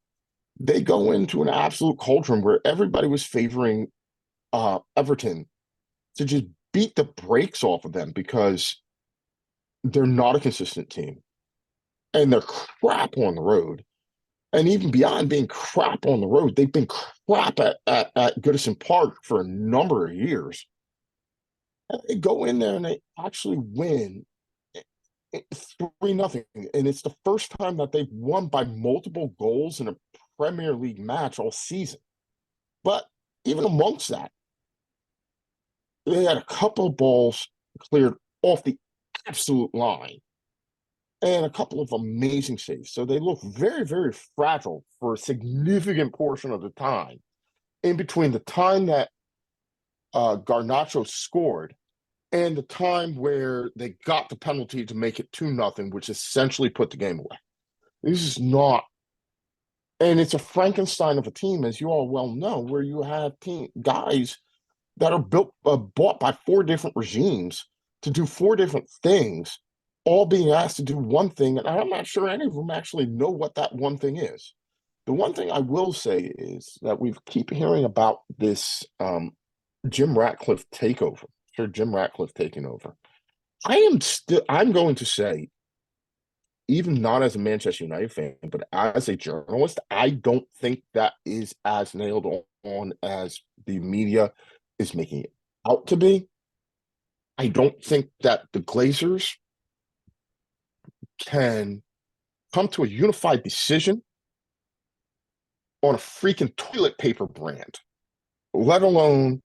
They go into an absolute cauldron where everybody was favoring Everton to just beat the brakes off of them because they're not a consistent team and they're crap on the road. And even beyond being crap on the road, they've been crap at Goodison Park for a number of years. And they go in there and they actually win 3-0. And it's the first time that they've won by multiple goals in a Premier League match all season. But even amongst that, they had a couple of balls cleared off the absolute line and a couple of amazing saves. So they look very, very fragile for a significant portion of the time in between the time that Garnacho scored and the time where they got the penalty to make it 2-0, which essentially put the game away. This is not, and it's a Frankenstein of a team, as you all well know, where you have guys that are bought by 4 different regimes to do 4 different things, all being asked to do one thing, and I'm not sure any of them actually know what that one thing is. The one thing I will say is that we keep hearing about this Jim Ratcliffe takeover, Sir Jim Ratcliffe taking over. I'm going to say, even not as a Manchester United fan, but as a journalist, I don't think that is as nailed on as the media is making it out to be. I don't think that the Glazers can come to a unified decision on a freaking toilet paper brand, let alone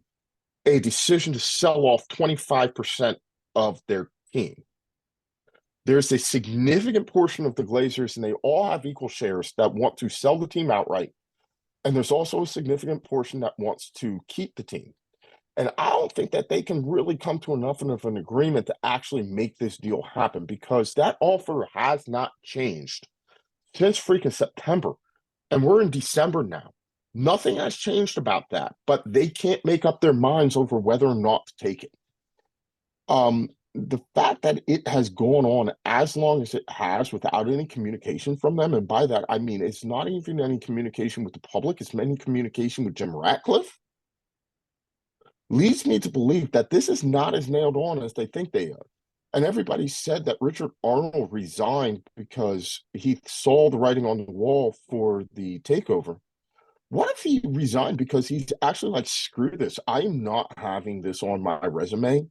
a decision to sell off 25% of their team. There's a significant portion of the Glazers, and they all have equal shares, that want to sell the team outright. And there's also a significant portion that wants to keep the team. And I don't think that they can really come to enough of an agreement to actually make this deal happen, because that offer has not changed since freaking September. And we're in December now. Nothing has changed about that, but they can't make up their minds over whether or not to take it. The fact that it has gone on as long as it has without any communication from them, and by that I mean it's not even any communication with the public, it's any communication with Jim Ratcliffe, leads me to believe that this is not as nailed on as they think they are. And everybody said that Richard Arnold resigned because he saw the writing on the wall for the takeover. What if he resigned because he's actually like, screw this, I'm not having this on my resume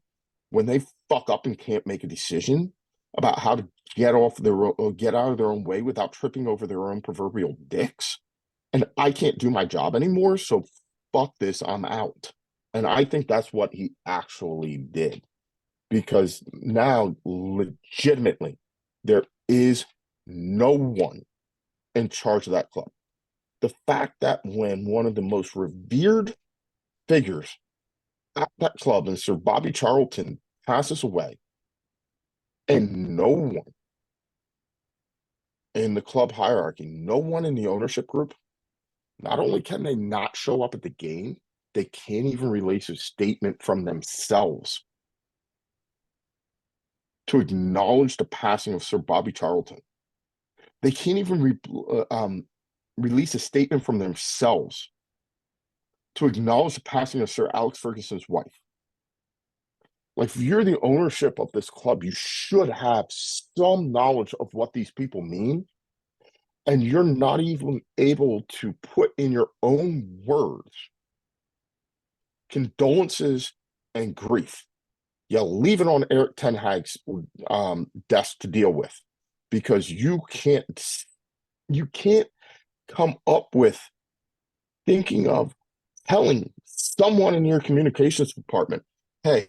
when they fuck up and can't make a decision about how to get out of their own way without tripping over their own proverbial dicks, and I can't do my job anymore, so fuck this, I'm out. And I think that's what he actually did, because now legitimately there is no one in charge of that club. The fact that when one of the most revered figures at that club, and Sir Bobby Charlton, passes away, and no one in the club hierarchy, no one in the ownership group, not only can they not show up at the game, they can't even release a statement from themselves to acknowledge the passing of Sir Bobby Charlton. They can't even release a statement from themselves to acknowledge the passing of Sir Alex Ferguson's wife. Like, if you're the ownership of this club, you should have some knowledge of what these people mean. And you're not even able to put in your own words condolences and grief. You leave it on Eric Ten Hag's desk to deal with, because you can't come up with thinking of telling someone in your communications department, hey,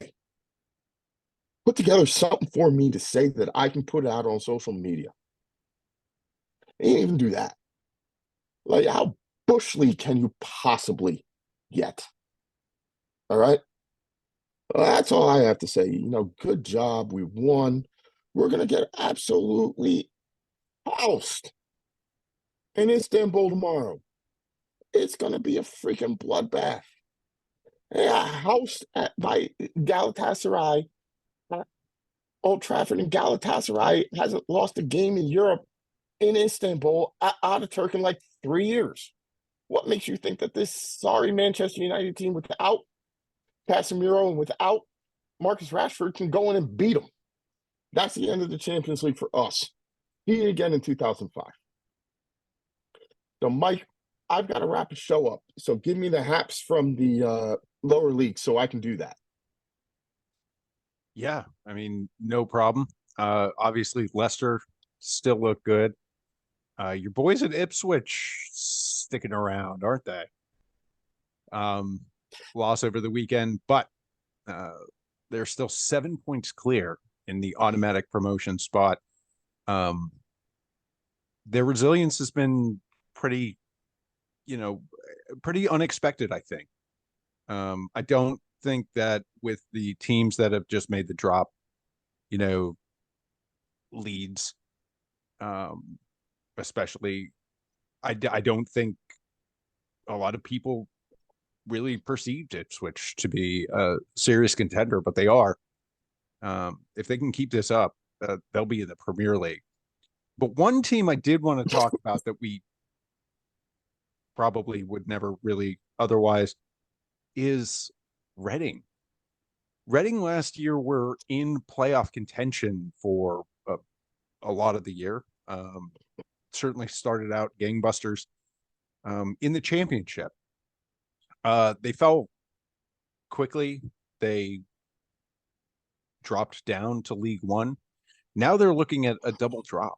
put together something for me to say that I can put out on social media. They didn't even do that. Like, how bush league can you possibly get? All right. Well, that's all I have to say. Good job. We won. We're going to get absolutely housed in Istanbul tomorrow. It's going to be a freaking bloodbath. Yeah, housed by Galatasaray. Old Trafford, and Galatasaray hasn't lost a game in Europe, in Istanbul, out of Turk in like 3 years. What makes you think that this sorry Manchester United team, without Casemiro and without Marcus Rashford, can go in and beat them? That's the end of the Champions League for us. He did again in 2005. So, Mike, I've got to wrap the show up. So give me the haps from the lower league so I can do that. Yeah, I mean, no problem. Obviously, Leicester still look good. Your boys at Ipswich sticking around, aren't they? Loss over the weekend, but They're still 7 points clear in the automatic promotion spot. Their resilience has been pretty, pretty unexpected, I think. I don't think that with the teams that have just made the drop, leads, especially, I don't think a lot of people really perceived Ipswich to be a serious contender, but they are. If they can keep this up, they'll be in the Premier League. But one team I did want to talk about that we probably would never really otherwise is Reading. Reading last year were in playoff contention for a lot of the year. Certainly started out gangbusters in the championship. They fell quickly. They dropped down to League One. Now they're looking at a double drop,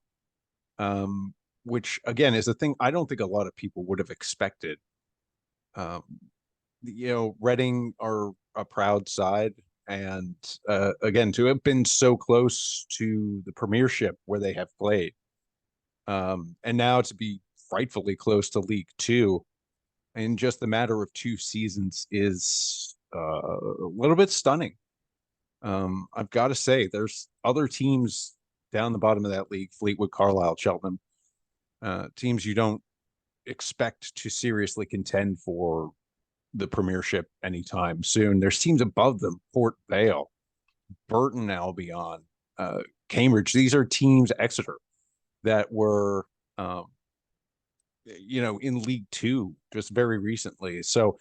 which again is a thing I don't think a lot of people would have expected. Reading are a proud side, and again, to have been so close to the Premiership where they have played, and now to be frightfully close to League Two in just a matter of 2 seasons is a little bit stunning. I've got to say, there's other teams down the bottom of that league, Fleetwood, Carlisle, Cheltenham, teams you don't expect to seriously contend for the Premiership anytime soon. There's teams above them, Port Vale, Burton Albion, Cambridge. These are teams, Exeter, that were, in League Two just very recently. So,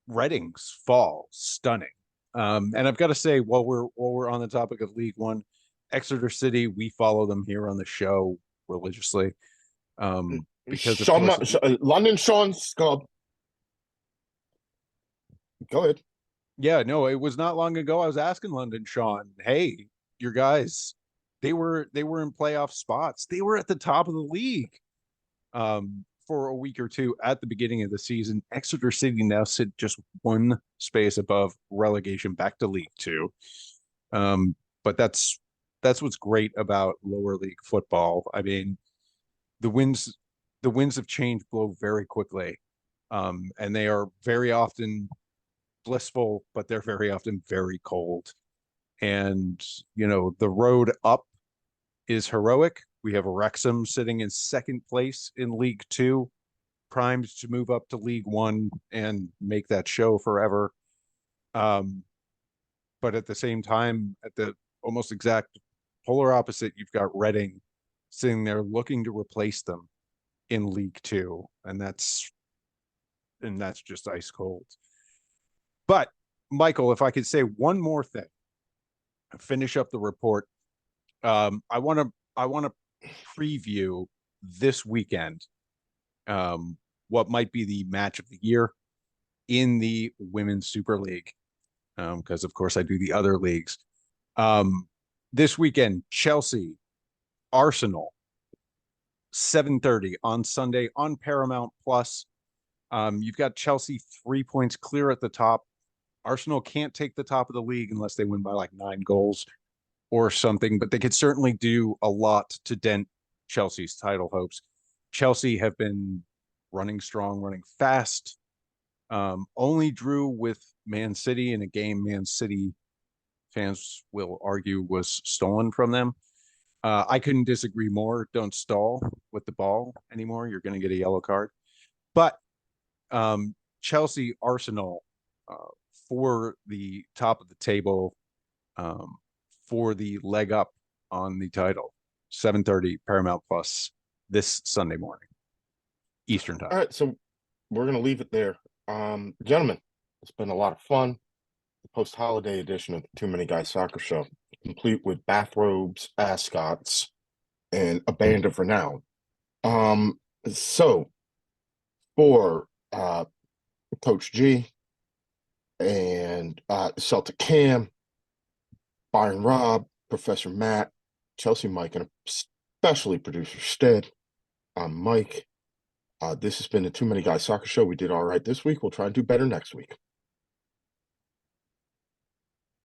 Reading's fall stunning. And I've got to say, while we're on the topic of League One, Exeter City, we follow them here on the show religiously. Because London Sean's go ahead. Yeah, no, it was not long ago. I was asking London Sean, hey, your guys, they were in playoff spots. They were at the top of the league for a week or two at the beginning of the season. Exeter City now sit just 1 space above relegation back to League Two. But that's what's great about lower league football. I mean, the winds of change blow very quickly, and they are very often blissful, but they're very often very cold. And the road up is heroic. We have Wrexham sitting in 2nd place in League Two, primed to move up to League One and make that show forever. But at the same time, at the almost exact polar opposite, you've got Reading sitting there looking to replace them in League Two, and that's just ice cold. But Michael, if I could say one more thing, finish up the report. I want to preview this weekend what might be the match of the year in the Women's Super League, because of course I do the other leagues. This weekend, Chelsea, Arsenal, 7:30 on Sunday on Paramount Plus. You've got Chelsea 3 points clear at the top. Arsenal can't take the top of the league unless they win by like 9 goals or something, but they could certainly do a lot to dent Chelsea's title hopes. Chelsea have been running strong, running fast. Only drew with Man City in a game Man City fans will argue was stolen from them. I couldn't disagree more. Don't stall with the ball anymore. You're going to get a yellow card. But Chelsea, Arsenal, for the top of the table, for the leg up on the title, 7:30 Paramount Plus this Sunday morning, Eastern time. All right, so we're going to leave it there. Gentlemen, it's been a lot of fun. The post-holiday edition of the Too Many Guys Soccer Show, complete with bathrobes, ascots, and a band of renown. So for Coach G and Celtic Cam, Bayern Rob, Professor Matt, Chelsea Mike, and especially producer Stead, I'm Mike. This has been the Too Many Guys Soccer Show. We did all right this week. We'll try and do better next week.